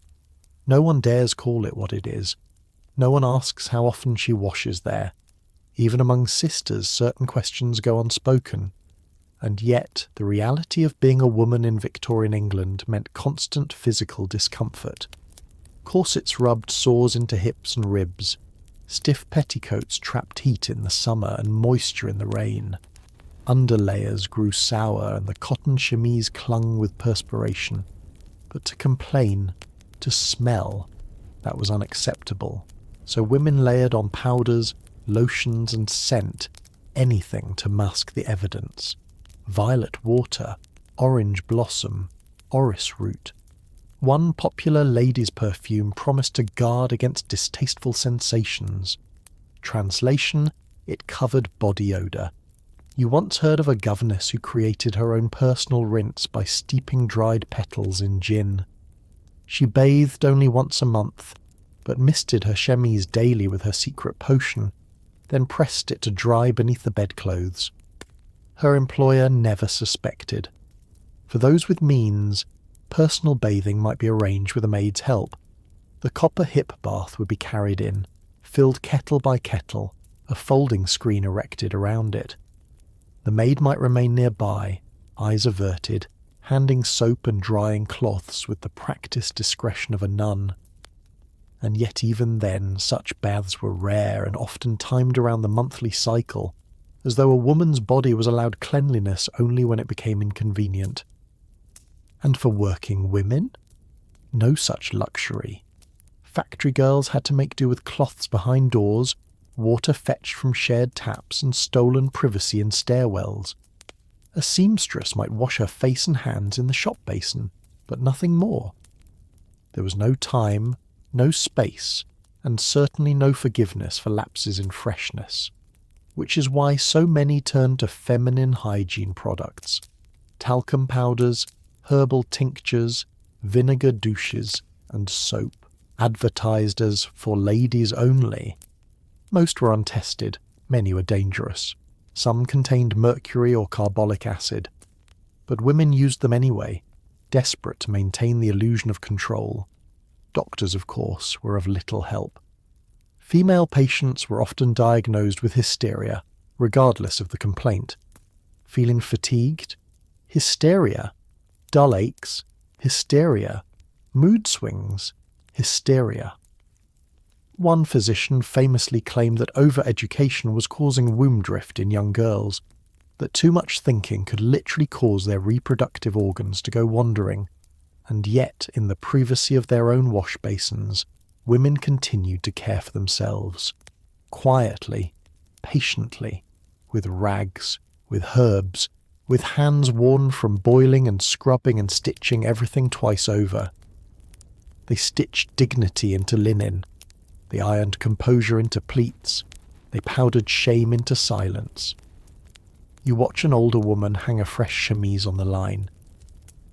No one dares call it what it is. No one asks how often she washes there. Even among sisters, certain questions go unspoken. And yet, the reality of being a woman in Victorian England meant constant physical discomfort. Corsets rubbed sores into hips and ribs. Stiff petticoats trapped heat in the summer and moisture in the rain. Underlayers grew sour and the cotton chemise clung with perspiration. But to complain, to smell, that was unacceptable. So women layered on powders, lotions and scent, anything to mask the evidence. Violet water, orange blossom, orris root. One popular ladies' perfume promised to guard against distasteful sensations. Translation, it covered body odour. You once heard of a governess who created her own personal rinse by steeping dried petals in gin. She bathed only once a month, but misted her chemise daily with her secret potion, then pressed it to dry beneath the bedclothes. Her employer never suspected. For those with means, personal bathing might be arranged with a maid's help. The copper hip bath would be carried in, filled kettle by kettle, a folding screen erected around it. The maid might remain nearby, eyes averted, handing soap and drying cloths with the practised discretion of a nun. And yet even then, such baths were rare and often timed around the monthly cycle, as though a woman's body was allowed cleanliness only when it became inconvenient. And for working women? No such luxury. Factory girls had to make do with cloths behind doors, water fetched from shared taps, and stolen privacy in stairwells. A seamstress might wash her face and hands in the shop basin, but nothing more. There was no time, no space, and certainly no forgiveness for lapses in freshness, which is why so many turned to feminine hygiene products, talcum powders, herbal tinctures, vinegar douches, and soap, advertised as for ladies only. Most were untested, many were dangerous. Some contained mercury or carbolic acid. But women used them anyway, desperate to maintain the illusion of control. Doctors, of course, were of little help. Female patients were often diagnosed with hysteria, regardless of the complaint. Feeling fatigued? Hysteria. Dull aches? Hysteria. Mood swings? Hysteria. One physician famously claimed that over-education was causing womb drift in young girls, that too much thinking could literally cause their reproductive organs to go wandering, and yet, in the privacy of their own wash basins, women continued to care for themselves, quietly, patiently, with rags, with herbs, with hands worn from boiling and scrubbing and stitching everything twice over. They stitched dignity into linen. They ironed composure into pleats. They powdered shame into silence. You watch an older woman hang a fresh chemise on the line.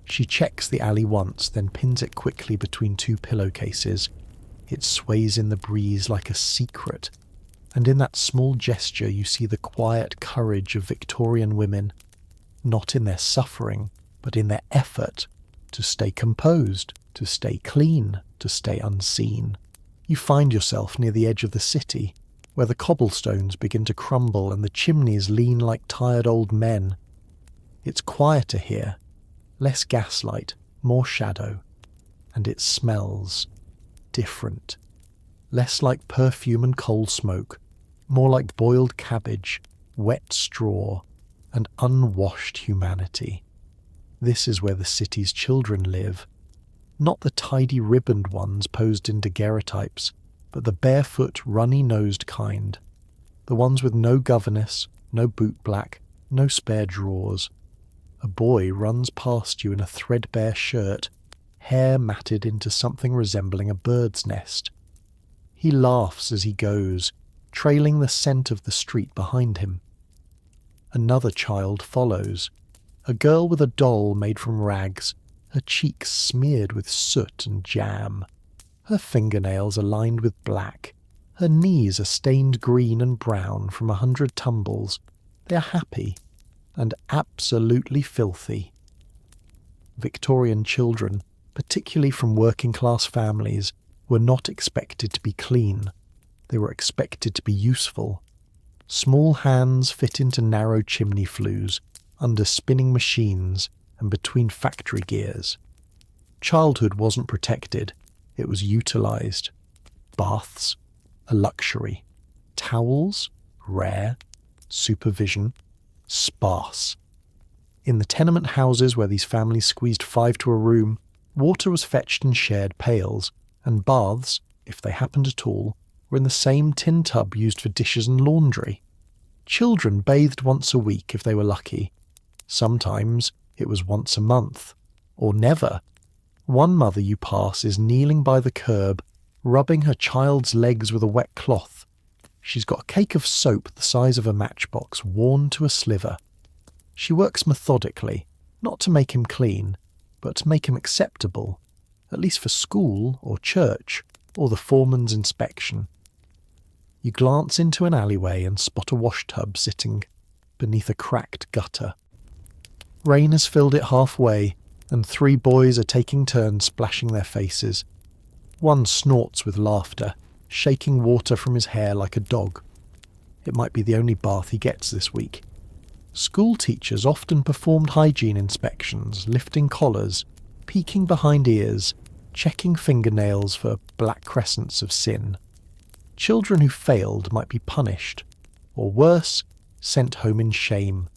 She checks the alley once, then pins it quickly between two pillowcases. It sways in the breeze like a secret, and in that small gesture you see the quiet courage of Victorian women. not in their suffering, but in their effort to stay composed, to stay clean, to stay unseen. You find yourself near the edge of the city, where the cobblestones begin to crumble and the chimneys lean like tired old men. It's quieter here, less gaslight, more shadow, and it smells different. Less like perfume and coal smoke, more like boiled cabbage, wet straw, and unwashed humanity. This is where the city's children live. Not the tidy ribboned ones posed in daguerreotypes, but the barefoot, runny-nosed kind. The ones with no governess, no bootblack, no spare drawers. A boy runs past you in a threadbare shirt, hair matted into something resembling a bird's nest. He laughs as he goes, trailing the scent of the street behind him. Another child follows, a girl with a doll made from rags, her cheeks smeared with soot and jam. Her fingernails are lined with black. Her knees are stained green and brown from 100 tumbles. They are happy and absolutely filthy. Victorian children, particularly from working-class families, were not expected to be clean. They were expected to be useful. Small hands fit into narrow chimney flues, under spinning machines and between factory gears. Childhood wasn't protected, it was utilised. Baths, a luxury. Towels, rare. Supervision, sparse. In the tenement houses where these families squeezed 5 to a room, water was fetched in shared pails, and baths, if they happened at all, were in the same tin tub used for dishes and laundry. Children bathed once a week if they were lucky. Sometimes it was once a month, or never. One mother you pass is kneeling by the curb, rubbing her child's legs with a wet cloth. She's got a cake of soap the size of a matchbox worn to a sliver. She works methodically, not to make him clean, but to make him acceptable, at least for school or church or the foreman's inspection. You glance into an alleyway and spot a washtub sitting beneath a cracked gutter. Rain has filled it halfway, and 3 boys are taking turns splashing their faces. One snorts with laughter, shaking water from his hair like a dog. It might be the only bath he gets this week. School teachers often performed hygiene inspections, lifting collars, peeking behind ears, checking fingernails for black crescents of sin. Children who failed might be punished, or worse, sent home in shame.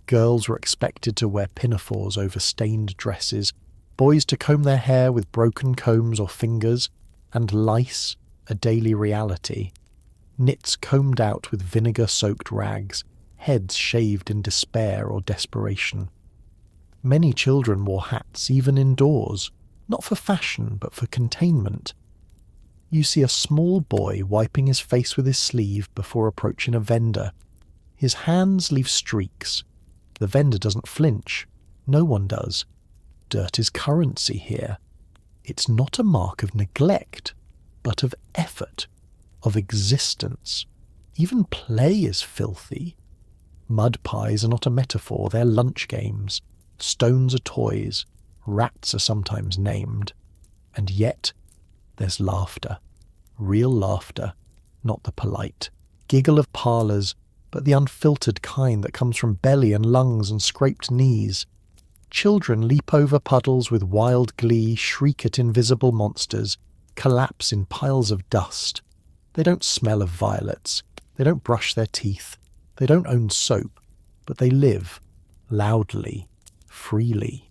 Girls were expected to wear pinafores over stained dresses, boys to comb their hair with broken combs or fingers, and lice, a daily reality. Nits combed out with vinegar-soaked rags, heads shaved in despair or desperation. Many children wore hats even indoors, not for fashion but for containment. You see a small boy wiping his face with his sleeve before approaching a vendor. His hands leave streaks. The vendor doesn't flinch. No one does. Dirt is currency here. It's not a mark of neglect, but of effort, of existence. Even play is filthy. Mud pies are not a metaphor, they're lunch games. Stones are toys. Rats are sometimes named. And yet, there's laughter. Real laughter, not the polite. Giggle of parlours, but the unfiltered kind that comes from belly and lungs and scraped knees. Children leap over puddles with wild glee, shriek at invisible monsters, collapse in piles of dust. They don't smell of violets. They don't brush their teeth. They don't own soap. But they live, loudly, freely.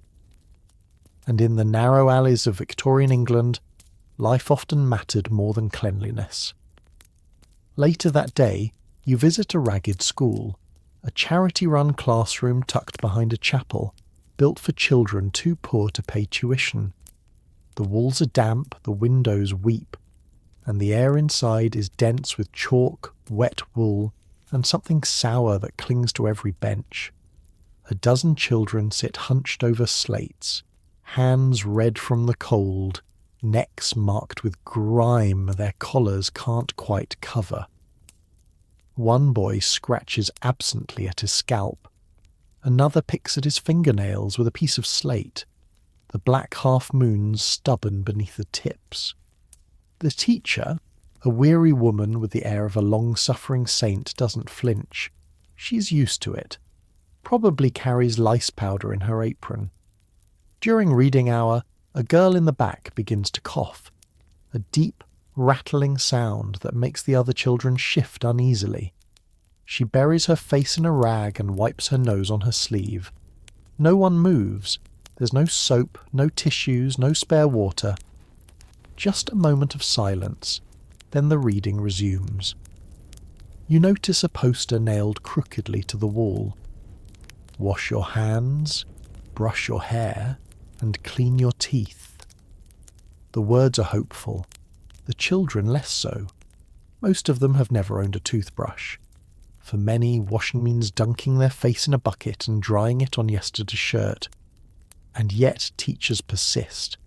And in the narrow alleys of Victorian England, life often mattered more than cleanliness. Later that day, you visit a ragged school, a charity-run classroom tucked behind a chapel, built for children too poor to pay tuition. The walls are damp, the windows weep, and the air inside is dense with chalk, wet wool, and something sour that clings to every bench. A dozen children sit hunched over slates, hands red from the cold, necks marked with grime their collars can't quite cover. One boy scratches absently at his scalp. Another picks at his fingernails with a piece of slate, the black half-moons stubborn beneath the tips. The teacher, a weary woman with the air of a long-suffering saint, doesn't flinch. She's used to it. Probably carries lice powder in her apron. During reading hour, a girl in the back begins to cough, a deep, rattling sound that makes the other children shift uneasily. She buries her face in a rag and wipes her nose on her sleeve. No one moves. There's no soap, no tissues, no spare water. Just a moment of silence, then the reading resumes. You notice a poster nailed crookedly to the wall. Wash your hands, brush your hair, and clean your teeth. The words are hopeful, the children less so. Most of them have never owned a toothbrush. For many, washing means dunking their face in a bucket and drying it on yesterday's shirt. And yet teachers persist.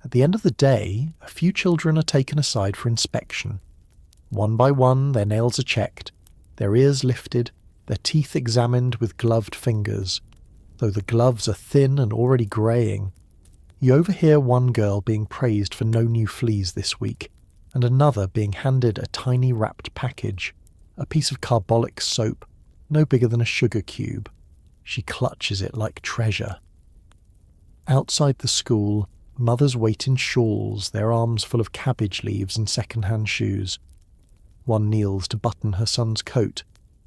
At the end of the day, a few children are taken aside for inspection. One by one, their nails are checked, their ears lifted, their teeth examined with gloved fingers. Though the gloves are thin and already greying, you overhear one girl being praised for no new fleas this week, and another being handed a tiny wrapped package, a piece of carbolic soap, no bigger than a sugar cube. She clutches it like treasure. Outside the school, mothers wait in shawls, their arms full of cabbage leaves and second-hand shoes. One kneels to button her son's coat,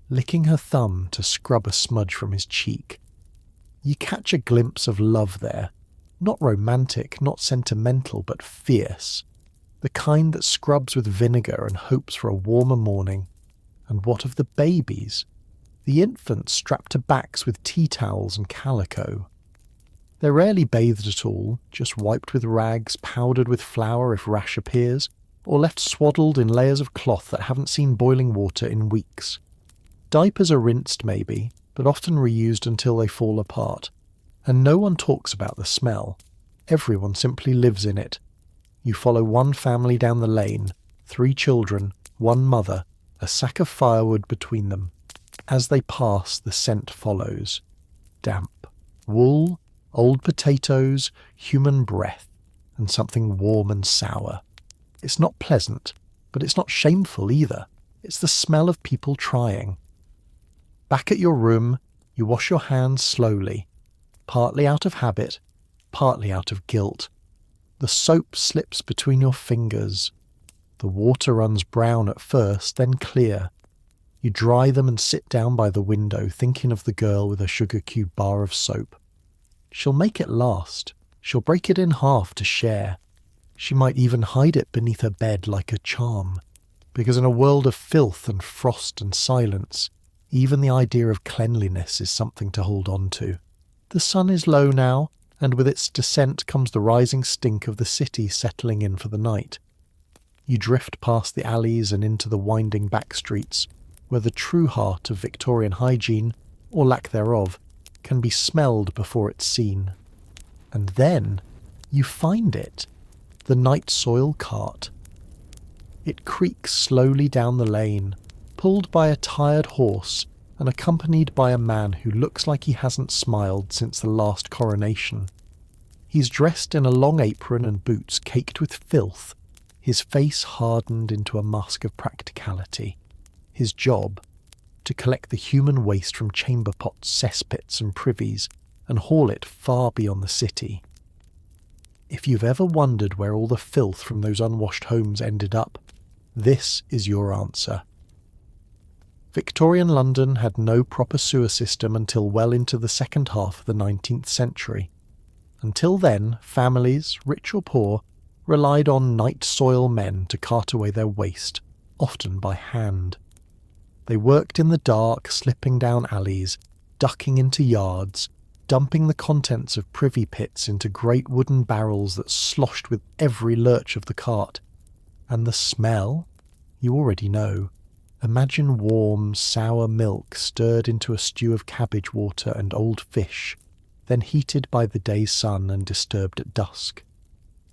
licking her thumb to scrub a smudge from his cheek. You catch a glimpse of love there, not romantic, not sentimental, but fierce, the kind that scrubs with vinegar and hopes for a warmer morning. And what of the babies? The infants strapped to backs with tea towels and calico. They're rarely bathed at all, just wiped with rags, powdered with flour if rash appears, or left swaddled in layers of cloth that haven't seen boiling water in weeks. Diapers are rinsed maybe, but often reused until they fall apart. And no one talks about the smell. Everyone simply lives in it. You follow one family down the lane, 3 children, one mother, a sack of firewood between them. As they pass, the scent follows. Damp, wool, old potatoes, human breath, and something warm and sour. It's not pleasant, but it's not shameful either. It's the smell of people trying. Back at your room, you wash your hands slowly, partly out of habit, partly out of guilt. The soap slips between your fingers. The water runs brown at first, then clear. You dry them and sit down by the window, thinking of the girl with a sugar cube bar of soap. She'll make it last. She'll break it in half to share. She might even hide it beneath her bed like a charm. Because in a world of filth and frost and silence, even the idea of cleanliness is something to hold on to. The sun is low now, and with its descent comes the rising stink of the city settling in for the night. You drift past the alleys and into the winding back streets, where the true heart of Victorian hygiene, or lack thereof, can be smelled before it's seen. And then you find it, the night soil cart. It creaks slowly down the lane, pulled by a tired horse and accompanied by a man who looks like he hasn't smiled since the last coronation. He's dressed in a long apron and boots caked with filth, his face hardened into a mask of practicality. His job, to collect the human waste from chamber pots, cesspits and privies and haul it far beyond the city. If you've ever wondered where all the filth from those unwashed homes ended up, this is your answer. Victorian London had no proper sewer system until well into the second half of the 19th century. Until then, families, rich or poor, relied on night soil men to cart away their waste, often by hand. They worked in the dark, slipping down alleys, ducking into yards, dumping the contents of privy pits into great wooden barrels that sloshed with every lurch of the cart. And the smell? You already know. Imagine warm, sour milk stirred into a stew of cabbage water and old fish, then heated by the day's sun and disturbed at dusk.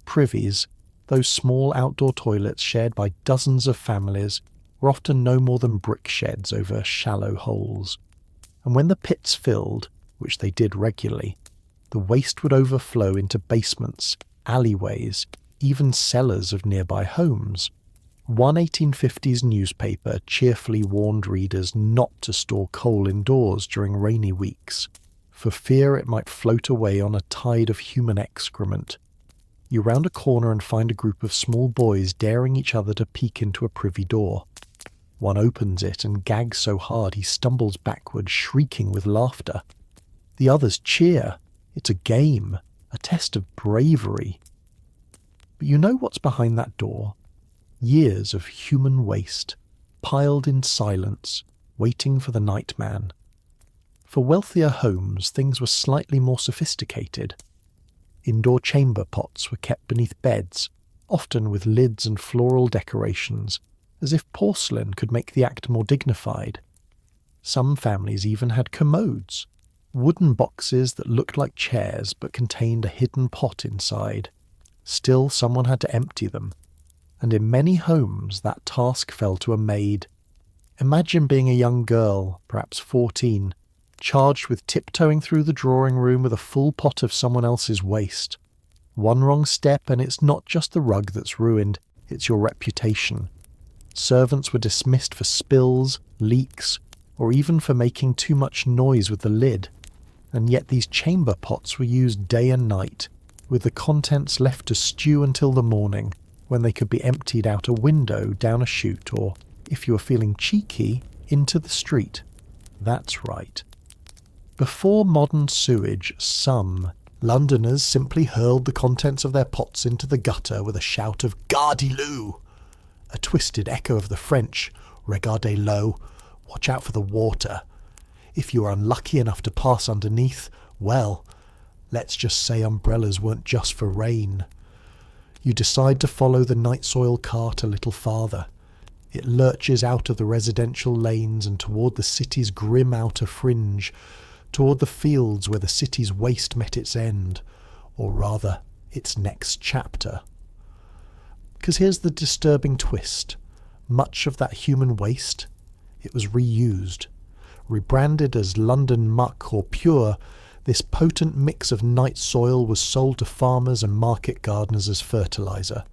Privies, those small outdoor toilets shared by dozens of families, were often no more than brick sheds over shallow holes. And when the pits filled, which they did regularly, the waste would overflow into basements, alleyways, even cellars of nearby homes. One 1850s newspaper cheerfully warned readers not to store coal indoors during rainy weeks, for fear it might float away on a tide of human excrement. You round a corner and find a group of small boys daring each other to peek into a privy door. One opens it and gags so hard he stumbles backward, shrieking with laughter. The others cheer. It's a game, a test of bravery. But you know what's behind that door? Years of human waste, piled in silence, waiting for the nightman. For wealthier homes, things were slightly more sophisticated. Indoor chamber pots were kept beneath beds, often with lids and floral decorations, as if porcelain could make the act more dignified. Some families even had commodes, wooden boxes that looked like chairs but contained a hidden pot inside. Still, someone had to empty them, and in many homes that task fell to a maid. Imagine being a young girl, perhaps 14, charged with tiptoeing through the drawing room with a full pot of someone else's waste. One wrong step and it's not just the rug that's ruined, it's your reputation. Servants were dismissed for spills, leaks, or even for making too much noise with the lid. And yet these chamber pots were used day and night, with the contents left to stew until the morning, when they could be emptied out a window, down a chute, or, if you were feeling cheeky, into the street. That's right. Before modern sewage, some Londoners simply hurled the contents of their pots into the gutter with a shout of "Gardez-lou!" A twisted echo of the French "Regardez-l'eau," watch out for the water. If you were unlucky enough to pass underneath, well, let's just say umbrellas weren't just for rain. You decide to follow the night soil cart a little farther. It lurches out of the residential lanes and toward the city's grim outer fringe, toward the fields where the city's waste met its end, or rather, its next chapter. Because here's the disturbing twist. Much of that human waste, it was reused. Rebranded as London muck or pure, this potent mix of night soil was sold to farmers and market gardeners as fertiliser.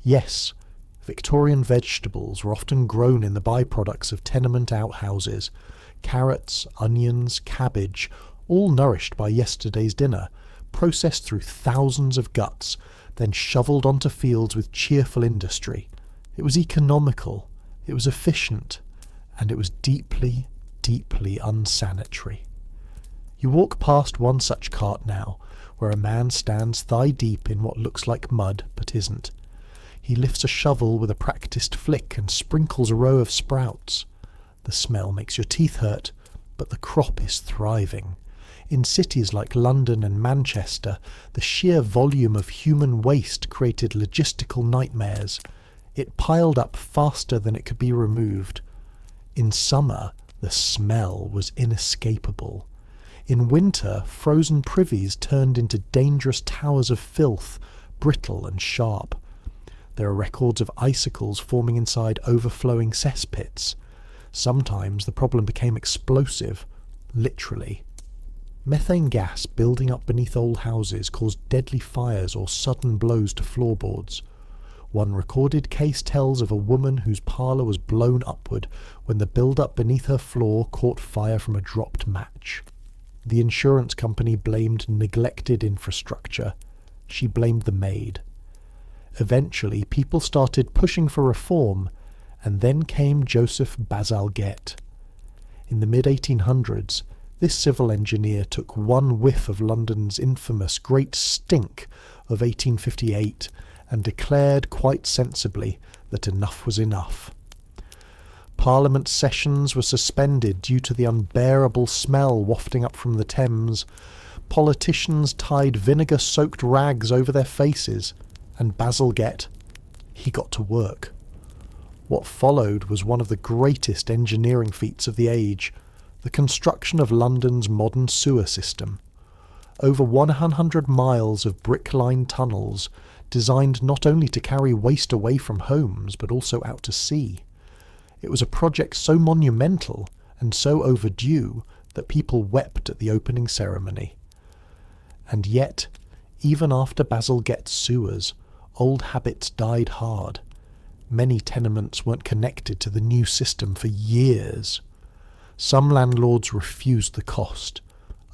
Yes, Victorian vegetables were often grown in the byproducts of tenement outhouses. Carrots, onions, cabbage, all nourished by yesterday's dinner, processed through thousands of guts, then shovelled onto fields with cheerful industry. It was economical, it was efficient, and it was deeply, deeply unsanitary. You walk past one such cart now, where a man stands thigh-deep in what looks like mud, but isn't. He lifts a shovel with a practised flick and sprinkles a row of sprouts. The smell makes your teeth hurt, but the crop is thriving. In cities like London and Manchester, the sheer volume of human waste created logistical nightmares. It piled up faster than it could be removed. In summer, the smell was inescapable. In winter, frozen privies turned into dangerous towers of filth, brittle and sharp. There are records of icicles forming inside overflowing cesspits. Sometimes the problem became explosive, literally. Methane gas building up beneath old houses caused deadly fires or sudden blows to floorboards. One recorded case tells of a woman whose parlour was blown upward when the build-up beneath her floor caught fire from a dropped match. The insurance company blamed neglected infrastructure. She blamed the maid. Eventually, people started pushing for reform, and then came Joseph Bazalgette. In the mid-1800s, this civil engineer took one whiff of London's infamous Great Stink of 1858 and declared quite sensibly that enough was enough. Parliament sessions were suspended due to the unbearable smell wafting up from the Thames. Politicians tied vinegar-soaked rags over their faces, and Bazalgette, he got to work. What followed was one of the greatest engineering feats of the age, the construction of London's modern sewer system. Over 100 miles of brick-lined tunnels, designed not only to carry waste away from homes, but also out to sea. It was a project so monumental and so overdue that people wept at the opening ceremony. And yet, even after Basil gets sewers, old habits died hard. Many tenements weren't connected to the new system for years. Some landlords refused the cost,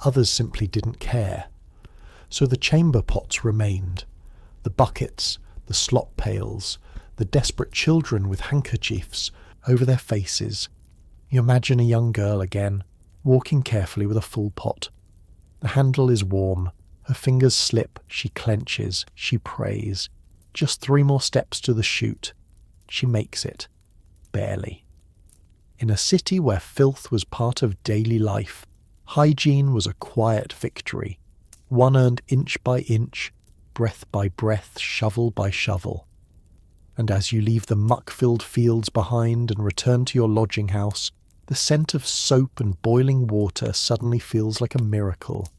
others simply didn't care. So the chamber pots remained, the buckets, the slop pails, the desperate children with handkerchiefs over their faces. You imagine a young girl again, walking carefully with a full pot. The handle is warm, her fingers slip, she clenches, she prays. Just 3 more steps to the chute. She makes it. Barely. In a city where filth was part of daily life, hygiene was a quiet victory, one earned inch by inch, breath by breath, shovel by shovel. And as you leave the muck-filled fields behind and return to your lodging house, the scent of soap and boiling water suddenly feels like a miracle.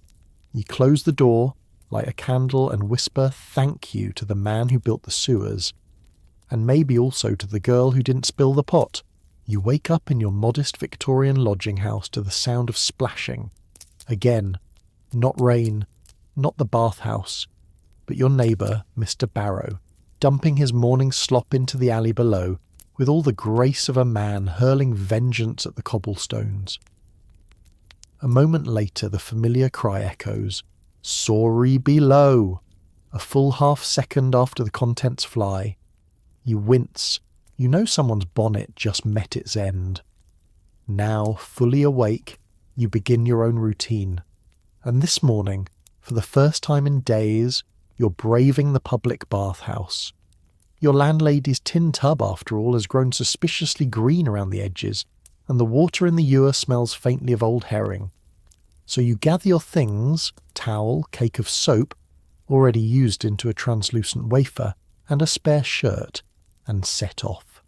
You close the door, light a candle and whisper thank you to the man who built the sewers, and maybe also to the girl who didn't spill the pot. You wake up in your modest Victorian lodging house to the sound of splashing. Again, not rain, not the bathhouse, but your neighbour, Mr. Barrow, dumping his morning slop into the alley below, with all the grace of a man hurling vengeance at the cobblestones. A moment later the familiar cry echoes, "Sorry below!" A full half-second after the contents fly. You wince. You know someone's bonnet just met its end. Now, fully awake, you begin your own routine. And this morning, for the first time in days, you're braving the public bathhouse. Your landlady's tin tub, after all, has grown suspiciously green around the edges, and the water in the ewer smells faintly of old herring. So you gather your things, towel, cake of soap, already used into a translucent wafer, and a spare shirt, and set off.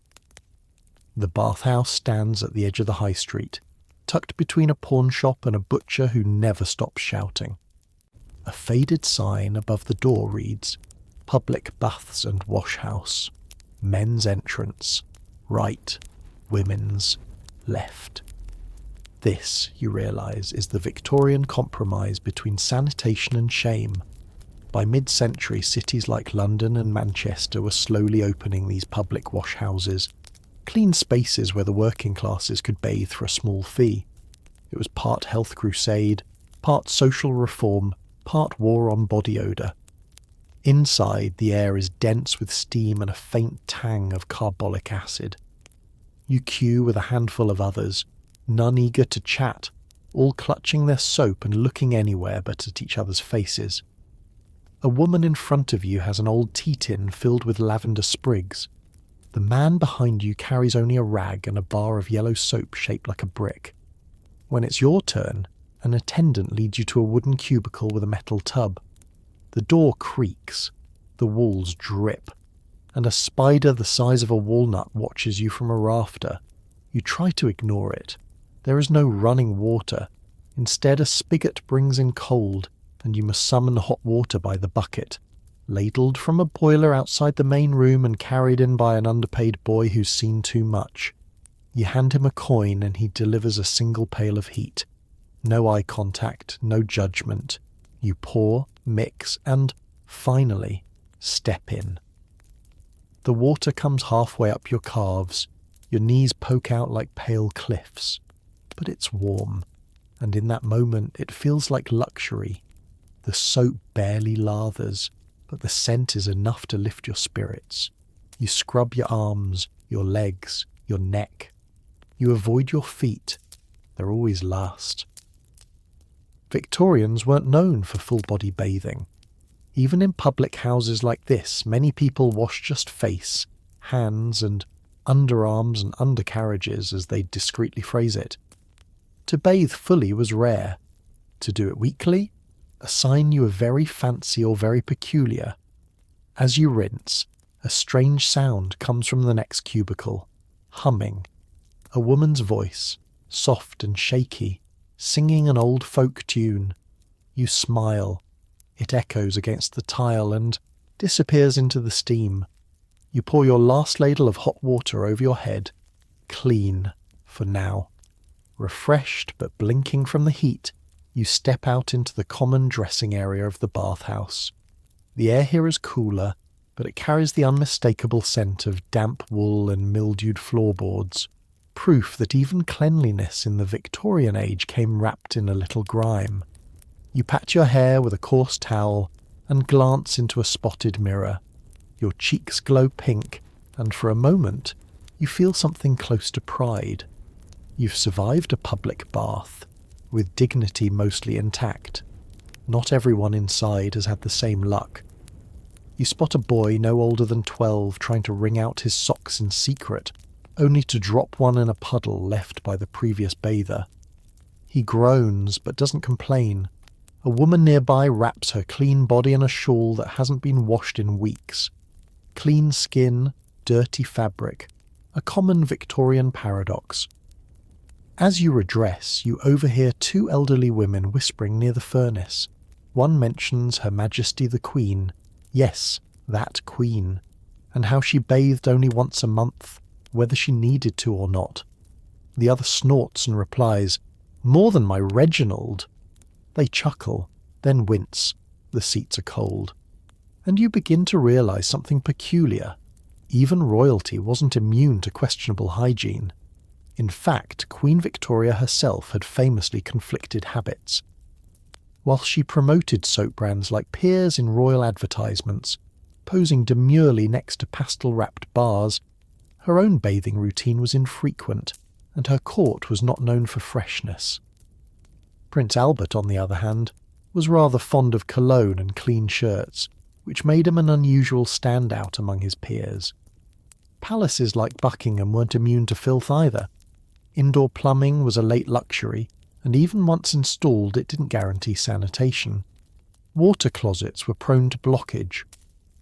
The bathhouse stands at the edge of the high street, tucked between a pawn shop and a butcher who never stops shouting. A faded sign above the door reads, "Public Baths and Wash House. Men's entrance. Right. Women's left." This, you realise, is the Victorian compromise between sanitation and shame. By mid-century, cities like London and Manchester were slowly opening these public wash houses, clean spaces where the working classes could bathe for a small fee. It was part health crusade, part social reform, part war on body odour. Inside, the air is dense with steam and a faint tang of carbolic acid. You queue with a handful of others, none eager to chat, all clutching their soap and looking anywhere but at each other's faces. A woman in front of you has an old tea tin filled with lavender sprigs. The man behind you carries only a rag and a bar of yellow soap shaped like a brick. When it's your turn, an attendant leads you to a wooden cubicle with a metal tub. The door creaks, the walls drip, and a spider the size of a walnut watches you from a rafter. You try to ignore it. There is no running water. Instead, a spigot brings in cold, and you must summon hot water by the bucket, ladled from a boiler outside the main room and carried in by an underpaid boy who's seen too much. You hand him a coin and he delivers a single pail of heat. No eye contact, no judgment. You pour, mix, and, finally, step in. The water comes halfway up your calves. Your knees poke out like pale cliffs. But it's warm, and in that moment it feels like luxury. The soap barely lathers, but the scent is enough to lift your spirits. You scrub your arms, your legs, your neck. You avoid your feet. They're always last. Victorians weren't known for full-body bathing. Even in public houses like this, many people wash just face, hands, and underarms and undercarriages, as they discreetly phrase it. To bathe fully was rare. To do it weekly? A sign you were very fancy or very peculiar. As you rinse, a strange sound comes from the next cubicle. Humming. A woman's voice, soft and shaky, singing an old folk tune. You smile. It echoes against the tile and disappears into the steam. You pour your last ladle of hot water over your head. Clean, for now. Refreshed but blinking from the heat, you step out into the common dressing area of the bathhouse. The air here is cooler, but it carries the unmistakable scent of damp wool and mildewed floorboards, proof that even cleanliness in the Victorian age came wrapped in a little grime. You pat your hair with a coarse towel and glance into a spotted mirror. Your cheeks glow pink, and for a moment you feel something close to pride. You've survived a public bath, with dignity mostly intact. Not everyone inside has had the same luck. You spot a boy no older than 12 trying to wring out his socks in secret, only to drop one in a puddle left by the previous bather. He groans but doesn't complain. A woman nearby wraps her clean body in a shawl that hasn't been washed in weeks. Clean skin, dirty fabric, a common Victorian paradox. As you redress, you overhear two elderly women whispering near the furnace. One mentions Her Majesty the Queen, yes, that Queen, and how she bathed only once a month, whether she needed to or not. The other snorts and replies, "More than my Reginald." They chuckle, then wince. The seats are cold. And you begin to realise something peculiar. Even royalty wasn't immune to questionable hygiene. In fact, Queen Victoria herself had famously conflicted habits. While she promoted soap brands like Peers in royal advertisements, posing demurely next to pastel-wrapped bars, her own bathing routine was infrequent, and her court was not known for freshness. Prince Albert, on the other hand, was rather fond of cologne and clean shirts, which made him an unusual standout among his peers. Palaces like Buckingham weren't immune to filth either. Indoor plumbing was a late luxury, and even once installed it didn't guarantee sanitation. Water closets were prone to blockage.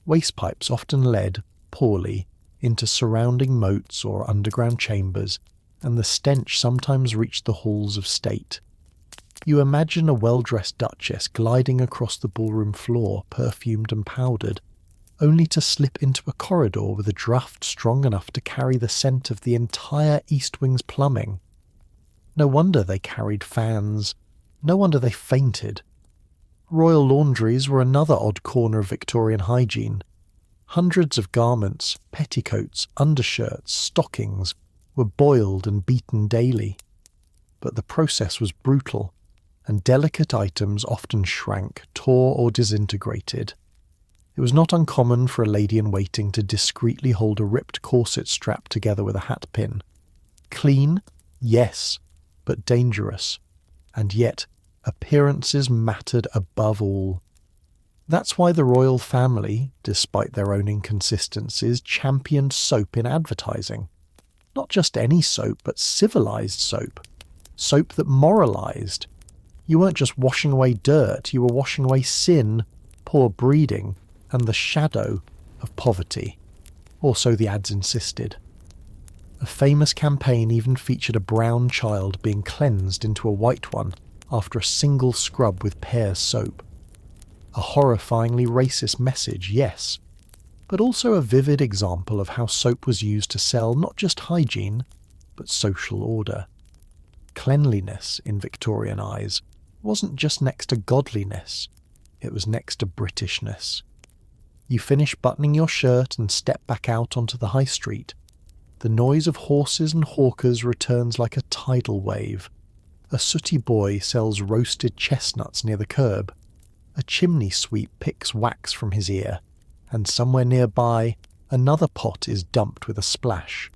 Waste pipes often led, poorly, into surrounding moats or underground chambers, and the stench sometimes reached the halls of state. You imagine a well-dressed duchess gliding across the ballroom floor, perfumed and powdered, only to slip into a corridor with a draught strong enough to carry the scent of the entire East Wing's plumbing. No wonder they carried fans. No wonder they fainted. Royal laundries were another odd corner of Victorian hygiene. Hundreds of garments, petticoats, undershirts, stockings were boiled and beaten daily. But the process was brutal, and delicate items often shrank, tore or disintegrated. It was not uncommon for a lady-in-waiting to discreetly hold a ripped corset strapped together with a hat pin. Clean? Yes, but dangerous. And yet, appearances mattered above all. That's why the royal family, despite their own inconsistencies, championed soap in advertising. Not just any soap, but civilised soap. Soap that moralised. You weren't just washing away dirt, you were washing away sin, poor breeding, and the shadow of poverty. Or so the ads insisted. A famous campaign even featured a brown child being cleansed into a white one after a single scrub with Pears soap. A horrifyingly racist message, yes, but also a vivid example of how soap was used to sell not just hygiene, but social order. Cleanliness, in Victorian eyes, wasn't just next to godliness, it was next to Britishness. You finish buttoning your shirt and step back out onto the high street. The noise of horses and hawkers returns like a tidal wave. A sooty boy sells roasted chestnuts near the curb. A chimney sweep picks wax from his ear, and somewhere nearby, another pot is dumped with a splash.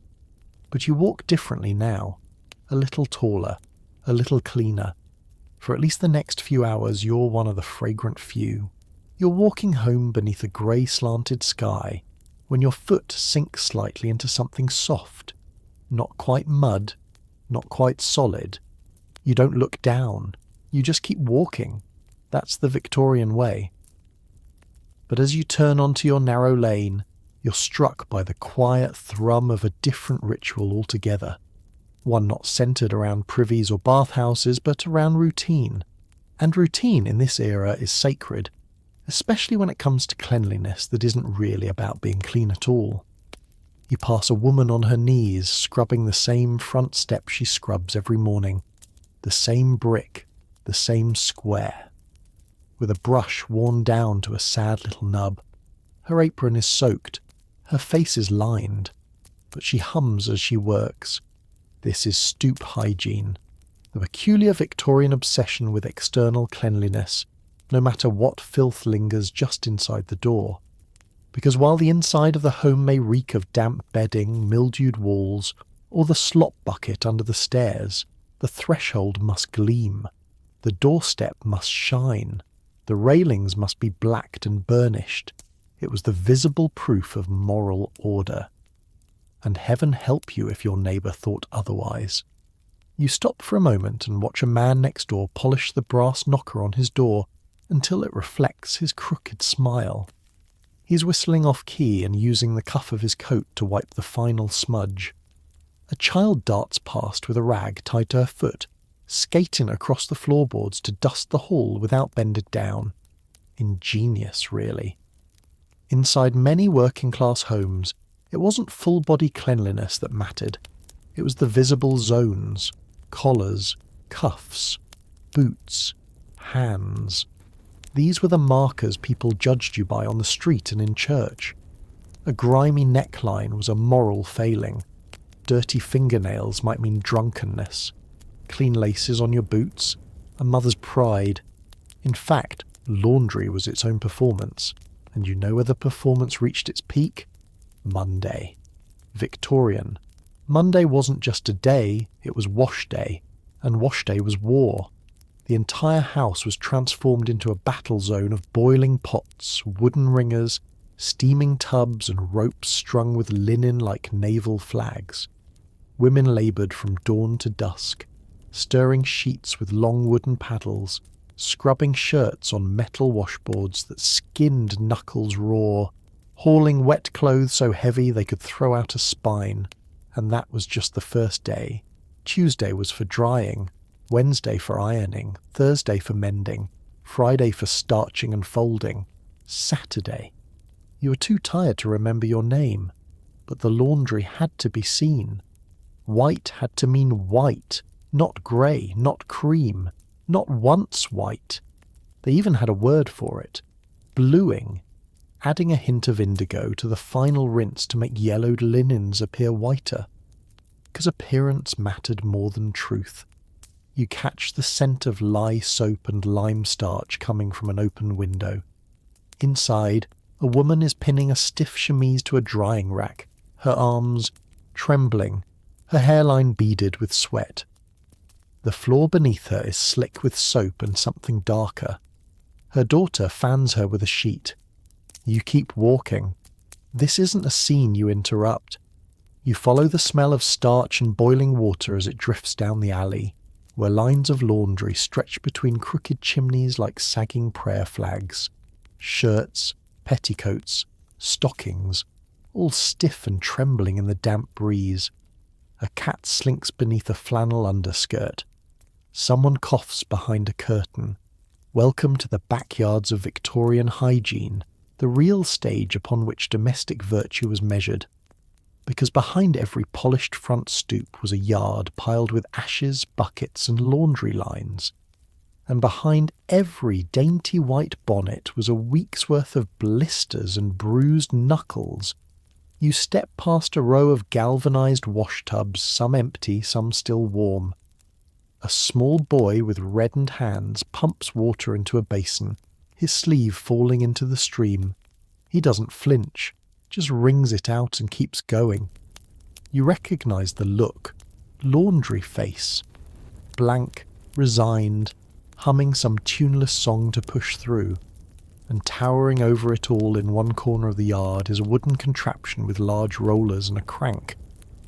But you walk differently now, a little taller, a little cleaner. For at least the next few hours you're one of the fragrant few. You're walking home beneath a grey slanted sky, when your foot sinks slightly into something soft. Not quite mud, not quite solid. You don't look down, you just keep walking. That's the Victorian way. But as you turn onto your narrow lane, you're struck by the quiet thrum of a different ritual altogether. One not centred around privies or bathhouses, but around routine. And routine in this era is sacred, especially when it comes to cleanliness that isn't really about being clean at all. You pass a woman on her knees, scrubbing the same front step she scrubs every morning, the same brick, the same square. With a brush worn down to a sad little nub, her apron is soaked, her face is lined, but she hums as she works. This is stoop hygiene, the peculiar Victorian obsession with external cleanliness, no matter what filth lingers just inside the door. Because while the inside of the home may reek of damp bedding, mildewed walls, or the slop bucket under the stairs, the threshold must gleam, the doorstep must shine, the railings must be blacked and burnished. It was the visible proof of moral order. And heaven help you if your neighbour thought otherwise. You stop for a moment and watch a man next door polish the brass knocker on his door until it reflects his crooked smile. He's whistling off-key and using the cuff of his coat to wipe the final smudge. A child darts past with a rag tied to her foot, skating across the floorboards to dust the hall without bending down. Ingenious, really. Inside many working-class homes, it wasn't full-body cleanliness that mattered. It was the visible zones, collars, cuffs, boots, hands. These were the markers people judged you by on the street and in church. A grimy neckline was a moral failing. Dirty fingernails might mean drunkenness. Clean laces on your boots, a mother's pride. In fact, laundry was its own performance. And you know where the performance reached its peak? Monday. Victorian. Monday wasn't just a day, it was wash day. And wash day was war. The entire house was transformed into a battle zone of boiling pots, wooden ringers, steaming tubs and ropes strung with linen like naval flags. Women laboured from dawn to dusk, stirring sheets with long wooden paddles, scrubbing shirts on metal washboards that skinned knuckles raw, hauling wet clothes so heavy they could throw out a spine. And that was just the first day. Tuesday was for drying, Wednesday for ironing, Thursday for mending, Friday for starching and folding, Saturday. You were too tired to remember your name, but the laundry had to be seen. White had to mean white, not grey, not cream, not once white. They even had a word for it, bluing, adding a hint of indigo to the final rinse to make yellowed linens appear whiter. Because appearance mattered more than truth. You catch the scent of lye soap and lime starch coming from an open window. Inside, a woman is pinning a stiff chemise to a drying rack, her arms trembling, her hairline beaded with sweat. The floor beneath her is slick with soap and something darker. Her daughter fans her with a sheet. You keep walking. This isn't a scene you interrupt. You follow the smell of starch and boiling water as it drifts down the alley, where lines of laundry stretch between crooked chimneys like sagging prayer flags. Shirts, petticoats, stockings, all stiff and trembling in the damp breeze. A cat slinks beneath a flannel underskirt. Someone coughs behind a curtain. Welcome to the backyards of Victorian Hygiene, the real stage upon which domestic virtue was measured. Because behind every polished front stoop was a yard piled with ashes, buckets and laundry lines. And behind every dainty white bonnet was a week's worth of blisters and bruised knuckles. You step past a row of galvanized wash tubs, some empty, some still warm. A small boy with reddened hands pumps water into a basin, his sleeve falling into the stream. He doesn't flinch, just wrings it out and keeps going. You recognize the look. Laundry face. Blank, resigned, humming some tuneless song to push through. And towering over it all in one corner of the yard is a wooden contraption with large rollers and a crank.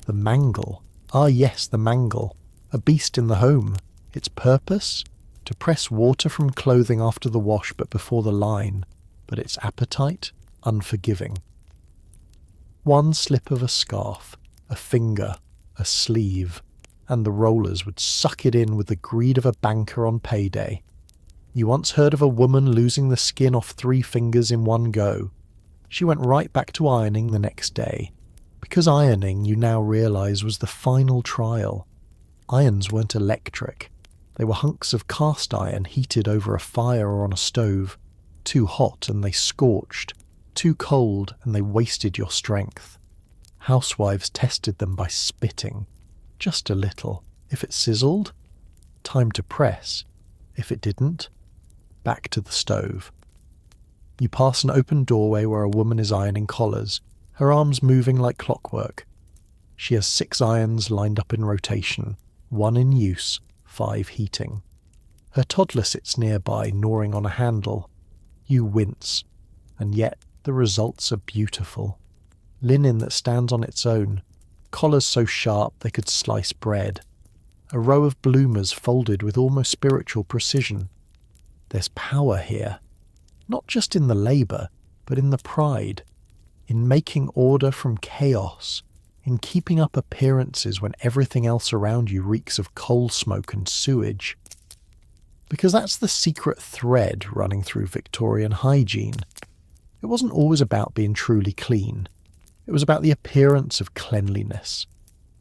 The mangle. Ah yes, the mangle. A beast in the home. Its purpose? To press water from clothing after the wash but before the line. But its appetite? Unforgiving. One slip of a scarf, a finger, a sleeve, and the rollers would suck it in with the greed of a banker on payday. You once heard of a woman losing the skin off 3 fingers in one go. She went right back to ironing the next day. Because ironing, you now realise, was the final trial. Irons weren't electric. They were hunks of cast iron heated over a fire or on a stove, too hot and they scorched, too cold and they wasted your strength. Housewives tested them by spitting, just a little. If it sizzled, time to press. If it didn't, back to the stove. You pass an open doorway where a woman is ironing collars, her arms moving like clockwork. She has 6 irons lined up in rotation, 1 in use, 5 heating. Her toddler sits nearby, gnawing on a handle. You wince, and yet the results are beautiful. Linen that stands on its own, collars so sharp they could slice bread. A row of bloomers folded with almost spiritual precision. There's power here, not just in the labour, but in the pride, in making order from chaos, in keeping up appearances when everything else around you reeks of coal smoke and sewage. Because that's the secret thread running through Victorian hygiene. It wasn't always about being truly clean. It was about the appearance of cleanliness,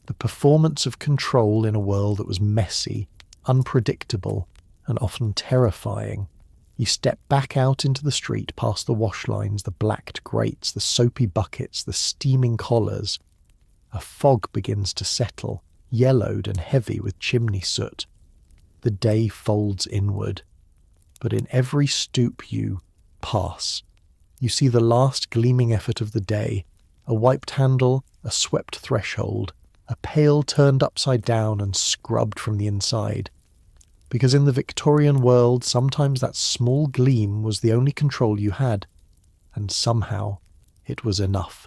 the performance of control in a world that was messy, unpredictable, and often terrifying. You step back out into the street past the wash lines, the blacked grates, the soapy buckets, the steaming collars. A fog begins to settle, yellowed and heavy with chimney soot. The day folds inward, but in every stoop you pass. You see the last gleaming effort of the day, a wiped handle, a swept threshold, a pail turned upside down and scrubbed from the inside. Because in the Victorian world, sometimes that small gleam was the only control you had, and somehow it was enough.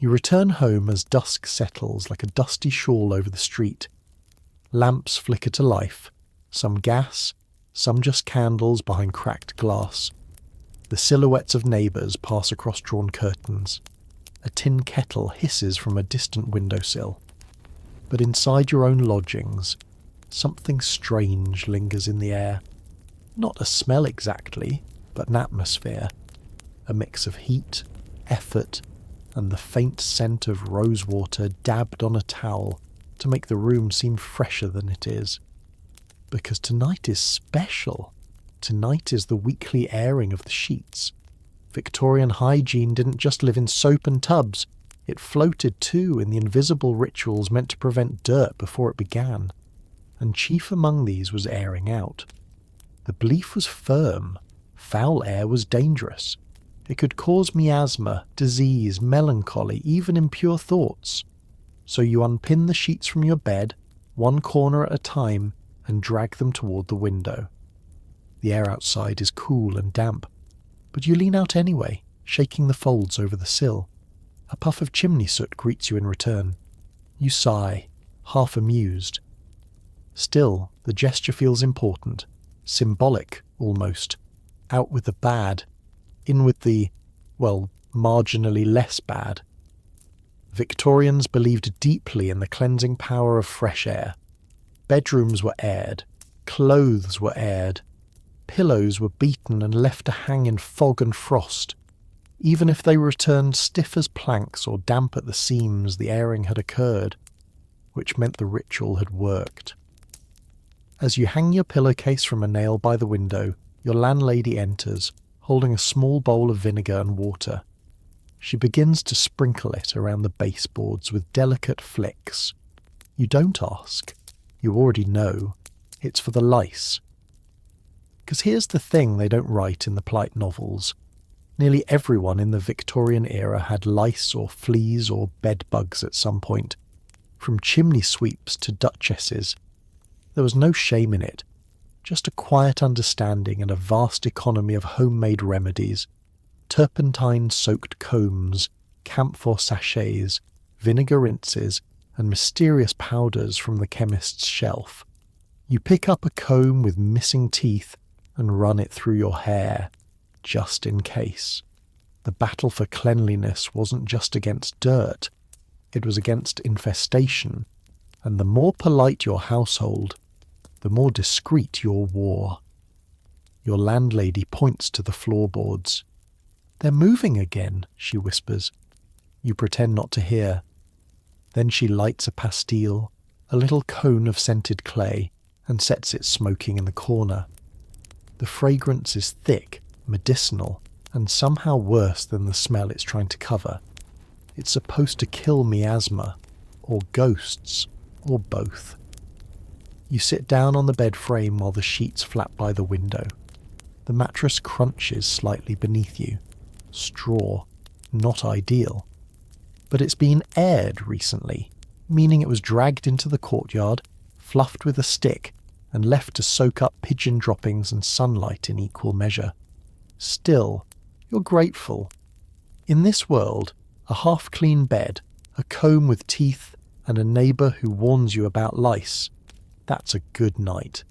You return home as dusk settles like a dusty shawl over the street. Lamps flicker to life, some gas, some just candles behind cracked glass. The silhouettes of neighbours pass across drawn curtains. A tin kettle hisses from a distant windowsill. But inside your own lodgings, something strange lingers in the air. Not a smell exactly, but an atmosphere. A mix of heat, effort, and the faint scent of rosewater dabbed on a towel to make the room seem fresher than it is. Because tonight is special. Tonight is the weekly airing of the sheets. Victorian hygiene didn't just live in soap and tubs. It floated too in the invisible rituals meant to prevent dirt before it began. And chief among these was airing out. The belief was firm. Foul air was dangerous. It could cause miasma, disease, melancholy, even impure thoughts. So you unpin the sheets from your bed, one corner at a time, and drag them toward the window. The air outside is cool and damp, but you lean out anyway, shaking the folds over the sill. A puff of chimney soot greets you in return. You sigh, half amused. Still, the gesture feels important, symbolic almost. Out with the bad, in with the, well, marginally less bad. Victorians believed deeply in the cleansing power of fresh air. Bedrooms were aired, clothes were aired, pillows were beaten and left to hang in fog and frost. Even if they returned stiff as planks or damp at the seams, the airing had occurred, which meant the ritual had worked. As you hang your pillowcase from a nail by the window, your landlady enters, holding a small bowl of vinegar and water. She begins to sprinkle it around the baseboards with delicate flicks. You don't ask. You already know. It's for the lice. Because here's the thing they don't write in the polite novels. Nearly everyone in the Victorian era had lice or fleas or bed bugs at some point, from chimney sweeps to duchesses. There was no shame in it, just a quiet understanding and a vast economy of homemade remedies, turpentine-soaked combs, camphor sachets, vinegar rinses, and mysterious powders from the chemist's shelf. You pick up a comb with missing teeth and run it through your hair, just in case. The battle for cleanliness wasn't just against dirt, it was against infestation, and the more polite your household, the more discreet your war. Your landlady points to the floorboards. "They're moving again," she whispers. You pretend not to hear. Then she lights a pastille, a little cone of scented clay, and sets it smoking in the corner. The fragrance is thick, medicinal, and somehow worse than the smell it's trying to cover. It's supposed to kill miasma, or ghosts, or both. You sit down on the bed frame while the sheets flap by the window. The mattress crunches slightly beneath you. Straw. Not ideal. But it's been aired recently, meaning it was dragged into the courtyard, fluffed with a stick, and left to soak up pigeon droppings and sunlight in equal measure. Still, you're grateful. In this world, a half-clean bed, a comb with teeth, and a neighbour who warns you about lice, that's a good night.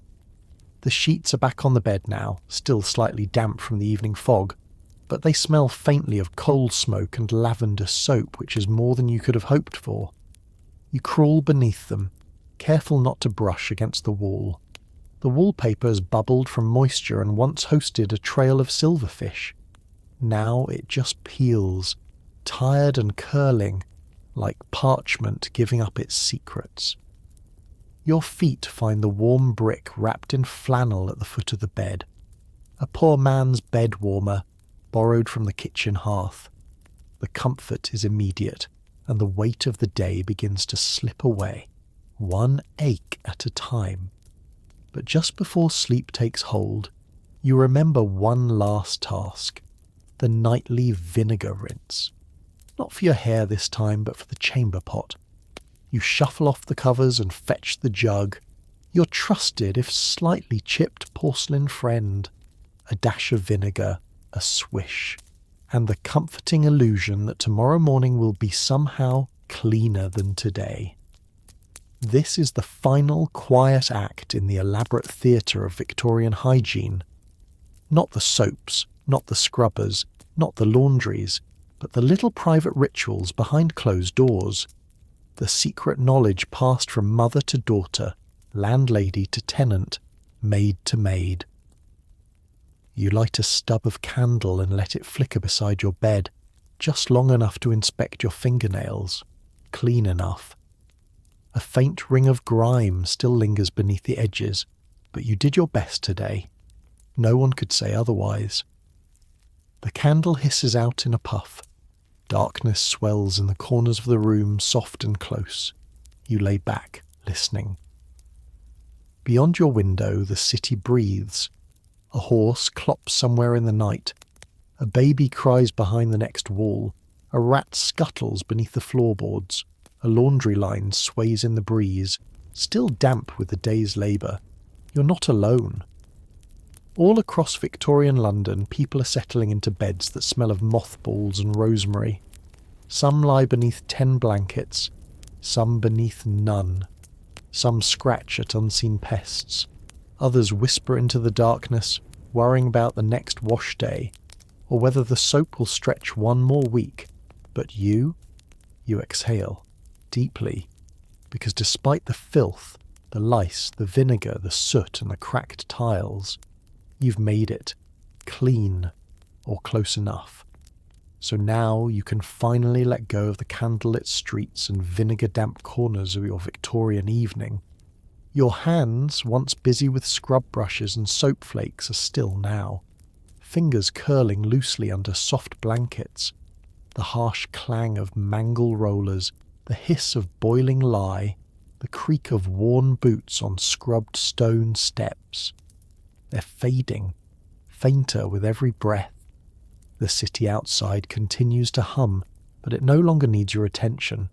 The sheets are back on the bed now, still slightly damp from the evening fog, but they smell faintly of coal smoke and lavender soap, which is more than you could have hoped for. You crawl beneath them, careful not to brush against the wall. The wallpaper has bubbled from moisture and once hosted a trail of silverfish. Now it just peels, tired and curling, like parchment giving up its secrets. Your feet find the warm brick wrapped in flannel at the foot of the bed. A poor man's bed warmer, borrowed from the kitchen hearth. The comfort is immediate, and the weight of the day begins to slip away, one ache at a time. But just before sleep takes hold, you remember one last task, the nightly vinegar rinse. Not for your hair this time, but for the chamber pot. You shuffle off the covers and fetch the jug, your trusted if slightly chipped porcelain friend. A dash of vinegar, a swish, and the comforting illusion that tomorrow morning will be somehow cleaner than today. This is the final quiet act in the elaborate theatre of Victorian hygiene. Not the soaps, not the scrubbers, not the laundries, but the little private rituals behind closed doors. The secret knowledge passed from mother to daughter, landlady to tenant, maid to maid. You light a stub of candle and let it flicker beside your bed, just long enough to inspect your fingernails, clean enough. A faint ring of grime still lingers beneath the edges, but you did your best today. No one could say otherwise. The candle hisses out in a puff. Darkness swells in the corners of the room, soft and close. You lay back, listening. Beyond your window, the city breathes. A horse clops somewhere in the night. A baby cries behind the next wall. A rat scuttles beneath the floorboards. A laundry line sways in the breeze, still damp with the day's labour. You're not alone. All across Victorian London, people are settling into beds that smell of mothballs and rosemary. Some lie beneath 10 blankets, some beneath none. Some scratch at unseen pests. Others whisper into the darkness, worrying about the next wash day, or whether the soap will stretch one more week. But you exhale, deeply, because despite the filth, the lice, the vinegar, the soot and the cracked tiles, you've made it clean, or close enough. So now you can finally let go of the candlelit streets and vinegar-damp corners of your Victorian evening. Your hands, once busy with scrub brushes and soap flakes, are still now, fingers curling loosely under soft blankets. The harsh clang of mangle rollers, the hiss of boiling lye, the creak of worn boots on scrubbed stone steps. They're fading, fainter with every breath. The city outside continues to hum, but it no longer needs your attention.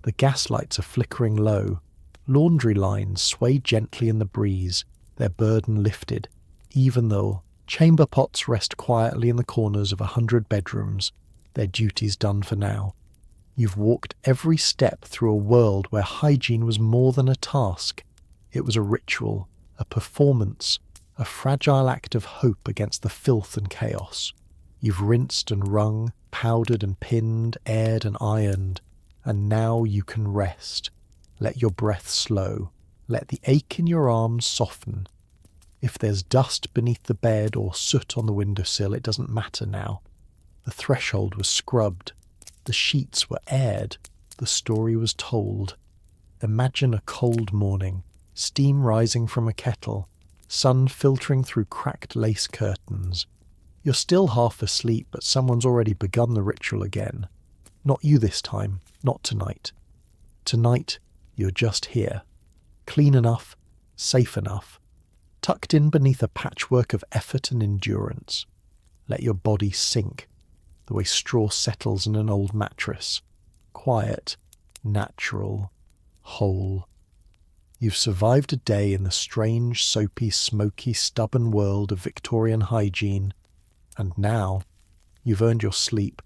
The gas lights are flickering low. Laundry lines sway gently in the breeze, their burden lifted, even though chamber pots rest quietly in the corners of 100 bedrooms, their duties done for now. You've walked every step through a world where hygiene was more than a task. It was a ritual, a performance, a fragile act of hope against the filth and chaos. You've rinsed and wrung, powdered and pinned, aired and ironed, and now you can rest. Let your breath slow. Let the ache in your arms soften. If there's dust beneath the bed or soot on the windowsill, it doesn't matter now. The threshold was scrubbed. The sheets were aired. The story was told. Imagine a cold morning, Steam rising from a kettle, sun filtering through cracked lace curtains. You're still half asleep, but someone's already begun the ritual again. Not you this time, not tonight. Tonight, you're just here. Clean enough, safe enough, tucked in beneath a patchwork of effort and endurance. Let your body sink, the way straw settles in an old mattress. Quiet, natural, whole. You've survived a day in the strange, soapy, smoky, stubborn world of Victorian hygiene, and now you've earned your sleep.